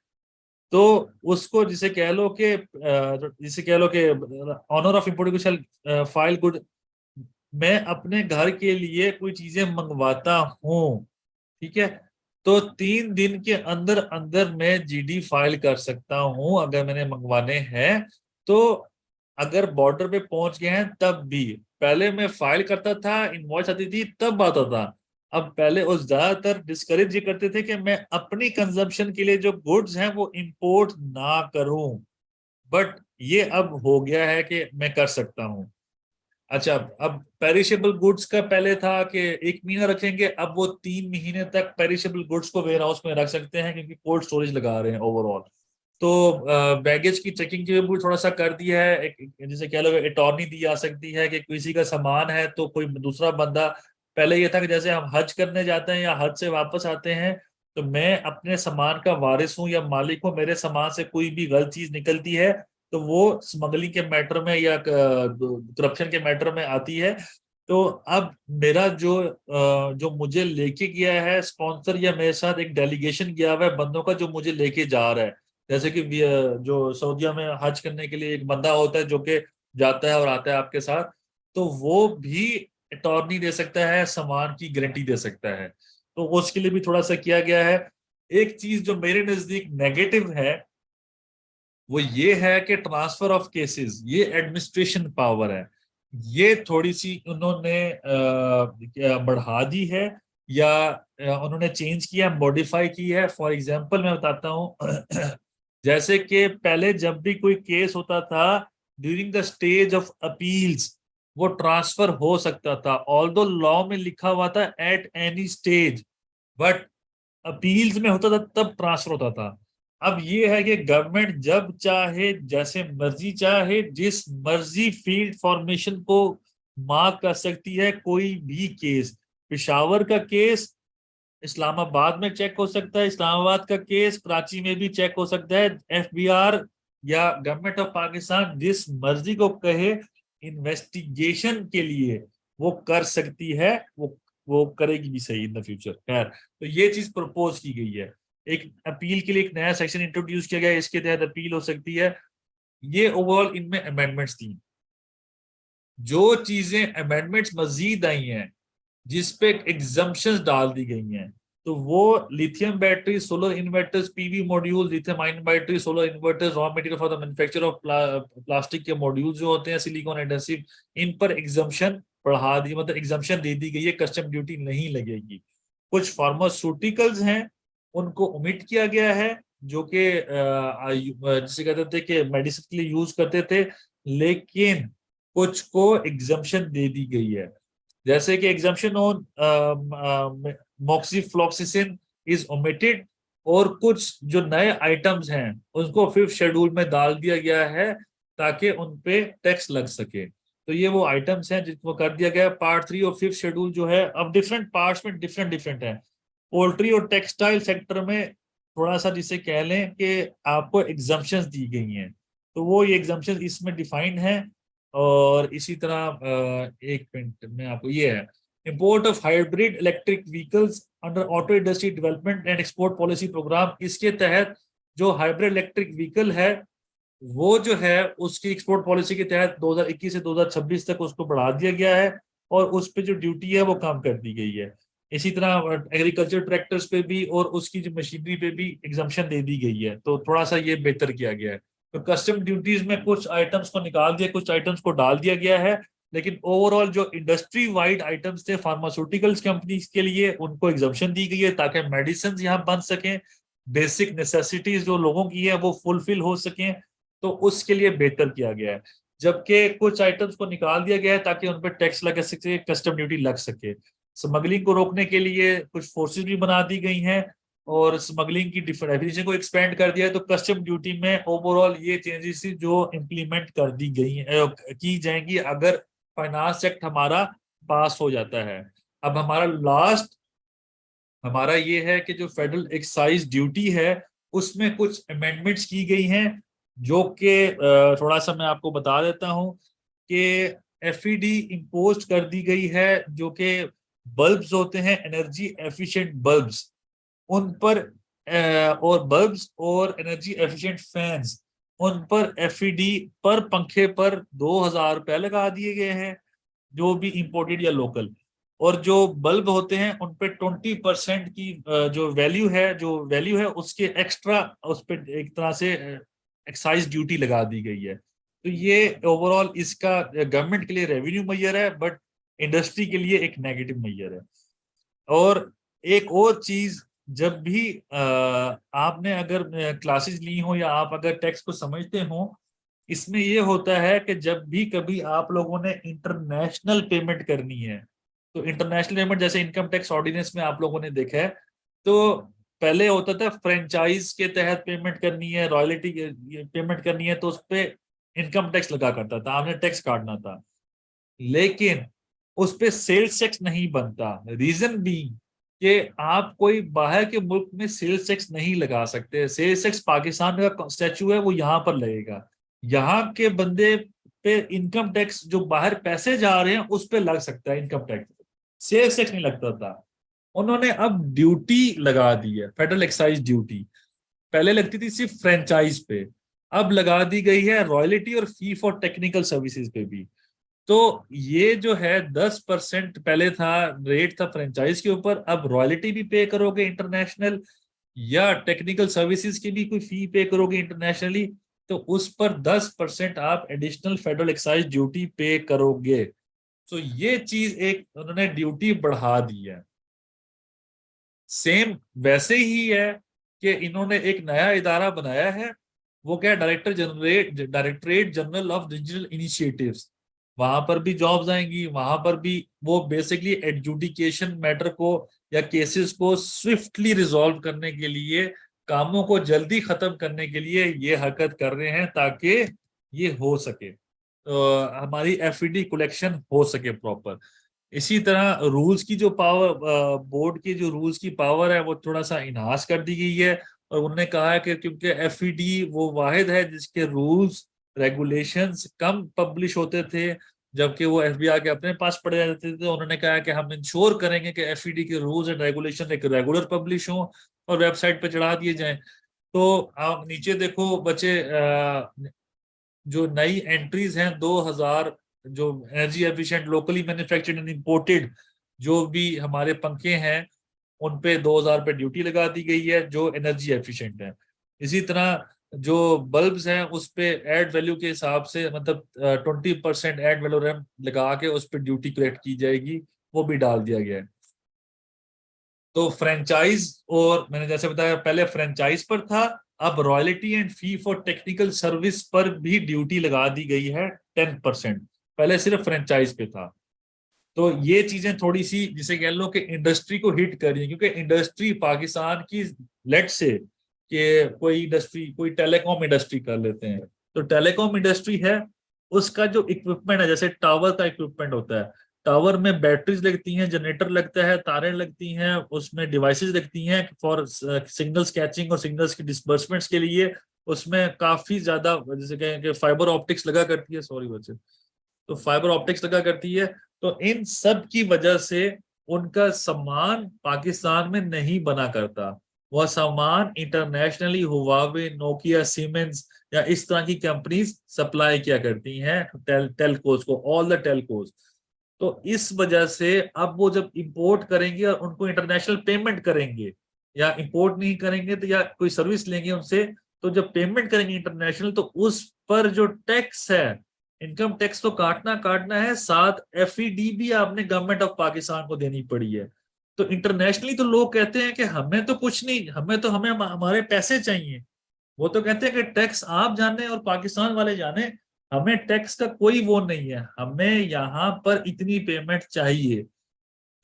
तो उसको जिसे कह लो कि owner of import file good, मैं अपने घर के लिए कोई चीजें मंगवाता हूँ, ठीक है, तो 3 दिन के अंदर अंदर मैं जीडी फाइल कर सकता हूं अगर मैंने मंगवाने हैं। तो अगर बॉर्डर पे पहुंच गए हैं तब भी, पहले मैं फाइल करता था, इनवॉइस आती थी तब आता था। अब पहले उस ज्यादातर डिस्करेज ये करते थे कि मैं अपनी कंजम्पशन के लिए जो गुड्स हैं वो इंपोर्ट ना करूं, बट ये अब हो गया है कि मैं कर सकता हूं। अच्छा, अब पेरिशेबल गुड्स का पहले था कि 1 महीना रखेंगे, अब वो 3 महीने तक पेरिशेबल गुड्स को वेयर हाउस में रख सकते हैं क्योंकि कोल्ड स्टोरेज लगा रहे हैं ओवरऑल। तो बैगेज की चेकिंग के लिए भी थोड़ा सा कर दिया है, एक जैसे कह लो अटॉर्नी दी जा सकती है कि किसी का सामान है तो कोई दूसरा बंदा, पहले ये था कि जैसे हम हज करने जाते हैं या हज से वापस आते हैं तो मैं अपने सामान का वारिस हूं या मालिक हूं, मेरे सामान से कोई भी गलत चीज निकलती है तो वो स्मगलिंग के मैटर में या करप्शन के मैटर में आती है। तो अब मेरा जो मुझे लेके गया है स्पॉन्सर या मेरे साथ एक डेलीगेशन गया हुआ है बंदों का जो मुझे लेके जा रहा है, जैसे कि जो सऊदीया में हज करने के लिए एक बंदा होता है जो कि जाता है और आता है आपके साथ, तो वो भी अटॉर्नी दे सकता है, सामान की गारंटी दे सकता है। तो उसके लिए भी थोड़ा सा किया गया है। एक चीज जो मेरे नजदीक नेगेटिव है वो ये है कि ट्रांसफर ऑफ केसेस, ये एडमिनिस्ट्रेशन पावर है, ये थोड़ी सी उन्होंने बढ़ा दी है या उन्होंने चेंज किया, मॉडिफाई की है। फॉर एग्जांपल मैं बताता हूँ जैसे कि पहले जब भी कोई केस होता था during the stage of appeals वो ट्रांसफर हो सकता था, ऑल्दो लॉ में लिखा हुआ था at any stage, but appeals में होता था तब ट्रांसफर होता था। अब ये है कि गवर्नमेंट जब चाहे जैसे मर्जी चाहे जिस मर्जी फील्ड फॉर्मेशन को मार्क कर सकती है। कोई भी केस, पेशावर का केस इस्लामाबाद में चेक हो सकता है, इस्लामाबाद का केस कराची में भी चेक हो सकता है। एफबीआर या गवर्नमेंट ऑफ पाकिस्तान जिस मर्जी को कहे इन्वेस्टिगेशन के लिए वो कर सकती है, वो करेगी भी सही इन द फ्यूचर। खैर, तो ये चीज प्रपोज की गई है। एक अपील के लिए एक नया सेक्शन इंट्रोड्यूस किया गया है, इसके तहत अपील हो सकती है। ये ओवरऑल इनमें अमेंडमेंट्स थी। जो चीजें अमेंडमेंट्स मजीद आई हैं जिसपे एग्जम्पशंस डाल दी गई हैं, तो वो lithium battery, solar inverters, PV module, lithium ion battery, solar inverters, raw material for the manufacture of plastic के मॉड्यूल जो होते हैं, सिलिकॉन एडहेसिव, इन पर एग्जम्पशन बढ़ा दी, मतलब एग्जम्पशन दे दी गई है, कस्टम ड्यूटी नहीं लगेगी। कुछ फार्मास्यूटिकल्स हैं उनको ओमिट किया गया है जो कि जिसे कहते थे कि मेडिसिन के लिए यूज करते थे, लेकिन कुछ को एग्जम्पशन दे दी गई है। जैसे कि एग्जम्पशन ऑन मोक्सीफ्लॉक्सिसिन इज ओमिटेड, और कुछ जो नए आइटम्स हैं उनको 5th शेड्यूल में डाल दिया गया है ताकि उन पे टैक्स लग सके। तो ये वो आइटम्स हैं जिनको कर दिया गया है। पार्ट 3 और 5th शेड्यूल जो है अब डिफरेंट पार्ट्स में डिफरेंट है। पोल्ट्री और टेक्सटाइल सेक्टर में थोड़ा सा जिसे कह लें कि आपको एग्जम्पशंस दी गई हैं, तो वो ये एग्जम्पशंस इसमें डिफाइंड है। और इसी तरह एक मिनट में आपको ये है, import of hybrid electric vehicles under auto industry development and export policy programme. इसके तहत जो हाइब्रिड इलेक्ट्रिक व्हीकल है वो जो है उसकी एक्सपोर्ट पॉलिसी के तहत 2021 से 2026 तक उसको बढ़ा दिया गया है और उस पे जो ड्यूटी है वो कम कर दी गई है। इसी तरह एग्रीकल्चर ट्रैक्टर्स पे भी और उसकी जो मशीनरी पे भी एग्जम्पशन दे दी गई है, तो थोड़ा सा ये बेहतर किया गया है। तो कस्टम ड्यूटीज में कुछ आइटम्स को निकाल दिया, कुछ आइटम्स को डाल दिया गया है, लेकिन ओवरऑल जो इंडस्ट्री वाइड आइटम्स थे फार्मास्यूटिकल्स कंपनीज के लिए उनको एग्जम्पशन दी गई है ताकि मेडिसिन यहाँ बन सकें, बेसिक नेसेसिटीज जो लोगों की है वो फुलफिल हो सकें, तो उसके लिए बेहतर किया गया है। जबकि कुछ आइटम्स को निकाल दिया गया है ताकि उन पर टैक्स लग सके, कस्टम ड्यूटी लग सके। स्मगलिंग को रोकने के लिए कुछ फोर्सेस भी बना दी गई हैं और स्मगलिंग की डेफिनेशन को एक्सपेंड कर दिया है। तो कस्टम ड्यूटी में ओवरऑल ये चेंजेस जो इम्प्लीमेंट कर दी गई हैं की जाएंगी अगर फाइनेंस एक्ट हमारा पास हो जाता है। अब हमारा लास्ट हमारा ये है कि जो फेडरल एक्साइज ड्यूटी है उसमें कुछ अमेंडमेंट्स की गई हैं, जो कि थोड़ा सा मैं आपको बता देता हूं कि एफईडी इम्पोज कर दी गई है, जो कि बल्ब्स होते हैं एनर्जी एफिशिएंट बल्ब्स उन पर और बल्ब्स और एनर्जी एफिशिएंट फैंस उन पर एफईडी पर पंखे पर 2000 रुपए लगा दिए गए हैं, जो भी इंपोर्टेड या लोकल। और जो बल्ब होते हैं उन पे 20% की जो वैल्यू है उसके एक्स्ट्रा उस पे एक तरह से एक्साइज ड्यूटी लगा दी गई है। तो ये ओवरऑल इसका गवर्नमेंट के लिए रेवेन्यू मेजर है, बट इंडस्ट्री के लिए एक नेगेटिव मेजर है। और एक और चीज, जब भी आपने अगर क्लासेस ली हो या आप अगर टैक्स को समझते हो, इसमें ये होता है कि जब भी कभी आप लोगों ने इंटरनेशनल पेमेंट करनी है, तो इंटरनेशनल पेमेंट जैसे इनकम टैक्स ऑर्डिनेंस में आप लोगों ने देखा है, तो पहले होता था फ्रेंचाइज के तहत पेमेंट करनी है, रॉयल्टी पेमेंट करनी है, तो उस पर इनकम टैक्स लगा करता था, आपने टैक्स काटना था। लेकिन उस पर सेल्स टैक्स नहीं बनता। रीजन भी कि आप कोई बाहर के मुल्क में सेल्स टैक्स नहीं लगा सकते। सेल्स टैक्स पाकिस्तान का स्टैचू है, वो यहाँ पर लगेगा। यहाँ के बंदे पे इनकम टैक्स जो बाहर पैसे जा रहे हैं उस पे लग सकता है इनकम टैक्स, सेल्स टैक्स नहीं लगता था। उन्होंने अब ड्यूटी लगा दी है, फेडरल एक्साइज ड्यूटी। पहले लगती थी सिर्फ फ्रेंचाइज पे, अब लगा दी गई है रॉयल्टी और फी फॉर टेक्निकल सर्विसेज पे भी। तो ये जो है 10% पहले था, रेट था फ्रेंचाइज के ऊपर, अब रॉयल्टी भी पे करोगे इंटरनेशनल या टेक्निकल सर्विसेज की भी कोई फी पे करोगे इंटरनेशनली, तो उस पर 10% आप एडिशनल फेडरल एक्साइज ड्यूटी पे करोगे। तो ये चीज एक उन्होंने ड्यूटी बढ़ा दी है। सेम वैसे ही है कि इन्होंने एक नया इदारा बनाया है, वो क्या, directorate general of digital initiatives. वहां पर भी जॉब्स आएंगी, वहां पर भी वो बेसिकली एडजुडिकेशन मैटर को या केसेस को स्विफ्टली रिजॉल्व करने के लिए, कामों को जल्दी खत्म करने के लिए ये हरकत कर रहे हैं, ताकि ये हो सके, हमारी एफईडी कलेक्शन हो सके प्रॉपर। इसी तरह रूल्स की जो पावर, बोर्ड की जो रूल्स की पावर है वो थोड़ा सा इनहांस कर दी गई है। और उन्होंने कहा है कि क्योंकि एफईडी वो वाहिद है जिसके रूल्स रेगुलेशंस कम पब्लिश होते थे, जबकि वो एफबीआई के अपने पास पड़े जाते थे, तो उन्होंने कहा कि हम इंश्योर करेंगे कि एफईडी के रूल्स एंड रेगुलेशन एक रेगुलर पब्लिश हो और वेबसाइट पर चढ़ा दिए जाएं। तो आप नीचे देखो बच्चे, जो नई एंट्रीज हैं 2000, जो energy efficient locally manufactured and imported जो भी हमारे पंखे हैं उन पे 2000 पे ड्यूटी लगा दी गई है, जो एनर्जी एफिशिएंट है। इसी तरह जो बल्ब्स हैं उस पे एड वैल्यू के हिसाब से, मतलब 20% एड वैल्यू लगा के उस पर ड्यूटी कलेक्ट की जाएगी, वो भी डाल दिया गया है। तो फ्रेंचाइज, और मैंने जैसे बताया पहले फ्रेंचाइज पर था, अब royalty and fee for technical service पर भी ड्यूटी लगा दी गई है 10%, पहले सिर्फ फ्रेंचाइज पे था। तो ये चीजें थोड़ी सी जिसे कह लो कि इंडस्ट्री को हिट कर रही है, क्योंकि इंडस्ट्री पाकिस्तान की, लेट से कि कोई इंडस्ट्री, कोई टेलीकॉम इंडस्ट्री कर लेते हैं, तो टेलीकॉम इंडस्ट्री है, उसका जो इक्विपमेंट है, जैसे टावर का इक्विपमेंट होता है, टावर में बैटरीज लगती हैं, जनरेटर लगता है, तारें लगती हैं, उसमें डिवाइसेस लगती हैं फॉर सिग्नल्स कैचिंग और सिग्नल्स की डिस्बर्समेंट्स के लिए। उसमें काफी ज्यादा जैसे कहें कि फाइबर ऑप्टिक्स लगा करती है, सॉरी बच्चे, तो फाइबर ऑप्टिक्स लगा करती है। तो इन सब की वजह से उनका सामान पाकिस्तान में नहीं बना करता, वह सामान इंटरनेशनली हुवावे, नोकिया, सीमेंस या इस तरह की कंपनीज सप्लाई किया करती हैं टेलकोस को, ऑल द टेलकोस। तो इस वजह से अब वो जब इंपोर्ट करेंगे और उनको इंटरनेशनल पेमेंट करेंगे, या इंपोर्ट नहीं करेंगे तो या कोई सर्विस लेंगे उनसे, तो जब पेमेंट करेंगे इंटरनेशनल, तो उस पर जो टैक्स है, इनकम टैक्स तो काटना है, साथ एफईडी भी आपने गवर्नमेंट ऑफ पाकिस्तान को देनी पड़ी है। तो इंटरनेशनली तो लोग कहते हैं कि हमें तो कुछ नहीं, हमें हमारे पैसे चाहिए। वो तो कहते हैं कि टैक्स आप जाने और पाकिस्तान वाले जाने, हमें टैक्स का कोई वो नहीं है, हमें यहाँ पर इतनी पेमेंट चाहिए।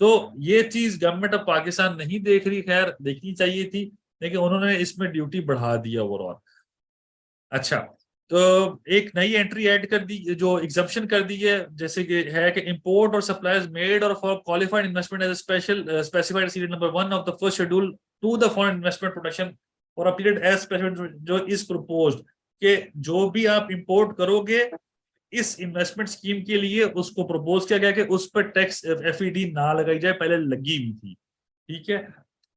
तो ये चीज गवर्नमेंट ऑफ पाकिस्तान नहीं देख रही, खैर देखनी चाहिए थी, लेकिन उन्होंने इसमें ड्यूटी बढ़ा दिया ओवरऑल। अच्छा, तो एक नई एंट्री ऐड कर दी, जो एग्जम्पशन कर दी है, जैसे कि है कि इंपोर्ट और सप्लाईज मेड और for qualified investment as special specified serial number 1 of the first schedule to the foreign investment protection for a period as specified जो इज प्रपोज्ड, कि जो भी आप इंपोर्ट करोगे इस इन्वेस्टमेंट स्कीम के लिए उसको प्रपोज किया गया कि उस पर टैक्स एफईडी ना लगाई जाए, पहले लगी हुई थी। ठीक है,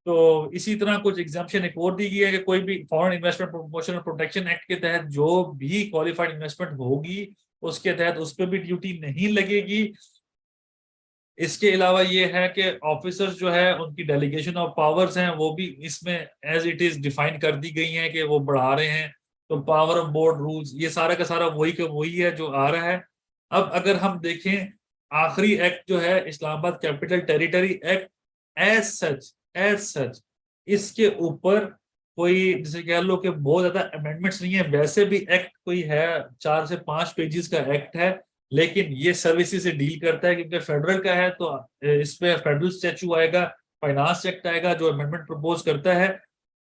तो इसी तरह कुछ एग्जाम्पशन एक और दी गई है कि कोई भी फॉरेन इन्वेस्टमेंट प्रमोशन और प्रोटेक्शन एक्ट के तहत जो भी क्वालिफाइड इन्वेस्टमेंट होगी उसके तहत उस पर भी ड्यूटी नहीं लगेगी। इसके अलावा ये है कि ऑफिसर्स जो है उनकी डेलीगेशन ऑफ पावर्स हैं वो भी इसमें एज इट इज डिफाइन कर दी गई हैं कि वो बढ़ा रहे हैं। तो पावर ऑफ बोर्ड रूल्स, ये सारा का सारा वही का वही है जो आ रहा है। अब अगर हम देखें आखिरी एक्ट जो है Islamabad capital territory act, as such इसके ऊपर कोई जैसे कह लो कि बहुत ज्यादा अमेंडमेंट्स नहीं है। वैसे भी एक्ट कोई है 4 से 5 पेजेस का एक्ट है, लेकिन ये सर्विसेज से डील करता है क्योंकि फेडरल का है, तो इसमें फेडरल स्टैच्यू आएगा, फाइनेंस एक्ट आएगा जो अमेंडमेंट प्रपोज करता है।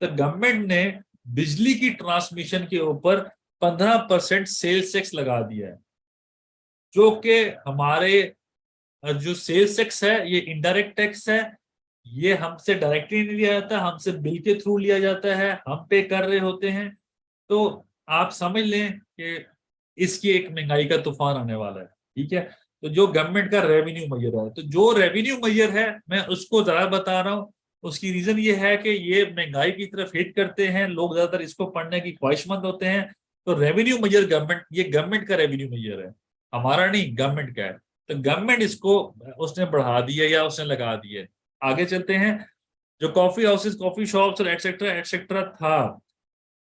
तो गवर्नमेंट ने बिजली की ट्रांसमिशन के ऊपर 15% सेल्स टैक्स लगा दिया है, जो कि हमारे जो सेल्स टैक्स है ये इनडायरेक्ट टैक्स है। ये हमसे डायरेक्टली नहीं लिया जाता, हमसे बिल के थ्रू लिया जाता है, हम पे कर रहे होते हैं। तो आप समझ लें कि इसकी एक महंगाई का तूफान आने वाला है। ठीक है, तो जो गवर्नमेंट का रेवेन्यू मेजर है, तो जो रेवेन्यू मेजर है मैं उसको जरा बता रहा हूँ। उसकी रीजन ये है कि ये महंगाई की तरफ हिट करते हैं, लोग ज्यादातर इसको पढ़ने की ख्वाहिशमंद होते हैं। तो रेवेन्यू मेजर गवर्नमेंट, ये गवर्नमेंट का रेवेन्यू मेजर है, हमारा नहीं, गवर्नमेंट का है। तो गवर्नमेंट इसको उसने बढ़ा दिया या उसने लगा दिया। आगे चलते हैं, जो कॉफी हाउसेस, कॉफी शॉप्स और एटसेट्रा एटसेट्रा था,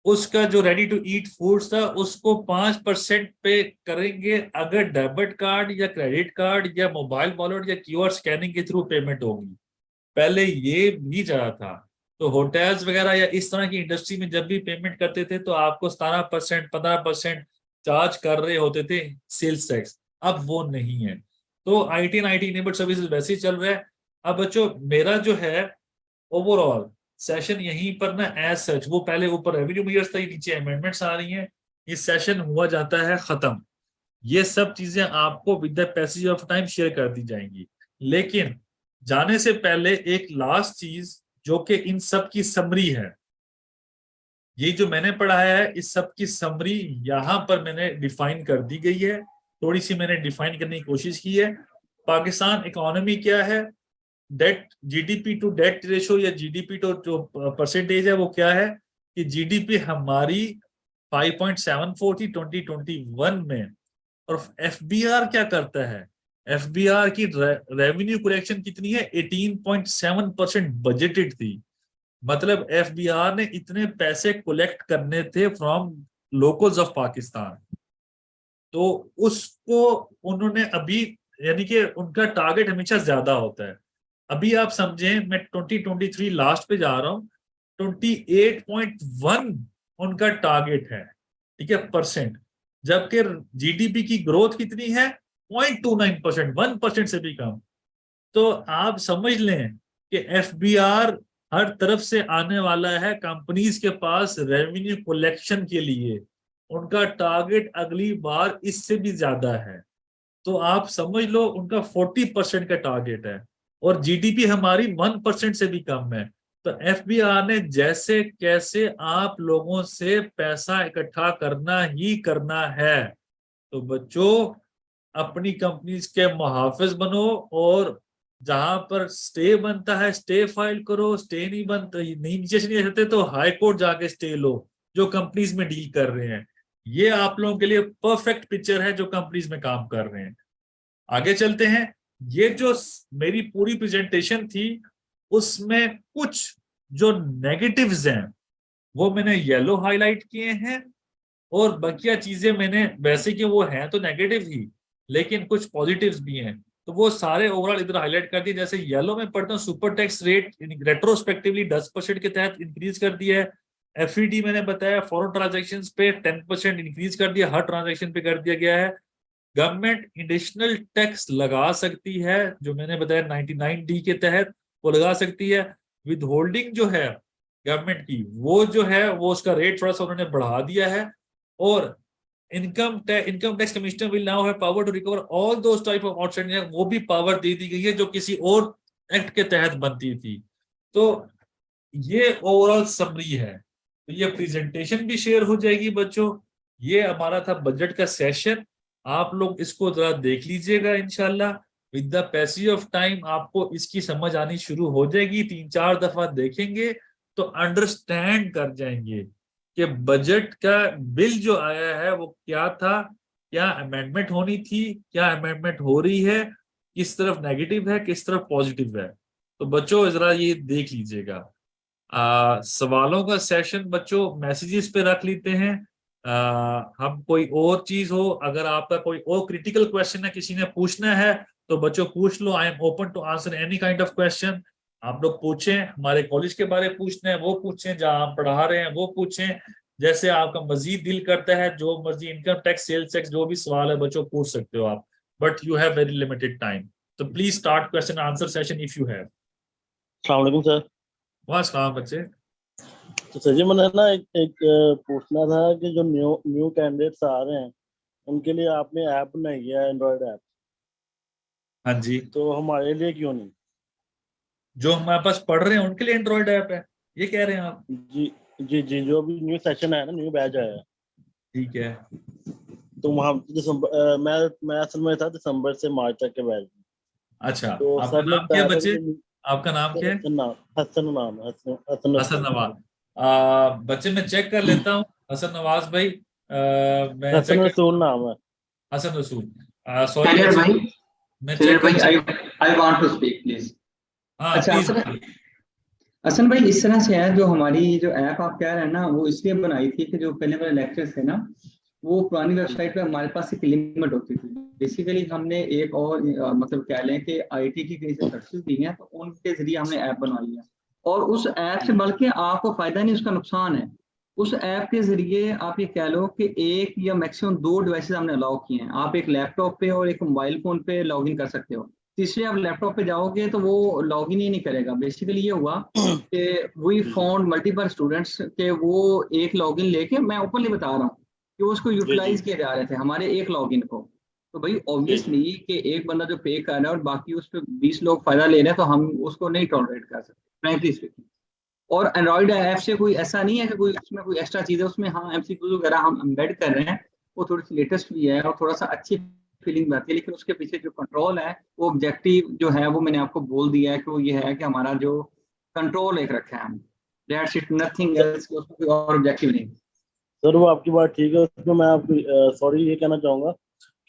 उसका जो रेडी टू ईट फूड्स था उसको 5% पे करेंगे अगर डेबिट कार्ड या क्रेडिट कार्ड या मोबाइल वॉलेट या क्यूआर स्कैनिंग के थ्रू पेमेंट होगी। पहले ये भी जरा था। तो होटल्स वगैरह या इस तरह की इंडस्ट्री में जब भी पेमेंट करते थे तो आपको 17% 15% चार्ज कर रहे होते थे सेल्स टैक्स, अब वो नहीं है। तो IT and IT enabled services वैसे ही चल रहा है। अब बच्चों मेरा जो है ओवरऑल सेशन यहीं पर ना एज सच, वो पहले ऊपर रेवेन्यू मेजर्स था, नीचे अमेंडमेंट्स आ रही हैं, ये सेशन हुआ जाता है खत्म। ये सब चीजें आपको with the passage of time share कर दी जाएंगी। लेकिन जाने से पहले एक लास्ट चीज जो कि इन सब की समरी है, ये जो मैंने पढ़ाया है इस सब की समरी यहां पर मैंने डिफाइन कर दी गई है। थोड़ी सी मैंने डिफाइन करने की कोशिश की है। पाकिस्तान इकोनॉमी क्या है, debt GDP to debt ratio या जीडीपी टू जो परसेंटेज है वो क्या है कि जीडीपी हमारी 5.74 थी 2021 में। और एफबीआर क्या करता है, एफबीआर की रेवेन्यू कलेक्शन कितनी है, 18.7% बजटेड थी। मतलब एफबीआर ने इतने पैसे कलेक्ट करने थे फ्रॉम लोकल्स ऑफ पाकिस्तान, तो उसको उन्होंने अभी, यानी कि उनका टारगेट हमेशा ज्यादा होता है। अभी आप समझें मैं 2023 लास्ट पे जा रहा हूं, 28.1 उनका टारगेट है, ठीक है, परसेंट, जबकि जीडीपी की ग्रोथ कितनी है 0.29%, 1% से भी कम। तो आप समझ लें कि एफबीआर हर तरफ से आने वाला है कंपनीज के पास रेवेन्यू कलेक्शन के लिए, उनका टारगेट अगली बार इससे भी ज्यादा है। तो आप समझ लो उनका 40% का टारगेट है और जीडीपी हमारी 1% से भी कम है। तो एफबीआर ने जैसे कैसे आप लोगों से पैसा इकट्ठा करना ही करना है। तो बच्चों अपनी कंपनीज के मुहाफिज बनो और जहां पर स्टे बनता है स्टे फाइल करो, स्टे नहीं बनता, नहीं नीचे से नहीं आ सकते तो हाई कोर्ट जाके स्टे लो जो कंपनीज में डील कर रहे हैं। ये आप लोगों के लिए परफेक्ट पिक्चर है जो कंपनीज में काम कर रहे हैं। आगे चलते हैं। ये जो मेरी पूरी प्रेजेंटेशन थी उसमें कुछ जो नेगेटिव्स हैं वो मैंने येलो हाईलाइट किए हैं और बकिया चीजें मैंने वैसे कि वो हैं तो नेगेटिव ही, लेकिन कुछ पॉजिटिव्स भी हैं तो वो सारे ओवरऑल इधर हाईलाइट कर दिए। जैसे येलो में पढ़ता हूँ, सुपर टैक्स रेट रेट्रोस्पेक्टिवली 10% के तहत इंक्रीज कर दिया है। एफईडी मैंने बताया फॉरेन ट्रांजैक्शंस पे 10% इंक्रीज कर दिया, हर ट्रांजैक्शन पे कर दिया गया है। गवर्नमेंट एडिशनल टैक्स लगा सकती है जो मैंने बताया 99D के तहत वो लगा सकती है। विद होल्डिंग जो है गवर्नमेंट की वो जो है वो उसका रेट थोड़ा सा उन्होंने बढ़ा दिया है। और income tax commissioner will now have power to recover all those type of outstanding, वो भी पावर दे दी गई है जो किसी और एक्ट के तहत बनती थी। तो ये ओवरऑल समरी है। तो ये प्रेजेंटेशन भी शेयर हो जाएगी बच्चों। ये हमारा था बजट का सेशन, आप लोग इसको जरा देख लीजिएगा इंशाल्लाह। With the passage of time आपको इसकी समझ आनी शुरू हो जाएगी, 3-4 दफा देखेंगे तो अंडरस्टैंड कर जाएंगे कि बजट का बिल जो आया है वो क्या था, क्या अमेंडमेंट होनी थी, क्या अमेंडमेंट हो रही है, किस तरफ नेगेटिव है, किस तरफ पॉजिटिव है। तो बच्चों जरा ये देख लीजिएगा। सवालों का सेशन बच्चों मैसेजेस पे रख लेते हैं। हम कोई और चीज हो, अगर आपका कोई और क्रिटिकल क्वेश्चन है, किसी ने पूछना है तो बच्चों पूछ लो। I am open to answer any kind of question. आप लोग पूछें, हमारे कॉलेज के बारे में पूछना है वो पूछें, जहां हम पढ़ा रहे हैं वो पूछें, जैसे आपका मजीद दिल करता है, जो मर्जी इनकम टैक्स, सेल्स टैक्स, जो भी सवाल है बच्चों पूछ सकते हो आप, but you have very limited time. तो please start question answer session if you have. अस्सलाम वालेकुम सर। वाह बच्चे। तो सर जी मैंने ना एक पूछना था कि जो न्यू कैंडिडेट्स आ रहे हैं उनके लिए आपने ऐप बनाई है, एंड्रॉयड ऐप, हाँ जी, तो हमारे लिए क्यों नहीं? जो हमारे पास पढ़ रहे हैं उनके लिए एंड्रॉइड ऐप है, ये कह रहे हैं आप? जी जी जी, जो भी न्यू सेशन है ना, न्यू बैच आया है, ठीक है। तो वहाँ दिसंबर मैं असल में था दिसंबर से मार्च तक के बैच में। अच्छा, तो आपका सर ने नाम क्या है बताया था बच्चे? कि आपका नाम क्या है? हसन नाम है, हसन नवाज। बच्चे मैं चेक कर लेता हूँ। हसन नवाज भाई, मैं हसन चेक कर। रसूल नाम है। हसन रसूल, सॉरी Senior बच्चे, भाई, मैं senior चेक भाई, कर। I want to speak please. हाँ अच्छा प्लीज। हसन भाई, इस तरह से है, जो हमारी जो ऐप आप कह रहे हैं ना, वो इसलिए बनाई थी कि जो पहले वाले लेक्चर्स थे ना, वो पुरानी वेबसाइट पे हमारे पास एक लिमिट होती थी। बेसिकली हमने एक और मतलब कह लें कि आईटी की कई से सर्विसेज दी हैं, तो उनके जरिए हमने ऐप बनवाई है। और उस ऐप से बल्कि आपको फायदा नहीं, उसका नुकसान है। उस ऐप के जरिए आप ये कह लो कि एक या मैक्सिमम 2 डिवाइसेस हमने अलाउ किए हैं। आप एक लैपटॉप पे और एक मोबाइल फोन पे लॉग इन कर सकते हो। तीसरे आप लैपटॉप पे जाओगे तो वो लॉग इन ही नहीं करेगा। बेसिकली ये हुआ कि वी फाउंड मल्टीपल स्टूडेंट्स के वो एक लॉग इन लेके, मैं ओपनली बता रहा हूँ कि उसको यूटिलाइज किए जा रहे थे हमारे एक लॉग इन को। तो भाई ऑब्वियसली कि एक बंदा जो पे कर रहा है और बाकी उस पर 20 लोग फायदा ले रहे हैं, तो हम उसको नहीं टॉलरेट कर सकते, फ्रैंकली स्पीकिंग। और एंड्रॉइड ऐप से कोई ऐसा नहीं है कि कोई उसमें कोई एक्स्ट्रा चीज है। उसमें हाँ एमसीक्यूज वगैरह हम एम्बेड कर रहे हैं, वो थोड़ी सी लेटेस्ट भी है और थोड़ा सा अच्छी फीलिंग आती है, लेकिन उसके पीछे जो कंट्रोल है, वो ऑब्जेक्टिव जो है वो मैंने आपको बोल दिया है कि वो ये है कि हमारा जो कंट्रोल एक रखा है हम, दैट्स इट, नथिंग एल्स, उसमें कोई और ऑब्जेक्टिव नहीं। सर वो आपकी बात ठीक है, उसमें मैं आपको सॉरी ये कहना चाहूँगा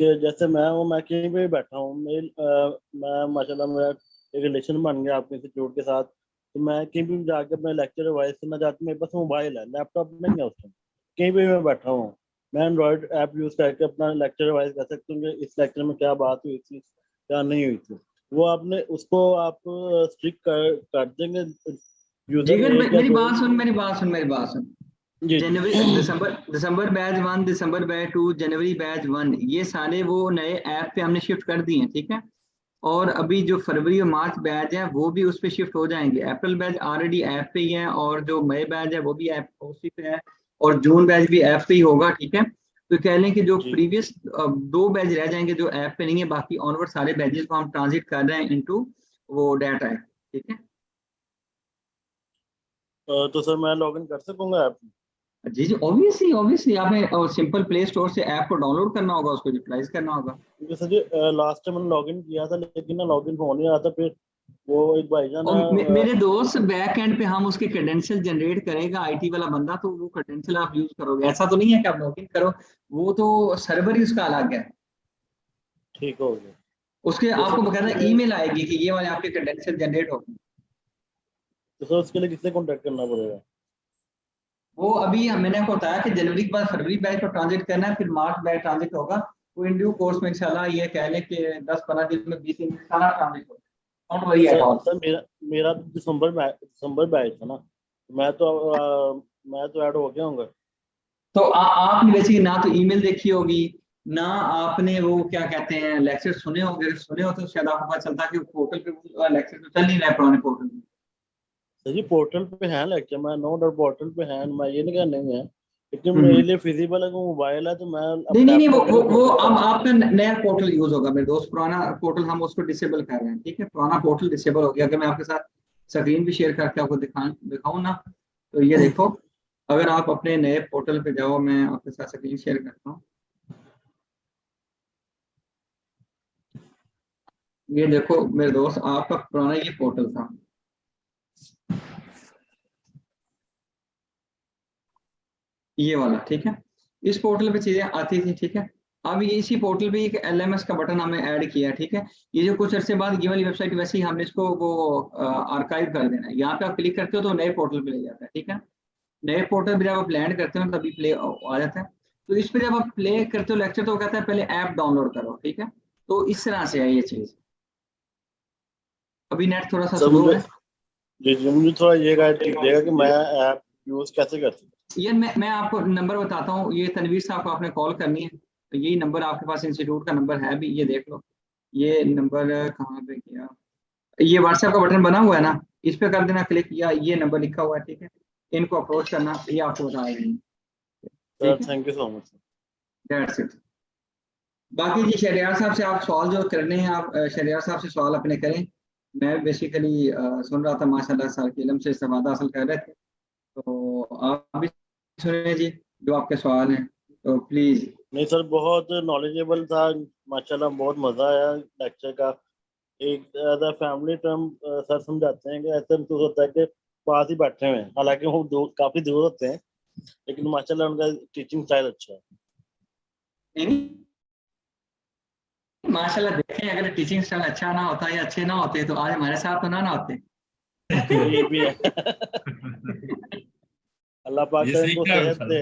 कि जैसे मैं कहीं पे भी बैठा हूँ, मैं माशाल्लाह मेरा एक रिलेशन बन गया अपने इंस्टीट्यूट के साथ, तो मैं कहीं भी जाके अपने लेक्चर रिवाइज करना चाहता हूँ, मेरे पास मोबाइल है, लैपटॉप नहीं है उस टाइम, कहीं भी मैं बैठा हूँ मैं एंड्रॉइड ऐप यूज़ करके अपना लेक्चर रिवाइज कर सकता हूँ कि इस लेक्चर में क्या बात हुई थी, क्या नहीं हुई थी। वो आपने उसको आप स्ट्रिक्ट कर देंगे यूजर जिगर, एक या मेरी दो? बात सुन, मेरी बात सुन। जी जनवरी, दिसंबर बैच 1, दिसंबर बैच 2, जनवरी बैच 1, ये सारे वो नए ऐप पे हमने शिफ्ट कर दिए हैं, ठीक है। और अभी जो फरवरी और मार्च बैच है वो भी उस पे शिफ्ट हो जाएंगे। अप्रैल बैच ऑलरेडी ऐप पे ही है, और जो मई बैच है वो भी ऐप उसी पे है, और जून बैच भी ऐप पे ही होगा, ठीक है। तो कह लें कि जो जी। प्रीवियस 2 बैच रह जाएंगे जो ऐप पे नहीं है, बाकी ऑनवर्ड सारे बैचेस को हम ट्रांजिट कर रहे हैं इनटू वो डाटा है, ठीक है। तो सर मैं लॉग इन कर सकूंगा ऐप में? जी जी, ऑब्वियसली आपने सिंपल प्ले स्टोर से ऐप को डाउनलोड करना होगा, उसको यूटिलाइज करना होगा। क्योंकि सर जी लास्ट टाइम मैंने लॉग इन किया था लेकिन ना लॉग इन हो नहीं रहा था, फिर वो एक भाईजान और मेरे दोस्त, बैक एंड पे हम उसके क्रेडेंशियल जनरेट करेगा आईटी वाला बंदा, तो वो क्रेडेंशियल आप यूज करोगे। ऐसा तो नहीं है कि आप लॉग इन करो, वो तो सर्वर ही उसका अलग है। ठीक हो गया। उसके तो आपको सर बकायदा उसके लिए ईमेल आएगी कि ये वाले आपके क्रेडेंशियल जनरेट होंगे। तो सर उसके लिए किससे कॉन्टेक्ट करना पड़ेगा? वो अभी मैंने आपको बताया कि जनवरी के बाद फरवरी बैच को ट्रांजिट करना है, फिर मार्च बैच ट्रांजिट होगा। वो इन ड्यू कोर्स में इंशाल्लाह ये कह लें कि 10-15 दिन में 20 दिन में सारा ट्रांजिट होगा। Don't worry at all. Sir मेरा दिसंबर बैच था ना, मैं तो ऐड हो गया हूँगा। तो आपने बेसिकली ना तो ईमेल देखी होगी, ना आपने वो क्या कहते हैं लेक्चर सुने होंगे। सुने होते तो शायद आपको पता चलता कि पोर्टल पे वो लेक्चर तो चल नहीं रहा है पुराने पोर्टल में। सर जी पोर्टल पे है लेक्चर, मैं नो डाउट पोर्टल पे है, मैं ये नहीं कहा नहीं है, लेकिन मेरे लिए फिजिबल है, मोबाइल है, तो मैं नहीं नहीं नहीं, अपने वो अब आपका नया पोर्टल यूज होगा मेरे दोस्त। पुराना पोर्टल हम उसको डिसेबल कर रहे हैं, ठीक है। पुराना पोर्टल डिसेबल हो गया। अगर मैं आपके साथ स्क्रीन भी शेयर करके आपको दिखाऊं ना, तो ये देखो, अगर आप अपने नए पोर्टल पे जाओ, मैं आपके साथ स्क्रीन शेयर करता हूँ। ये देखो मेरे दोस्त, आपका पुराना ये पोर्टल था, ये वाला, ठीक है। इस पोर्टल पे चीजें आती थी, ठीक है। अब ये इसी पोर्टल पे एक LMS का बटन हमने ऐड किया, ठीक है। ये जो कुछ अर्से बाद ये वाली वेबसाइट वैसे ही हमने इसको वो आर्काइव कर देना है। यहाँ पे आप क्लिक करते हो तो नए पोर्टल पे ले जाता है, ठीक है। नए पोर्टल पे जब आप लैंड करते हो तभी प्ले आ जाता है। तो इस पे जब आप प्ले करते हो लेक्चर, तो वो कहता है पहले ऐप डाउनलोड करो, ठीक है। तो इस तरह से है ये चीज। अभी नेट थोड़ा सा सर स्लो मुझे, है। जी मुझे थोड़ा ये गाइड कीजिएगा कि मैं ऐप यूज कैसे कर सकता हूँ। ये मैं आपको नंबर बताता हूँ। ये तनवीर साहब को आपने कॉल करनी है, तो यही नंबर आपके पास इंस्टीट्यूट का नंबर है भी, ये देख लो। ये नंबर कहाँ पे किया, ये व्हाट्सएप का बटन बना हुआ है ना, इस पे कर देना क्लिक, या ये नंबर लिखा हुआ है, ठीक है। इनको अप्रोच करना, ये आपको बता देंगे, सर ठीक है। Thank you so much. That's it. बाकी जी शहरियार साहब से आप सवाल जो करने हैं, आप शहरियार साहब से सवाल अपने करें। मैं बेसिकली सुन रहा था, माशाल्लाह सर के इल्म से इस्तेफादा हासिल कर रहे थे, तो आप भी सुने जी जो आपके सवाल हैं, तो प्लीज। नहीं सर, बहुत नॉलेजेबल था माशाल्लाह, बहुत मजा आया लेक्चर का। एक as a family term sir समझाते हैं कि ऐसे महसूस होता है कि पास ही बैठे हुए हैं, हालांकि वो दूर, काफी दूर होते हैं, लेकिन माशाल्लाह उनका टीचिंग स्टाइल अच्छा है। नहीं माशाल्लाह, देखें अगर टीचिंग स्टाइल अच्छा ना होता या अच्छे ना होते तो आज हमारे साथ तो ना होते। ये भी है। अल्लाह पाक ये का सही इनको कहा सेहत दे।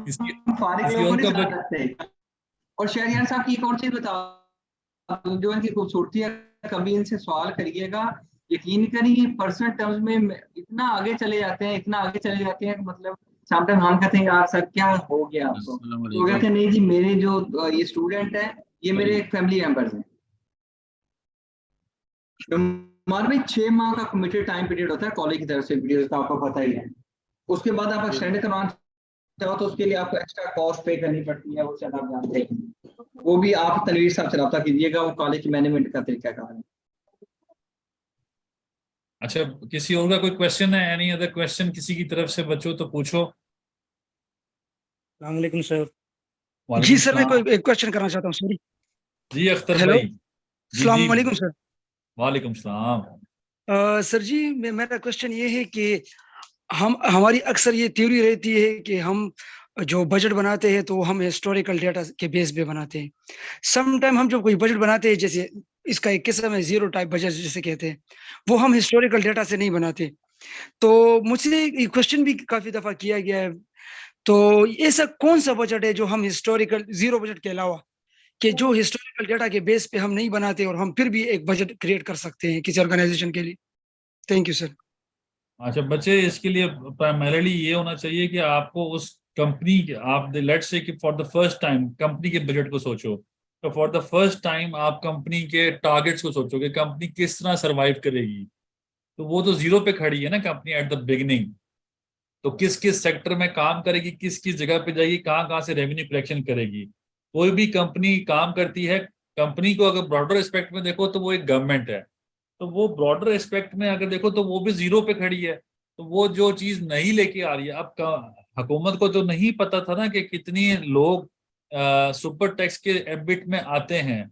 किसी हम फारिग किसी लोगों को और नहीं का साथ रखते। और शहरियार साहब की एक और चीज बताओ जो इनकी खूबसूरती है, कभी इनसे सवाल करिएगा, यकीन करिए पर्सनल टर्म्स में इतना आगे चले जाते हैं, इतना आगे चले जाते हैं कि मतलब समटाइम हम कहते हैं यार सर क्या हो गया आपको, अस्सलाम तो वो कहते हैं नहीं जी, मेरे जो ये स्टूडेंट है ये मेरे फैमिली मेंबर्स हैं। हमारे में 6 माह का कमिटेड टाइम पीरियड होता है कॉलेज की तरफ से, वीडियो का आपको पता ही है। उसके बाद आप एक्सटेंड करवाना चाहो तो उसके लिए आपको एक्स्ट्रा कॉस्ट पे करनी पड़ती है, वो शायद आप जानते हैं। वो भी आप तनवीर साहब से रब्ता कीजिएगा, वो कॉलेज मैनेजमेंट का तरीका कार है। अच्छा, किसी और का कोई क्वेश्चन है? एनी अदर क्वेश्चन किसी की तरफ से बच्चों तो पूछो। वालेकुम सर। वालेकुम जी सर, मैं सलाम। कोई एक क्वेश्चन करना चाहता हूँ, सॉरी। जी अख्तर हेलो, भाई। जी जी। अस्सलाम वालेकुम सर। वालेकुम सलाम। सर जी, मेरा क्वेश्चन ये है कि हमारी अक्सर ये थ्योरी रहती है कि हम जो बजट बनाते हैं तो हम हिस्टोरिकल डेटा के बेस पे बनाते हैं। सम टाइम हम जब कोई बजट बनाते हैं, जैसे इसका एक किस्म है जीरो टाइप बजट जिसे कहते हैं, वो हम हिस्टोरिकल डेटा से नहीं बनाते। तो मुझसे ये क्वेश्चन भी काफी दफा किया गया है, तो ऐसा कौन सा बजट है जो हम हिस्टोरिकल जीरो बजट के अलावा, कि जो हिस्टोरिकल डेटा के बेस पे हम नहीं बनाते और हम फिर भी एक बजट क्रिएट कर सकते हैं किसी ऑर्गेनाइजेशन के लिए? Thank you sir. अच्छा बच्चे, इसके लिए प्राइमरीली ये होना चाहिए कि आपको उस कंपनी के, आप लेट्स से कि for the first time company के बजट को सोचो, तो फॉर द फर्स्ट टाइम आप कंपनी के टारगेट्स को सोचो कि कंपनी किस तरह सर्वाइव करेगी। तो वो तो जीरो पे खड़ी है ना कंपनी एट द बिगिनिंग। तो किस किस सेक्टर में काम करेगी, किस किस जगह पे जाएगी, कहाँ कहाँ से रेवेन्यू कलेक्शन करेगी। कोई भी कंपनी काम करती है, कंपनी को अगर ब्रॉडर एस्पेक्ट में देखो तो वो एक गवर्नमेंट है, तो वो ब्रॉडर एस्पेक्ट में अगर देखो तो वो भी जीरो पे खड़ी है। तो वो जो चीज नहीं लेके आ रही है, अब हुकूमत को तो नहीं पता था ना कि कितनी लोग सुपर टैक्स के एबिट में आते हैं,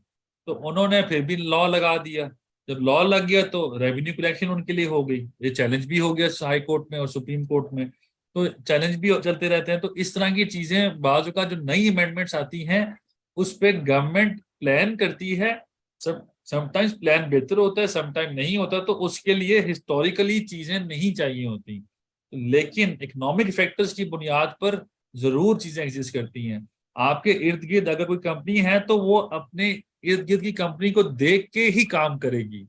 तो उन्होंने फिर भी लॉ लगा दिया। जब लॉ लग गया तो रेवेन्यू कलेक्शन उनके लिए हो गई। ये चैलेंज भी हो गया हाई कोर्ट में और सुप्रीम कोर्ट में, तो चैलेंज भी चलते रहते हैं। तो इस तरह की चीजें बाजू का जो नई अमेंडमेंट्स आती हैं उस पे गवर्नमेंट प्लान करती है। सब समटाइम्स प्लान बेहतर होता है, समटाइम नहीं होता, तो उसके लिए हिस्टोरिकली चीजें नहीं चाहिए होती, लेकिन इकोनॉमिक फैक्टर्स की बुनियाद पर जरूर चीजें एग्जिस्ट करती हैं। आपके इर्द गिर्द अगर कोई कंपनी है तो वो अपने इर्द गिर्द की कंपनी को देख के ही काम करेगी,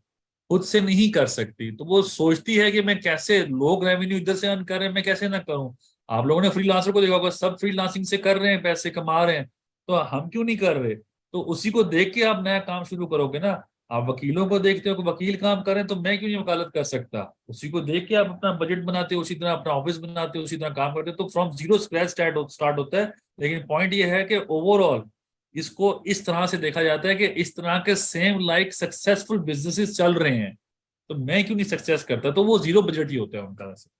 खुद से नहीं कर सकती। तो वो सोचती है कि मैं कैसे, लोग रेवेन्यू इधर से अर्न कर रहे हैं, मैं कैसे ना करूं। आप लोगों ने फ्रीलांसर को देखा होगा, सब फ्रीलांसिंग से कर रहे हैं, पैसे कमा रहे हैं, तो हम क्यों नहीं कर रहे। तो उसी को देख के आप नया काम शुरू करोगे ना। आप वकीलों को देखते हो कि वकील काम करें तो मैं क्यों नहीं वकालत कर सकता, उसी को देख के आप अपना बजट बनाते हो, उसी तरह अपना ऑफिस बनाते हो, उसी तरह काम करते हो, तो फ्रॉम जीरो स्क्रैच स्टार्ट होता है। लेकिन पॉइंट ये है कि ओवरऑल इसको इस तरह से देखा जाता है कि इस तरह के सेम लाइक सक्सेसफुल बिजनेसेस चल रहे हैं, तो मैं क्यों नहीं सक्सेस करता, तो वो जीरो बजट ही होता है उनका वैसे।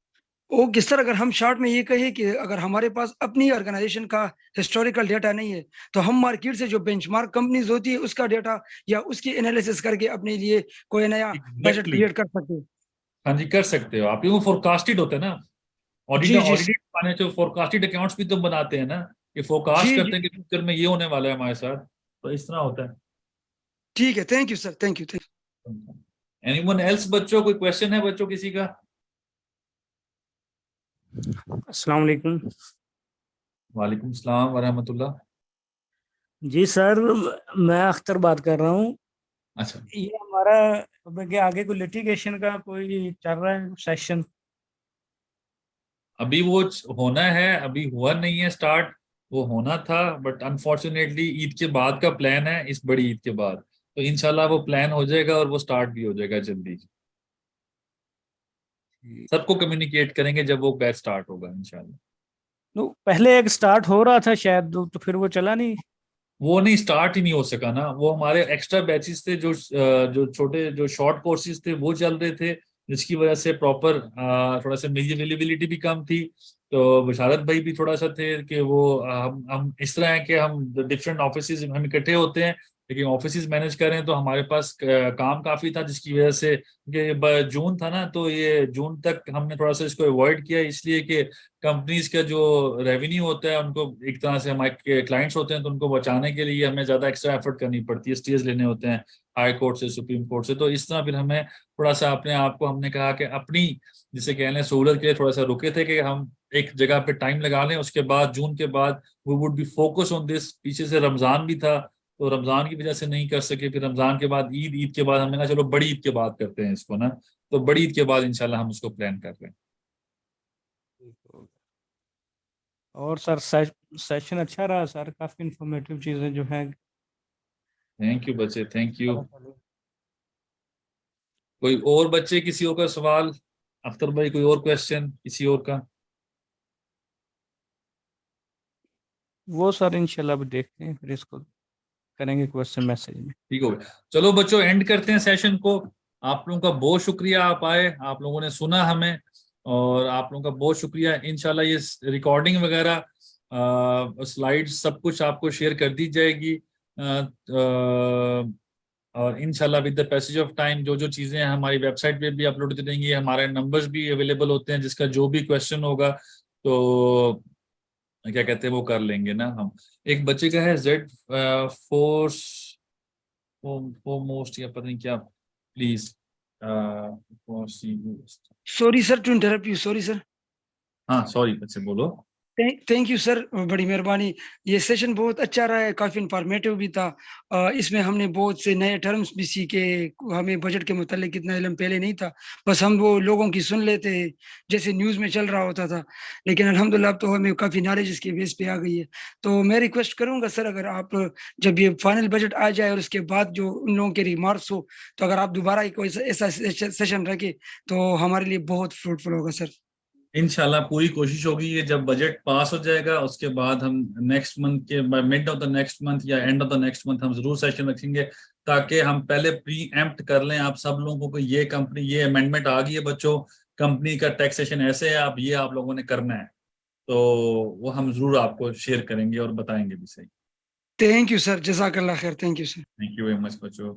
ओके सर, अगर हम शॉर्ट में ये कहें कि अगर हमारे पास अपनी ऑर्गेनाइजेशन का हिस्टोरिकल डेटा नहीं है तो हम मार्केट से जो बेंचमार्क कंपनीज होती है उसका डेटा या उसकी एनालिसिस करके अपने लिए कोई नया बजट Exactly. क्रिएट कर सकते हैं। हाँ जी, कर सकते हो आप, क्योंकि फोरकास्टेड होता है ना, जी जी ऑडिटेड फाइनेंशियल फोरकास्टेड अकाउंट्स भी तो बनाते हैं ना, ये फोरकास्ट जी करते जी हैं कि फ्यूचर में ये होने वाला है हमारे साथ, तो इस तरह होता है। ठीक है, thank you sir, thank you. Anyone else बच्चों, कोई क्वेश्चन है बच्चों किसी का? अस्सलाम वालेकुम। वालेकुम सलाम व रहमतुल्लाह। जी सर, मैं अख्तर बात कर रहा हूँ। अच्छा, ये हमारा अब आगे कोई लिटिगेशन का कोई चल रहा है सेशन? अभी वो होना है, अभी हुआ नहीं है स्टार्ट, वो होना था बट अनफॉर्चुनेटली ईद के बाद का प्लान है, इस बड़ी ईद के बाद, तो इंशाल्लाह वो प्लान हो जाएगा और वो स्टार्ट भी हो जाएगा जल्दी। सबको कम्युनिकेट करेंगे जब वो बैच स्टार्ट होगा इंशाल्लाह। तो पहले एक स्टार्ट हो रहा था शायद, तो फिर वो चला नहीं। वो नहीं, स्टार्ट ही नहीं हो सका ना, वो हमारे एक्स्ट्रा बैचेस थे जो छोटे जो शॉर्ट कोर्सेज थे वो चल रहे थे, जिसकी वजह से प्रॉपर थोड़ा सा मेरी अवेलेबिलिटी भी कम थी। तो बशारत भाई भी थोड़ा सा थे कि वो हम इस तरह है कि हम डिफरेंट ऑफिसेज हम इकट्ठे होते हैं, लेकिन ऑफिसेज मैनेज कर रहे हैं, तो हमारे पास काम काफी था, जिसकी वजह से कि जून था ना, तो ये जून तक हमने थोड़ा सा इसको अवॉइड किया, इसलिए कि कंपनीज का जो रेवेन्यू होता है उनको एक तरह से हमारे क्लाइंट्स होते हैं, तो उनको बचाने के लिए हमें ज्यादा एक्स्ट्रा एफर्ट करनी पड़ती है, स्टेज लेने होते हैं हाई कोर्ट से, सुप्रीम कोर्ट से, तो इस तरह फिर हमें थोड़ा सा अपने आप को हमने कहा कि अपनी जिसे कह लें सहूलत के लिए थोड़ा सा रुके थे कि हम एक जगह पे टाइम लगा लें, उसके बाद जून के बाद we would be focus on this. पीछे से रमजान भी था, तो रमजान की वजह से नहीं कर सके, फिर रमजान के बाद ईद, ईद के बाद हमने कहा चलो बड़ी ईद के बाद करते हैं इसको ना, तो बड़ी ईद के बाद इंशाल्लाह हम उसको प्लान कर रहे हैं। और सर सेशन अच्छा रहा सर, काफी इंफॉर्मेटिव चीजें जो है। थैंक यू बच्चे, थैंक यू। कोई और बच्चे, किसी और का सवाल? अख्तर भाई कोई और क्वेश्चन किसी और का? वो सर इंशाल्लाह भी देखते हैं, फिर इसको करेंगे क्वेश्चन मैसेज में। ठीक हो गया, चलो बच्चों एंड करते हैं सेशन को। आप लोगों का बहुत शुक्रिया, आप आए, आप लोगों ने सुना हमें, और आप लोगों का बहुत शुक्रिया। इंशाल्लाह ये रिकॉर्डिंग वगैरह स्लाइड्स सब कुछ आपको शेयर कर दी जाएगी, और इंशाल्लाह with the passage of time जो जो चीज़ें हैं हमारी वेबसाइट पे भी अपलोड कर देंगे, हमारे नंबर्स भी अवेलेबल होते हैं, जिसका जो भी क्वेश्चन होगा तो क्या कहते हैं वो कर लेंगे ना हम। एक बच्चे का है जेड फोर्स मोस्ट या पता नहीं क्या, please sorry sir to interrupt you, sorry sir. हाँ सॉरी बच्चे बोलो। थैंक यू सर, बड़ी मेहरबानी। ये सेशन बहुत अच्छा रहा है, काफ़ी इंफॉर्मेटिव भी था। इसमें हमने बहुत से नए टर्म्स भी सीखे, हमें बजट के मुतालिक कितना इल्म पहले नहीं था, बस हम वो लोगों की सुन लेते जैसे न्यूज़ में चल रहा होता था, लेकिन अल्हम्दुलिल्लाह अब तो हमें काफ़ी नॉलेज इसके बेस पे आ गई है। तो मैं रिक्वेस्ट करूँगा सर, अगर आप जब ये फाइनल बजट आ जाए और उसके बाद जो उन लोगों के रिमार्क्स हो, तो अगर आप दोबारा कोई ऐसा सेशन रखें तो हमारे लिए बहुत फ्रूटफुल होगा सर। इंशाल्लाह पूरी कोशिश होगी कि जब बजट पास हो जाएगा उसके बाद हम नेक्स्ट मंथ के mid of the next month या end of the next month हम जरूर सेशन रखेंगे, ताकि हम पहले प्री एम्प्ट कर लें आप सब लोगों को, ये कंपनी ये अमेंडमेंट आ गई है बच्चों, कंपनी का टैक्सेशन ऐसे है, आप ये आप लोगों ने करना है, तो वो हम जरूर आपको शेयर करेंगे और बताएंगे भी सही। थैंक यू सर, जज़ाकल्लाह खैर, thank you sir. Thank you very much बच्चों।